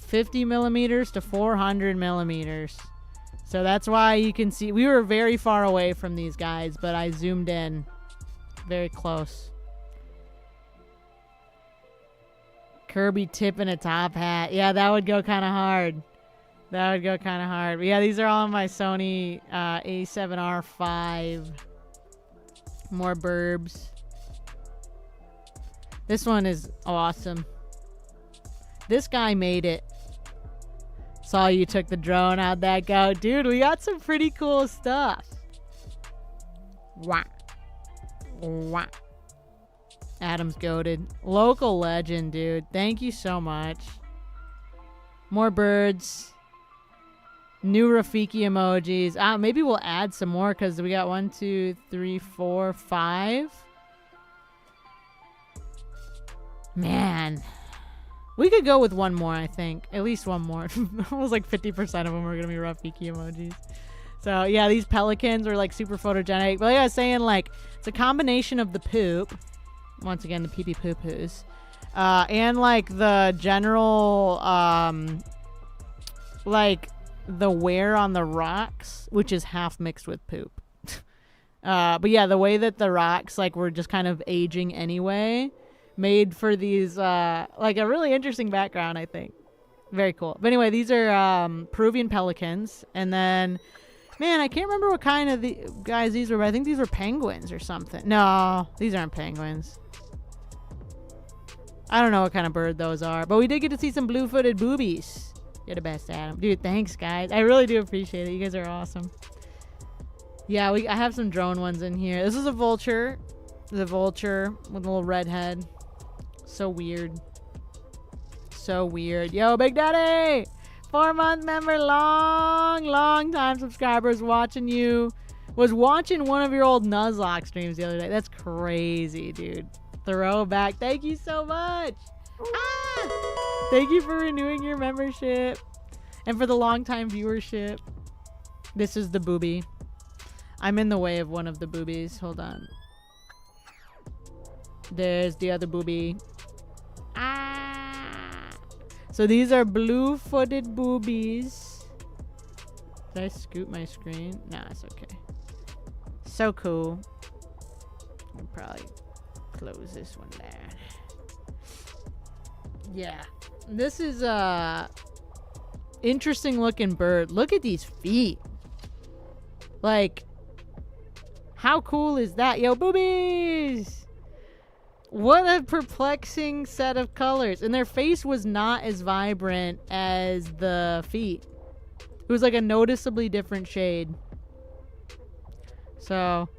50 millimeters to 400 millimeters. So that's why you can see we were very far away from these guys, but I zoomed in very close. Kirby tipping a top hat. Yeah, that would go kind of hard. That would go kind of hard. But yeah, these are all on my Sony A7R5. More burbs. This one is awesome. This guy made it. Saw you took the drone. How'd that go? Dude, we got some pretty cool stuff. Wah. Wah. Adam's goated. Local legend, dude. Thank you so much. More birds. New Rafiki emojis. Maybe we'll add some more because we got 1, 2, 3, 4, 5. Man. We could go with one more, I think. At least one more. Almost like 50% of them are going to be Rafiki emojis. So, yeah, these pelicans are like super photogenic. But like I was saying, like, it's a combination of the poop. Once again, the pee-pee poo-poos. And like the general, like the wear on the rocks, which is half mixed with poop. But yeah, the way that the rocks like were just kind of aging anyway, made for these like a really interesting background, I think. Very cool. But anyway, these are Peruvian pelicans, and then man, I can't remember what kind of the guys these were, but I think these were penguins or something. No, these aren't penguins. I don't know what kind of bird those are, but we did get to see some blue-footed boobies. You're the best, Adam. Dude, thanks, guys. I really do appreciate it. You guys are awesome. Yeah, I have some drone ones in here. This is a vulture. The vulture with a little red head. So weird. So weird. Yo, Big Daddy! 4-month member, long time subscribers watching you. Was watching one of your old Nuzlocke streams the other day. That's crazy, dude. Throwback. Thank you so much. Thank you for renewing your membership and for the long time viewership. This is the boobie. I'm in the way of one of the boobies. Hold on. There's the other boobie. So these are blue-footed boobies. Did I scoot my screen? Nah, it's okay. So cool. I'll probably close this one down. Yeah. This is a interesting looking bird. Look at these feet. Like, how cool is that? Yo, boobies! What a perplexing set of colors. And their face was not as vibrant as the feet. It was like a noticeably different shade. So,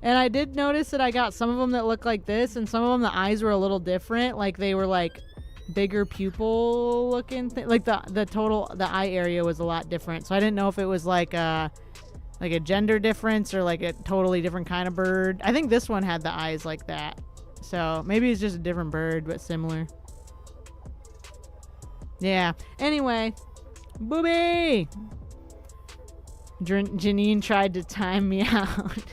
and I did notice that I got some of them that look like this, and some of them the eyes were a little different. Like they were like bigger pupil looking. Like the eye area was a lot different. So I didn't know if it was like a gender difference or like a totally different kind of bird. I think this one had the eyes like that. So maybe it's just a different bird, but similar. Yeah. Anyway, booby. Janine tried to time me out.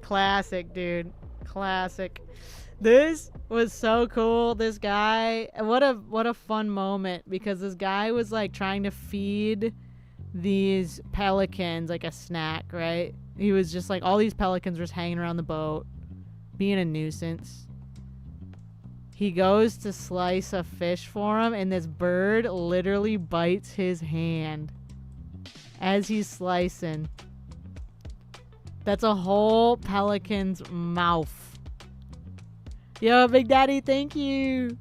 Classic, dude. Classic. This was so cool. This guy, what a fun moment, because this guy was like trying to feed these pelicans like a snack, right? He was just like, all these pelicans were just hanging around the boat, being a nuisance. He goes to slice a fish for him, and this bird literally bites his hand as he's slicing. That's a whole pelican's mouth. Yo, Big Daddy, thank you.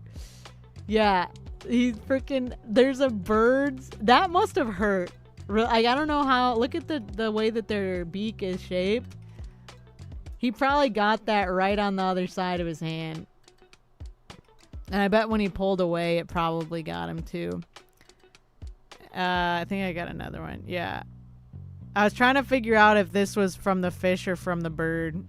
Yeah, he's freaking, there's a bird's, that must have hurt. I don't know how, look at the way that their beak is shaped. He probably got that right on the other side of his hand. And I bet when he pulled away, it probably got him too. I think I got another one. Yeah. I was trying to figure out if this was from the fish or from the bird.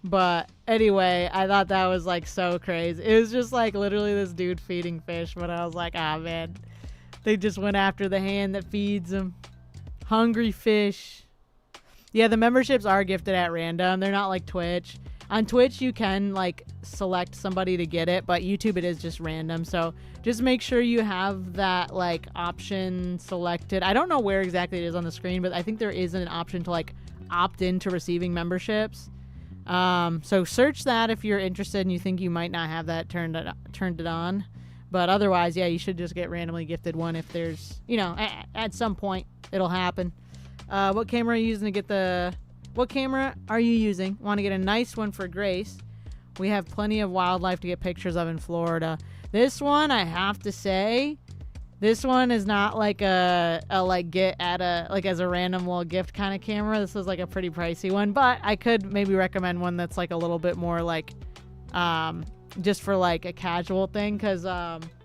But anyway, I thought that was like so crazy. It was just like literally this dude feeding fish, but I was like, ah, man. They just went after the hand that feeds them. Hungry fish. Yeah, the memberships are gifted at random. They're not like Twitch. On Twitch, you can like select somebody to get it, but YouTube, it is just random. So just make sure you have that like option selected. I don't know where exactly it is on the screen, but I think there is an option to like opt into receiving memberships. So search that if you're interested and you think you might not have that turned it on. But otherwise, yeah, you should just get randomly gifted one if there's, you know, at some point it'll happen. What camera are you using to get the... What camera are you using? Want to get a nice one for Grace. We have plenty of wildlife to get pictures of in Florida. This one, I have to say, this one is not like a like get at a, like as a random little gift kind of camera. This is like a pretty pricey one, but I could maybe recommend one that's like a little bit more like, just for like a casual thing. Cause,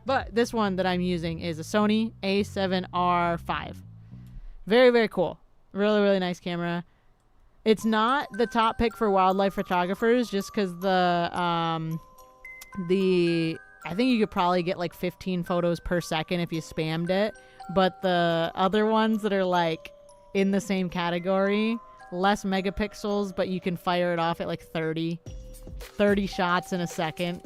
but this one that I'm using is a Sony A7R5. Very, very cool. Really, really nice camera. It's not the top pick for wildlife photographers just because I think you could probably get like 15 photos per second if you spammed it. But the other ones that are like in the same category, less megapixels, but you can fire it off at like 30 shots in a second.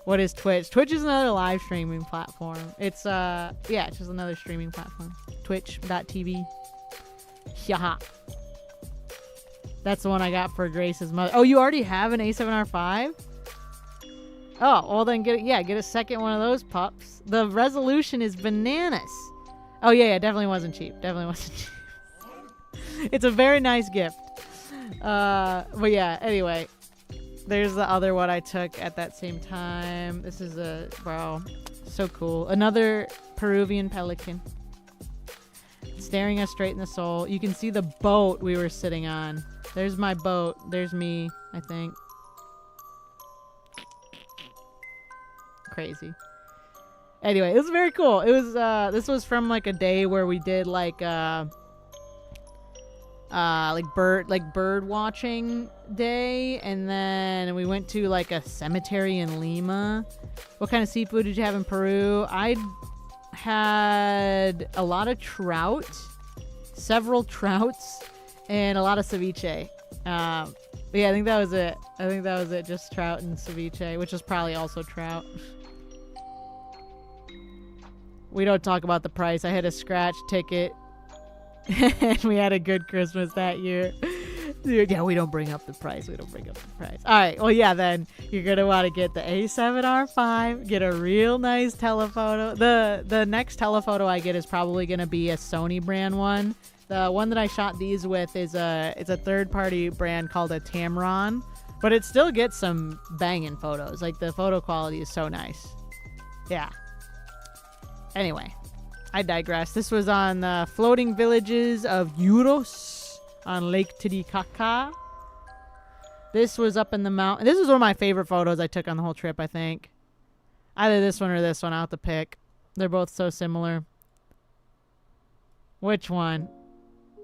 What is Twitch? Twitch is another live streaming platform. It's yeah, it's just another streaming platform. Twitch.tv. Yaha. That's the one I got for Grace's mother. Oh, you already have an A7R5? Oh, well then get a second one of those pups. The resolution is bananas. Oh yeah, definitely wasn't cheap. Definitely wasn't cheap. It's a very nice gift. But yeah, anyway. There's the other one I took at that same time. This is wow, so cool. Another Peruvian pelican. Staring us straight in the soul. You can see the boat we were sitting on. There's my boat. There's me, I think. Crazy. Anyway, it was very cool. It was this was from like a day where we did like bird watching day, and then we went to like a cemetery in Lima. What kind of seafood did you have in Peru? I had a lot of trout, several trouts, and a lot of ceviche. Yeah, I think that was it. Just trout and ceviche, which is probably also trout. We don't talk about the price. I had a scratch ticket and we had a good Christmas that year. Dude, yeah, we don't bring up the price. All right. Well, yeah, then you're going to want to get the A7R5, get a real nice telephoto. The next telephoto I get is probably going to be a Sony brand one. The one that I shot these with is it's a third-party brand called a Tamron, but it still gets some banging photos. Like, the photo quality is so nice. Yeah. Anyway, I digress. This was on the floating villages of Euros on Lake Titicaca. This was up in the mountain. This was one of my favorite photos I took on the whole trip, I think. Either this one or this one. I'll have to pick. They're both so similar. Which one?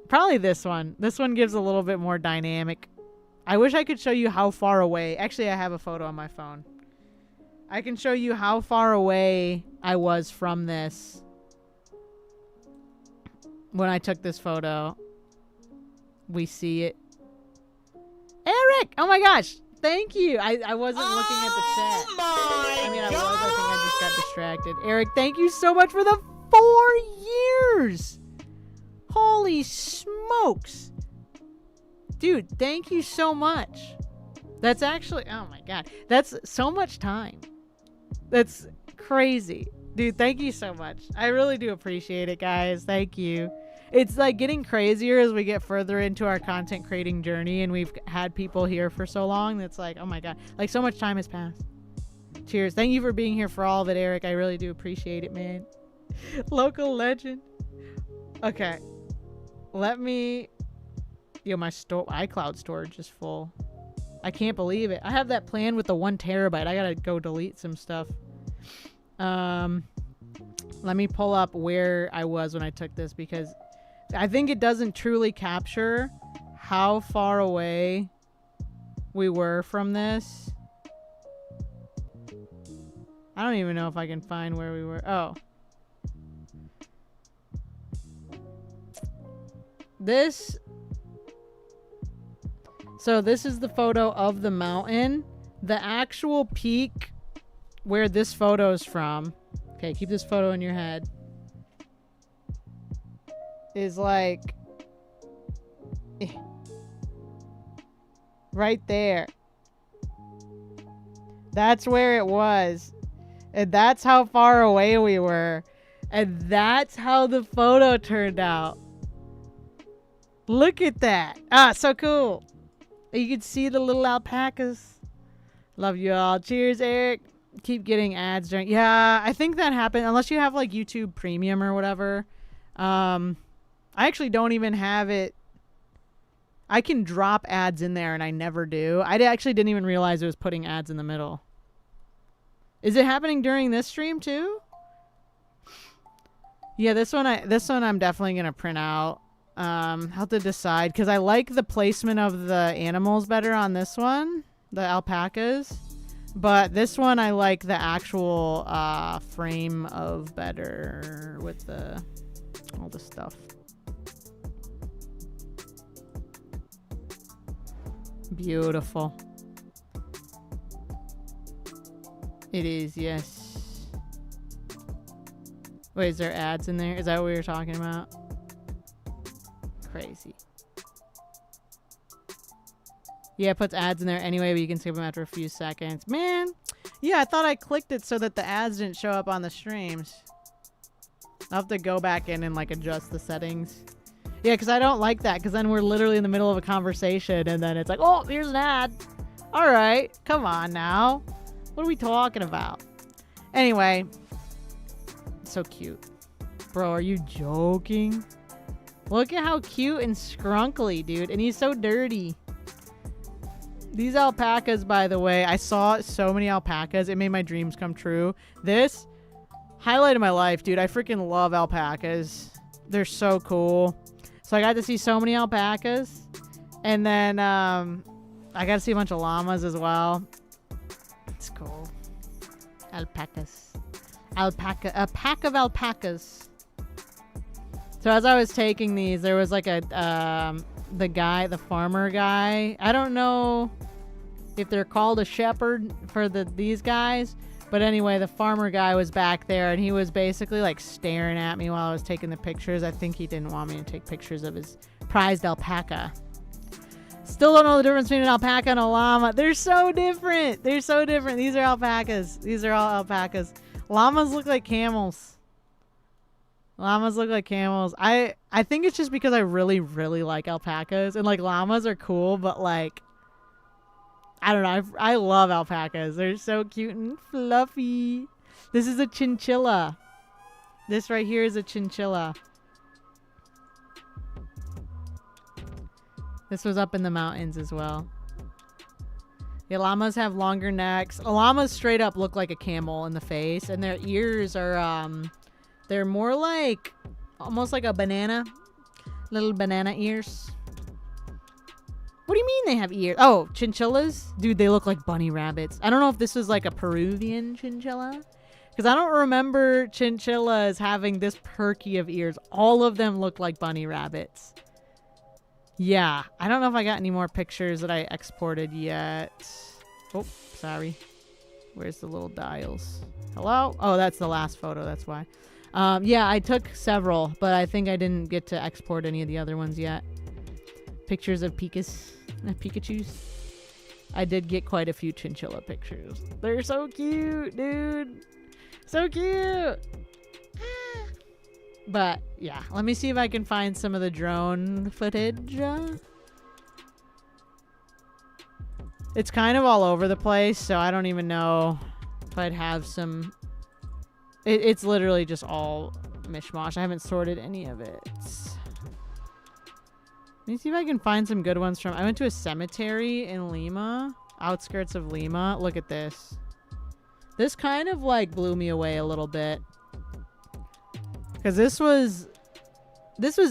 Probably this one. This one gives a little bit more dynamic. I wish I could show you how far away. Actually, I have a photo on my phone. I can show you how far away I was from this when I took this photo. We see it. Eric! Oh my gosh! Thank you! I wasn't looking at the chat. I mean, I was. I think I just got distracted. Eric, thank you so much for the 4 years! Holy smokes! Dude, thank you so much. That's actually... Oh my god. That's so much time. That's crazy. Dude, thank you so much. I really do appreciate it, guys. Thank you. It's like getting crazier as we get further into our content creating journey, and we've had people here for so long. That's like, oh my god, like so much time has passed. Cheers. Thank you for being here for all of it, Eric. I really do appreciate it, man. Local legend. Okay. Let me... Yo, my iCloud storage is full. I can't believe it. I have that plan with the 1 terabyte. I gotta go delete some stuff. Let me pull up where I was when I took this, because I think it doesn't truly capture how far away we were from this. I don't even know if I can find where we were. Oh. So this is the photo of the mountain. The actual peak where this photo is from. Okay, keep this photo in your head. Is like... right there. That's where it was. And that's how far away we were. And that's how the photo turned out. Look at that. Ah, so cool. You can see the little alpacas. Love you all. Cheers, Eric. Keep getting ads during... Yeah, I think that happened. Unless you have like YouTube Premium or whatever. I actually don't even have it. I can drop ads in there and I never do. I actually didn't even realize it was putting ads in the middle. Is it happening during this stream too? Yeah, this one I'm definitely gonna print out. I'll have to decide, because I like the placement of the animals better on this one, the alpacas. But this one I like the actual frame of better with the all the stuff. Beautiful. It is, yes. Wait, is there ads in there? Is that what we were talking about? Crazy. Yeah, it puts ads in there anyway, but you can skip them after a few seconds. Man, yeah, I thought I clicked it so that the ads didn't show up on the streams. I'll have to go back in and like adjust the settings. Yeah, because I don't like that, because then we're literally in the middle of a conversation and then it's like, oh, here's an ad. All right, come on now. What are we talking about? Anyway, so cute. Bro, are you joking? Look at how cute and scrunkly, dude. And he's so dirty. These alpacas, by the way, I saw so many alpacas. It made my dreams come true. This, highlight of my life, dude. I freaking love alpacas. They're so cool. So I got to see so many alpacas. And then I got to see a bunch of llamas as well. It's cool. Alpacas. A pack of alpacas. So as I was taking these, there was like a, the farmer guy. I don't know if they're called a shepherd for these guys. But anyway, the farmer guy was back there and he was basically like staring at me while I was taking the pictures. I think he didn't want me to take pictures of his prized alpaca. Still don't know the difference between an alpaca and a llama. They're so different. They're so different. These are alpacas. These are all alpacas. Llamas look like camels. Llamas look like camels. I think it's just because I really, really like alpacas. And like llamas are cool, but like, I don't know. I love alpacas. They're so cute and fluffy. This is a chinchilla. This right here is a chinchilla. This was up in the mountains as well. Yeah, llamas have longer necks. Llamas straight up look like a camel in the face. And their ears are, they're more like, almost like a banana. Little banana ears. What do you mean they have ears? Oh, chinchillas? Dude, they look like bunny rabbits. I don't know if this is like a Peruvian chinchilla. Because I don't remember chinchillas having this perky of ears. All of them look like bunny rabbits. Yeah, I don't know if I got any more pictures that I exported yet. Oh, sorry. Where's the little dials? Hello? Oh, that's the last photo. That's why. Yeah, I took several, but I think I didn't get to export any of the other ones yet. Pictures of Pikachus. I did get quite a few chinchilla pictures. They're so cute, dude. So cute. But yeah, let me see if I can find some of the drone footage. It's kind of all over the place, so I don't even know if I'd have some. It's literally just all mishmash. I haven't sorted any of it. Let me see if I can find some good ones from. I went to a cemetery in Lima, outskirts of Lima. Look at this. This kind of like blew me away a little bit. Because this was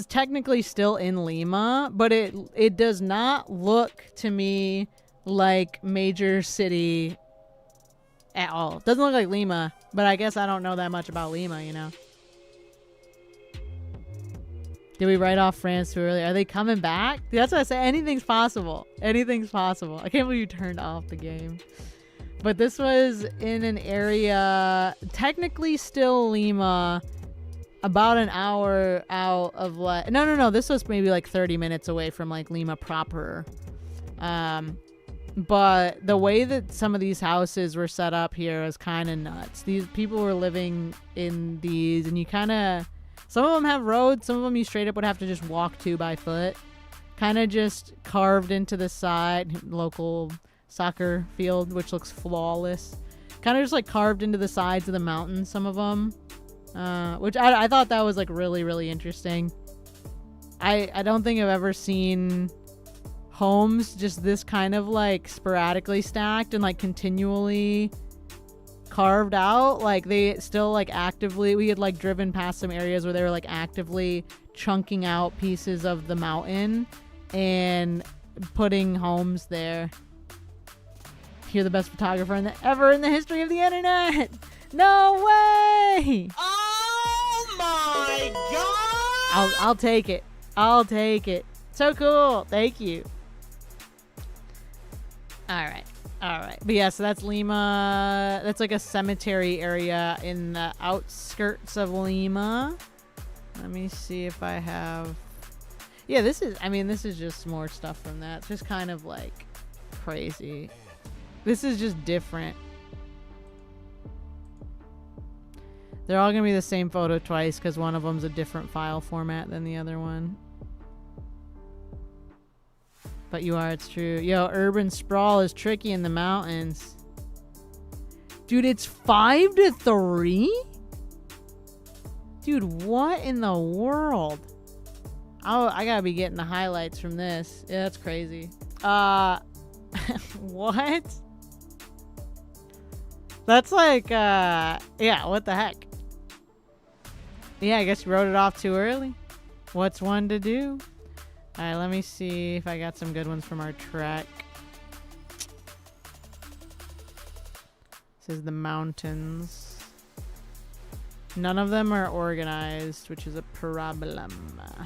technically still in Lima, but it does not look to me like major city at all. It doesn't look like Lima, but I guess I don't know that much about Lima, you know. Did we write off France too early? Are they coming back? That's what I say. Anything's possible. Anything's possible. I can't believe you turned off the game. But this was in an area, technically still Lima, about an hour out of like... No. This was maybe like 30 minutes away from like Lima proper. But the way that some of these houses were set up here is kind of nuts. These people were living in these, and you kind of... Some of them have roads. Some of them you straight up would have to just walk to by foot. Kind of just carved into the side. Local soccer field, which looks flawless. Kind of just like carved into the sides of the mountains, some of them. Which I thought that was like really, really interesting. I don't think I've ever seen homes just this kind of like sporadically stacked and like continually carved out. Like they still like actively, we had like driven past some areas where they were like actively chunking out pieces of the mountain and putting homes there. You're the best photographer ever in the history of the internet. No way. Oh my god. I'll take it. I'll take it. So cool. Thank you. All right. But yeah, so that's Lima. That's like a cemetery area in the outskirts of Lima. Let me see if I have... Yeah, this is just more stuff from that. It's just kind of like crazy. This is just different. They're all going to be the same photo twice because one of them's a different file format than the other one. But you are, it's true. Yo, urban sprawl is tricky in the mountains. Dude, it's 5-3? Dude, what in the world? Oh, I gotta be getting the highlights from this. Yeah, that's crazy. What? That's like, yeah, what the heck? Yeah, I guess you wrote it off too early. What's one to do? Alright, let me see if I got some good ones from our trek. This is the mountains. None of them are organized, which is a problem. Let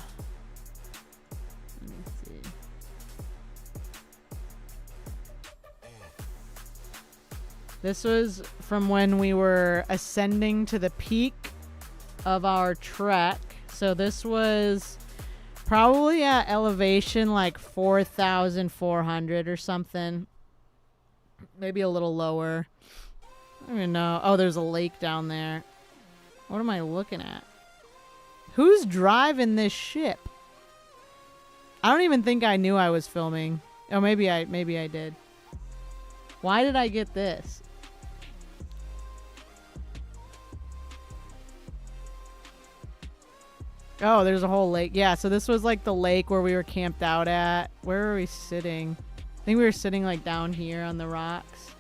me see. This was from when we were ascending to the peak of our trek. So this was probably at elevation like 4,400 or something. Maybe a little lower. I don't even know. Oh, there's a lake down there. What am I looking at? Who's driving this ship? I don't even think I knew I was filming. Oh, maybe I did. Why did I get this? Oh, there's a whole lake. Yeah, so this was like the lake where we were camped out at. Where were we sitting? I think we were sitting like down here on the rocks.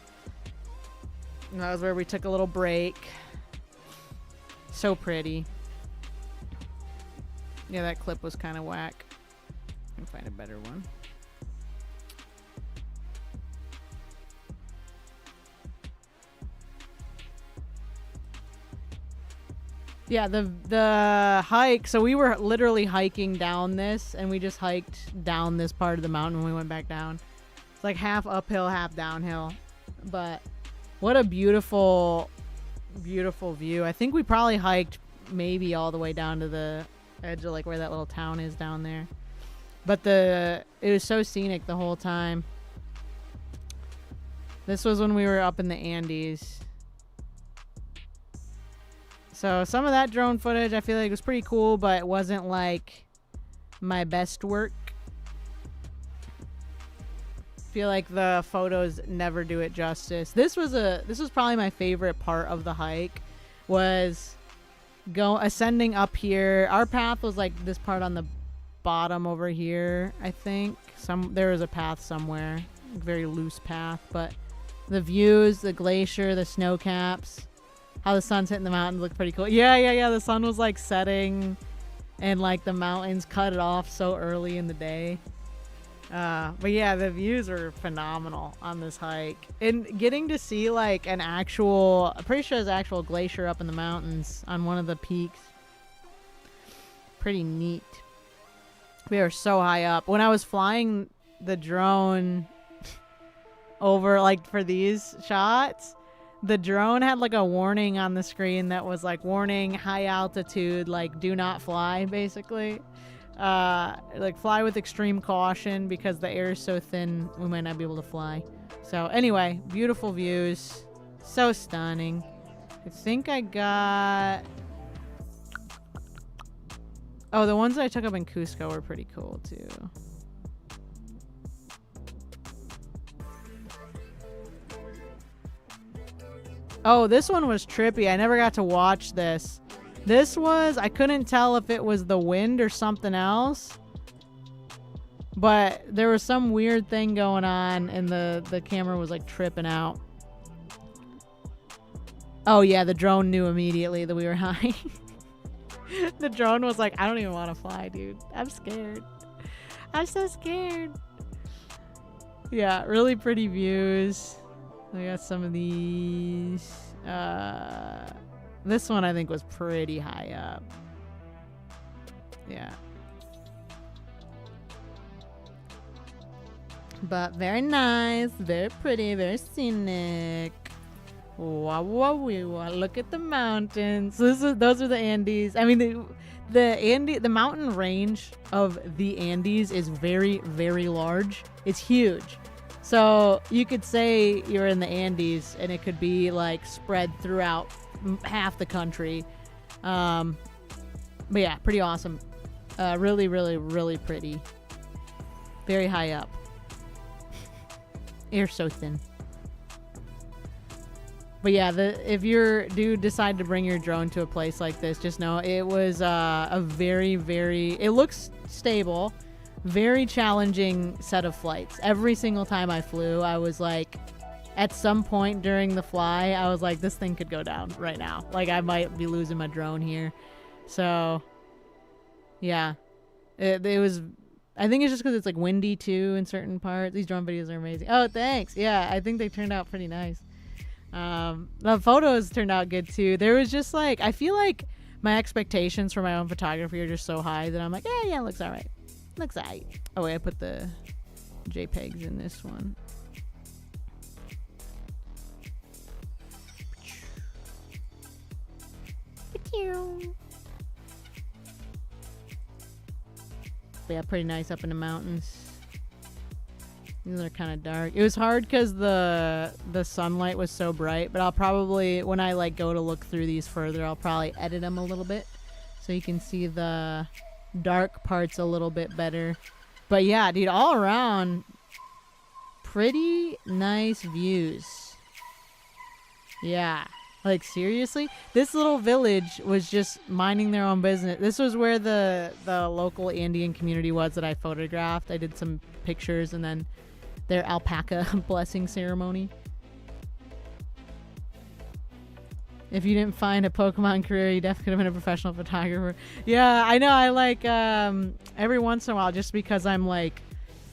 And that was where we took a little break. So pretty. Yeah, that clip was kind of whack. Let me find a better one. Yeah, the hike. So we were literally hiking down this, and we just hiked down this part of the mountain when we went back down. It's like half uphill, half downhill. But what a beautiful, beautiful view. I think we probably hiked maybe all the way down to the edge of like where that little town is down there. But it was so scenic the whole time. This was when we were up in the Andes. So some of that drone footage I feel like was pretty cool, but it wasn't like my best work. Feel like the photos never do it justice. This was probably my favorite part of the hike, was ascending up here. Our path was like this part on the bottom over here, I think. There was a path somewhere, very loose path, but the views, the glacier, the snow caps, how the sun's hitting the mountains looked pretty cool. Yeah. The sun was like setting, and like the mountains cut it off so early in the day. But yeah, the views were phenomenal on this hike, and getting to see like I'm pretty sure there's an actual glacier up in the mountains on one of the peaks. Pretty neat. We are so high up. When I was flying the drone over like for these shots, the drone had like a warning on the screen that was like, warning, high altitude, like do not fly, basically. Like fly with extreme caution because the air is so thin we might not be able to fly. So anyway, beautiful views, so stunning. I think I got the ones that I took up in Cusco were pretty cool too. Oh, this one was trippy. I never got to watch this. I couldn't tell if it was the wind or something else, but there was some weird thing going on, and the camera was like tripping out. Oh yeah, the drone knew immediately that we were high. The drone was like, I don't even want to fly, dude. I'm scared. I'm so scared. Yeah, really pretty views. We got some of these. This one I think was pretty high up. Yeah. But very nice, very pretty, very scenic. Wow, wow, wow. Look at the mountains. Those are the Andes. I mean, the mountain range of the Andes is very, very large. It's huge. So you could say you're in the Andes, and it could be like spread throughout half the country. But yeah, pretty awesome. Really, really, really pretty. Very high up. Air so thin. But yeah, if you do decide to bring your drone to a place like this, just know it was a very, very, it looks stable, very challenging set of flights. Every single time I flew, I was like, at some point during the fly, I was like, this thing could go down right now. Like, I might be losing my drone here. So, yeah. It was, I think it's just because it's like windy too in certain parts. These drone videos are amazing. Oh, thanks. Yeah, I think they turned out pretty nice. The photos turned out good too. There was just like, I feel like my expectations for my own photography are just so high that I'm like, yeah, it looks all right. Looks all right. Oh, wait, I put the JPEGs in this one. But yeah, pretty nice up in the mountains. These are kind of dark. It was hard because the sunlight was so bright, but I'll probably, when I like go to look through these further, I'll probably edit them a little bit so you can see the dark parts a little bit better. But yeah, dude, all around, pretty nice views. Yeah. Like, seriously? This little village was just minding their own business. This was where the local Andean community was that I photographed. I did some pictures, and then their alpaca blessing ceremony. If you didn't find a Pokemon career, you definitely could have been a professional photographer. Yeah, I know. I like, every once in a while, just because I'm like,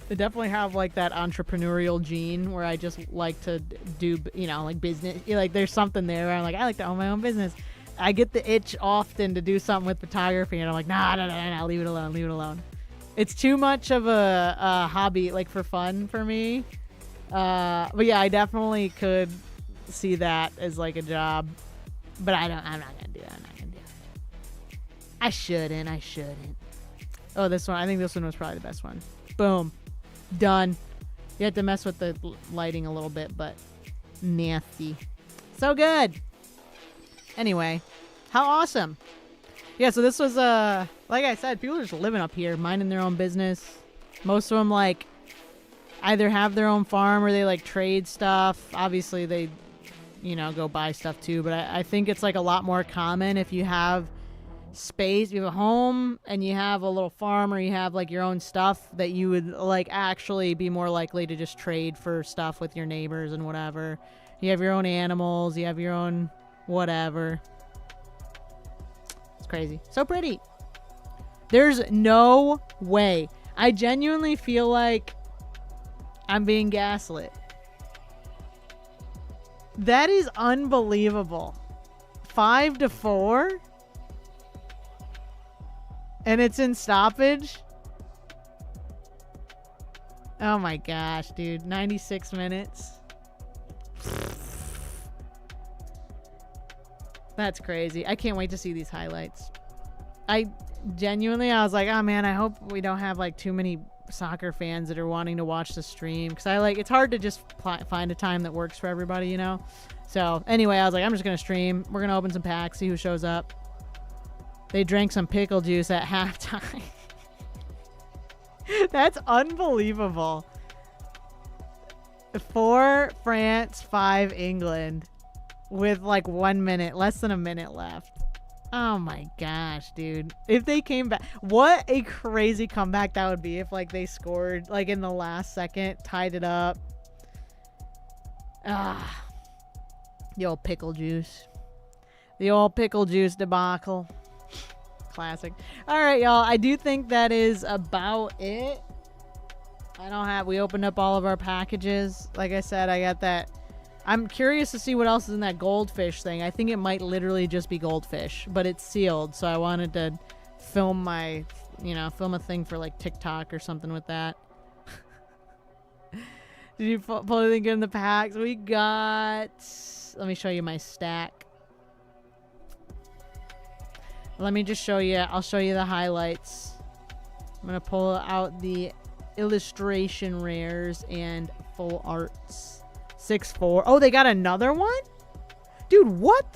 I definitely have like that entrepreneurial gene where I just like to do, like business. Like there's something there where I'm like, I like to own my own business. I get the itch often to do something with photography, and I'm like, nah, leave it alone. It's too much of a hobby, like for fun for me. But yeah, I definitely could see that as like a job. But I'm not gonna do that. I shouldn't. Oh, this one. I think this one was probably the best one. Boom. Done. You have to mess with the lighting a little bit, but nasty. So good. Anyway, how awesome. Yeah, so this was, like I said, people are just living up here, minding their own business. Most of them, like, either have their own farm or they, like, trade stuff. Obviously, they, you know, go buy stuff, too. But I think it's, like, a lot more common if you have space, you have a home, and you have a little farm or you have, like, your own stuff, that you would, like, actually be more likely to just trade for stuff with your neighbors and whatever. You have your own animals, you have your own whatever. It's crazy. So pretty. There's no way. I genuinely feel like I'm being gaslit. That is unbelievable. 5-4? And it's in stoppage? Oh my gosh, dude. 96 minutes. That's crazy. I can't wait to see these highlights. I was like, oh man, I hope we don't have like too many soccer fans that are wanting to watch the stream, because it's hard to just find a time that works for everybody, you know. So anyway, I was like, I'm just gonna stream. We're gonna open some packs, see who shows up. They drank some pickle juice at halftime. That's unbelievable. 4 France, 5 England, with like 1 minute, less than a minute left. Oh my gosh, dude. If they came back, what a crazy comeback that would be if like they scored like in the last second, tied it up. Ah, the old pickle juice. The old pickle juice debacle. Classic. All right, y'all. I do think that is about it. We opened up all of our packages. Like I said, I got that. I'm curious to see what else is in that goldfish thing. I think it might literally just be goldfish, but it's sealed. So I wanted to film a thing for like TikTok or something with that. Did you pull anything good in the packs? We got, let me show you my stack. Let me just show you. I'll show you the highlights. I'm going to pull out the illustration rares and full arts. 6-4. Oh, they got another one? Dude, what?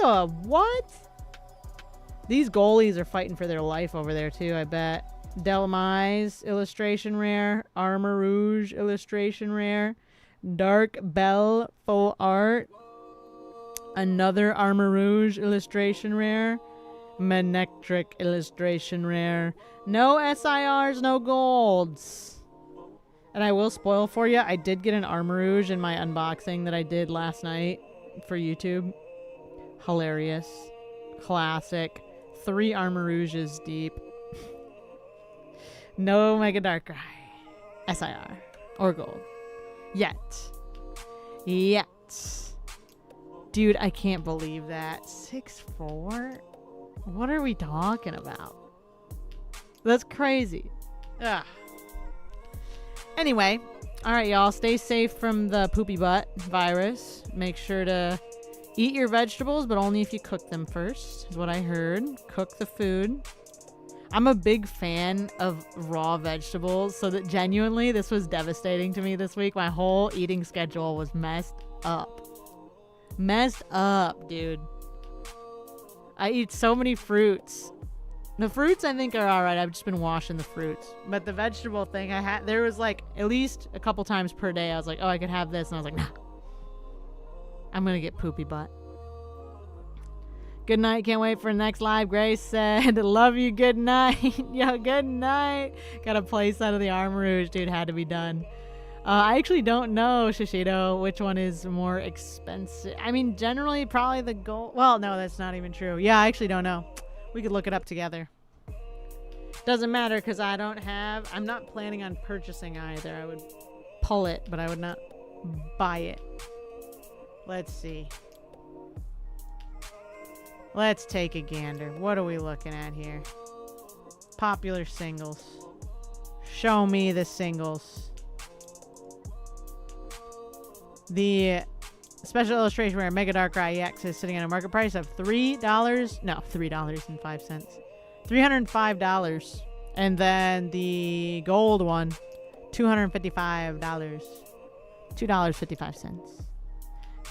These goalies are fighting for their life over there, too, I bet. Delmise, illustration rare. Armor Rouge, illustration rare. Dark Bell, full art. Another Armor Rouge, illustration rare. Manectric, illustration rare. No SIRs, no golds. And I will spoil for you, I did get an Armor Rouge in my unboxing that I did last night for YouTube. Hilarious. Classic. 3 Armor Rouges deep. No Mega Darkrai. SIR. Or gold. Yet. Dude, I can't believe that. 6-4? What are we talking about? That's crazy. Ugh. Anyway, all right, y'all. Stay safe from the poopy butt virus. Make sure to eat your vegetables, but only if you cook them first, is what I heard. Cook the food. I'm a big fan of raw vegetables, so that genuinely this was devastating to me this week. My whole eating schedule was messed up. Messed up, dude. I eat so many fruits. The fruits I think are alright. I've just been washing the fruits. But the vegetable thing, there was like at least a couple times per day I was like, oh, I could have this. And I was like, nah. I'm going to get poopy butt. Good night. Can't wait for the next live. Grace said, love you. Good night. Yo, good night. Got a place out of the Armor Rouge. Dude, had to be done. I actually don't know, Shishido, which one is more expensive. I mean, generally, probably the gold. Well, no, that's not even true. Yeah, I actually don't know. We could look it up together. Doesn't matter, because I'm not planning on purchasing either. I would pull it, but I would not buy it. Let's see. Let's take a gander. What are we looking at here? Popular singles. Show me the singles. The special illustration rare Mega Darkrai EX is sitting at a market price of $3. No, $3.05. $305. And then the gold one, $255. $2.55.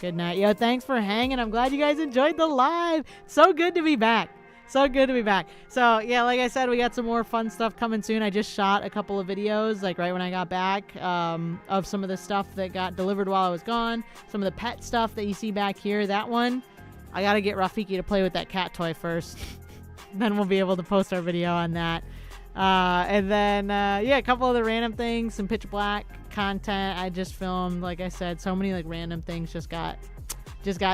Good night. Yo, thanks for hanging. I'm glad you guys enjoyed the live. So good to be back. So good to be back. So, yeah, like I said, we got some more fun stuff coming soon. I just shot a couple of videos, like right when I got back, of some of the stuff that got delivered while I was gone. Some of the pet stuff that you see back here. That one, I got to get Rafiki to play with that cat toy first. Then we'll be able to post our video on that. And then, yeah, a couple other random things, some pitch black content I just filmed. Like I said, so many like random things just got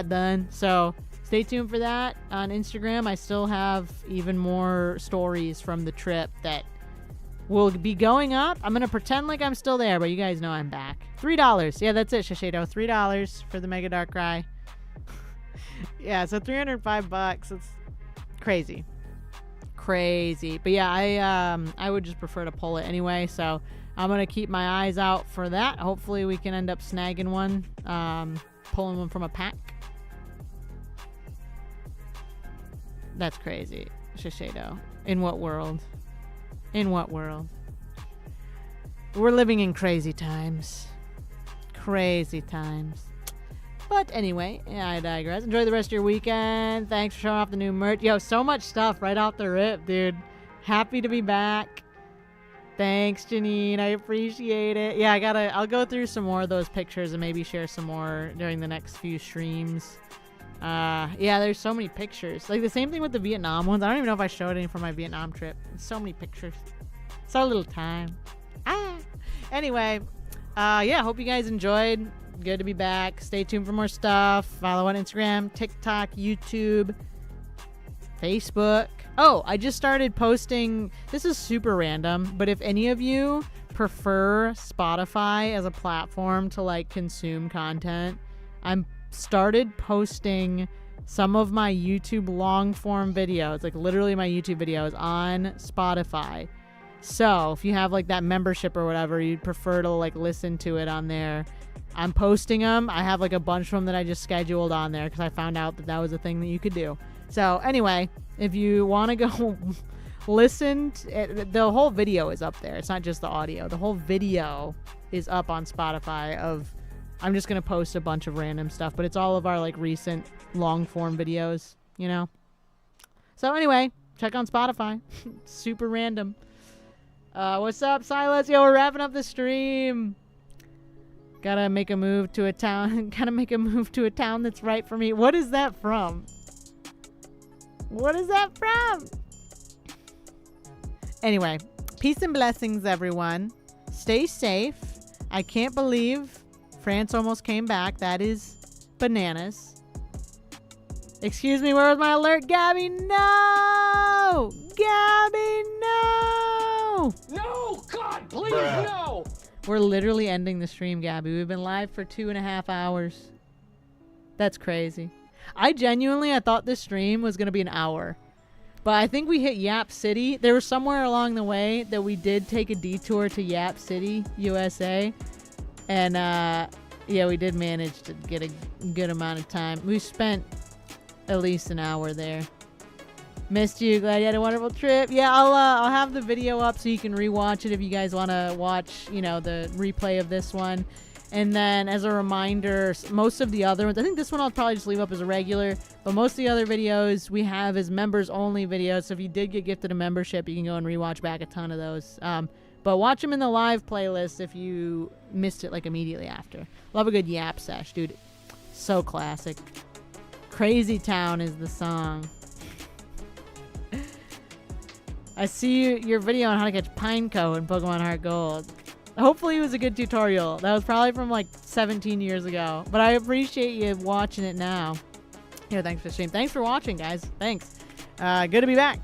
done. So stay tuned for that on Instagram. I still have even more stories from the trip that will be going up. I'm going to pretend like I'm still there, but you guys know I'm back. $3. Yeah, that's it, Shiseido. $3 for the Mega Darkrai. Yeah, so $305. It's crazy. But yeah, I would just prefer to pull it anyway, so I'm gonna keep my eyes out for that. Hopefully we can end up snagging one, pulling one from a pack. That's crazy. Shiseido. In what world? We're living in crazy times. But anyway, yeah, I digress. Enjoy the rest of your weekend. Thanks for showing off the new merch. Yo, so much stuff right off the rip, dude. Happy to be back. Thanks, Janine. I appreciate it. Yeah, I'll go through some more of those pictures and maybe share some more during the next few streams. Yeah, there's so many pictures. Like the same thing with the Vietnam ones. I don't even know if I showed any from my Vietnam trip. So many pictures. So little time. Anyway, yeah, hope you guys enjoyed. Good to be back. Stay tuned for more stuff. Follow on Instagram, TikTok, YouTube, Facebook. Oh, I just started posting. This is super random, but if any of you prefer Spotify as a platform to like consume content, I'm started posting some of my YouTube long form videos, like literally my YouTube videos on Spotify. So if you have like that membership or whatever, you'd prefer to like listen to it on there, I'm posting them. I have like a bunch of them that I just scheduled on there because I found out that was a thing that you could do. So anyway, if you want to go listen, the whole video is up there. It's not just the audio. The whole video is up on Spotify I'm just going to post a bunch of random stuff, but it's all of our like recent long form videos, you know? So anyway, check on Spotify. Super random. What's up, Silas? Yo, we're wrapping up the stream. Gotta make a move to a town. Gotta make a move to a town that's right for me. What is that from? Anyway, peace and blessings, everyone. Stay safe. I can't believe France almost came back. That is bananas. Excuse me, where was my alert? Gabby, no! Gabby, no! No! God, please, no! We're literally ending the stream, Gabby. We've been live for 2.5 hours. That's crazy. I thought this stream was going to be an hour. But I think we hit Yap City. There was somewhere along the way that we did take a detour to Yap City, USA. And, yeah, we did manage to get a good amount of time. We spent at least an hour there. Missed you. Glad you had a wonderful trip. Yeah, I'll have the video up so you can rewatch it if you guys want to watch, you know, the replay of this one. And then as a reminder, most of the other ones, I think this one I'll probably just leave up as a regular, but most of the other videos we have as members only videos. So if you did get gifted a membership, you can go and rewatch back a ton of those. But watch them in the live playlist if you missed it like immediately after. Love a good yap sesh, dude. So classic. Crazy Town is the song. I see your video on how to catch Pineco in Pokemon Heart Gold. Hopefully it was a good tutorial. That was probably from like 17 years ago. But I appreciate you watching it now. Yeah, thanks for the stream. Thanks for watching, guys. Thanks. Good to be back.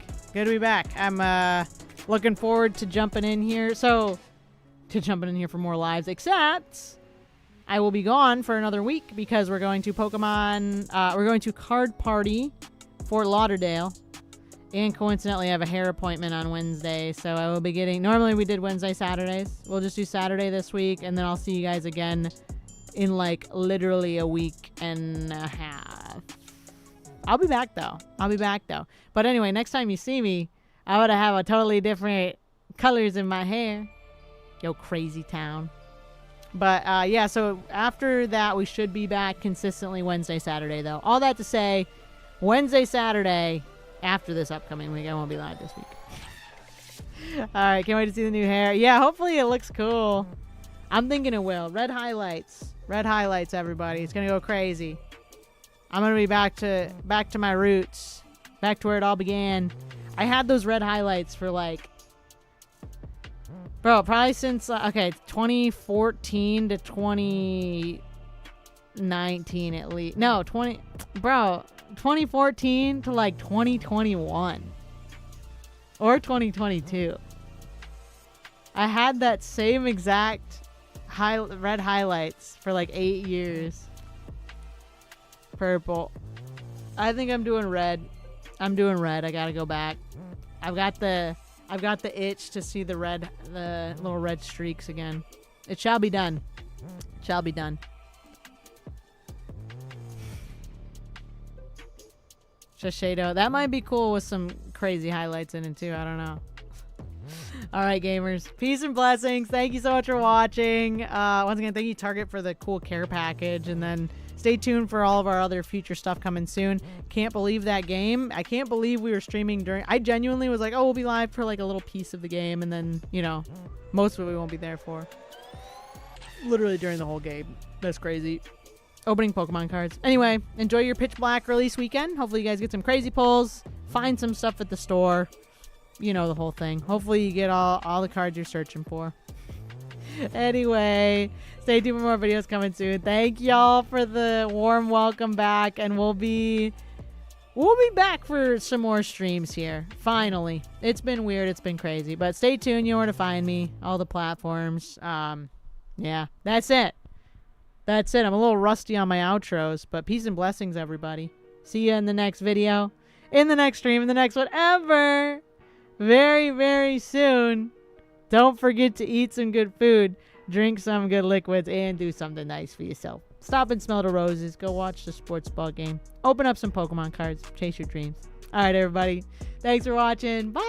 I'm looking forward to jumping in here. For more lives. Except I will be gone for another week because we're going to Card Party Fort Lauderdale. And coincidentally, I have a hair appointment on Wednesday, so I will be getting... Normally, we did Wednesday, Saturdays. We'll just do Saturday this week, and then I'll see you guys again in, like, literally a week and a half. I'll be back, though. But anyway, next time you see me, I would have a totally different colors in my hair. Yo, crazy town. But, yeah, so after that, we should be back consistently Wednesday, Saturday, though. All that to say, Wednesday, Saturday... After this upcoming week. I won't be live this week. Alright, can't wait to see the new hair. Yeah, hopefully it looks cool. I'm thinking it will. Red highlights. Red highlights, everybody. It's gonna go crazy. I'm gonna be back to my roots. Back to where it all began. I had those red highlights for like... Bro, probably since... okay, 2014 to 2019 at least. No, 20... Bro... 2014 to like 2021 or 2022. I had that same exact red highlights for like 8 years. Purple. I think I'm doing red. I gotta go back. I've got the itch to see the little red streaks again. It shall be done. Shiseido. That might be cool with some crazy highlights in it too. I don't know. Alright, gamers. Peace and blessings. Thank you so much for watching. Once again, thank you, Target, for the cool care package. And then stay tuned for all of our other future stuff coming soon. Can't believe that game. I can't believe we were streaming during... I genuinely was like, oh, we'll be live for like a little piece of the game. And then, you know, most of it we won't be there for. Literally during the whole game. That's crazy. Opening Pokemon cards. Anyway, enjoy your Pitch Black release weekend. Hopefully you guys get some crazy pulls. Find some stuff at the store. You know the whole thing. Hopefully you get all the cards you're searching for. Anyway, stay tuned for more videos coming soon. Thank y'all for the warm welcome back. And we'll be back for some more streams here. Finally. It's been weird. It's been crazy. But stay tuned. You know where to find me. All the platforms. Yeah, that's it. I'm a little rusty on my outros, but peace and blessings, everybody. See you in the next video, in the next stream, in the next whatever. Very, very soon. Don't forget to eat some good food, drink some good liquids, and do something nice for yourself. Stop and smell the roses. Go watch the sports ball game. Open up some Pokemon cards. Chase your dreams. All right, everybody. Thanks for watching. Bye.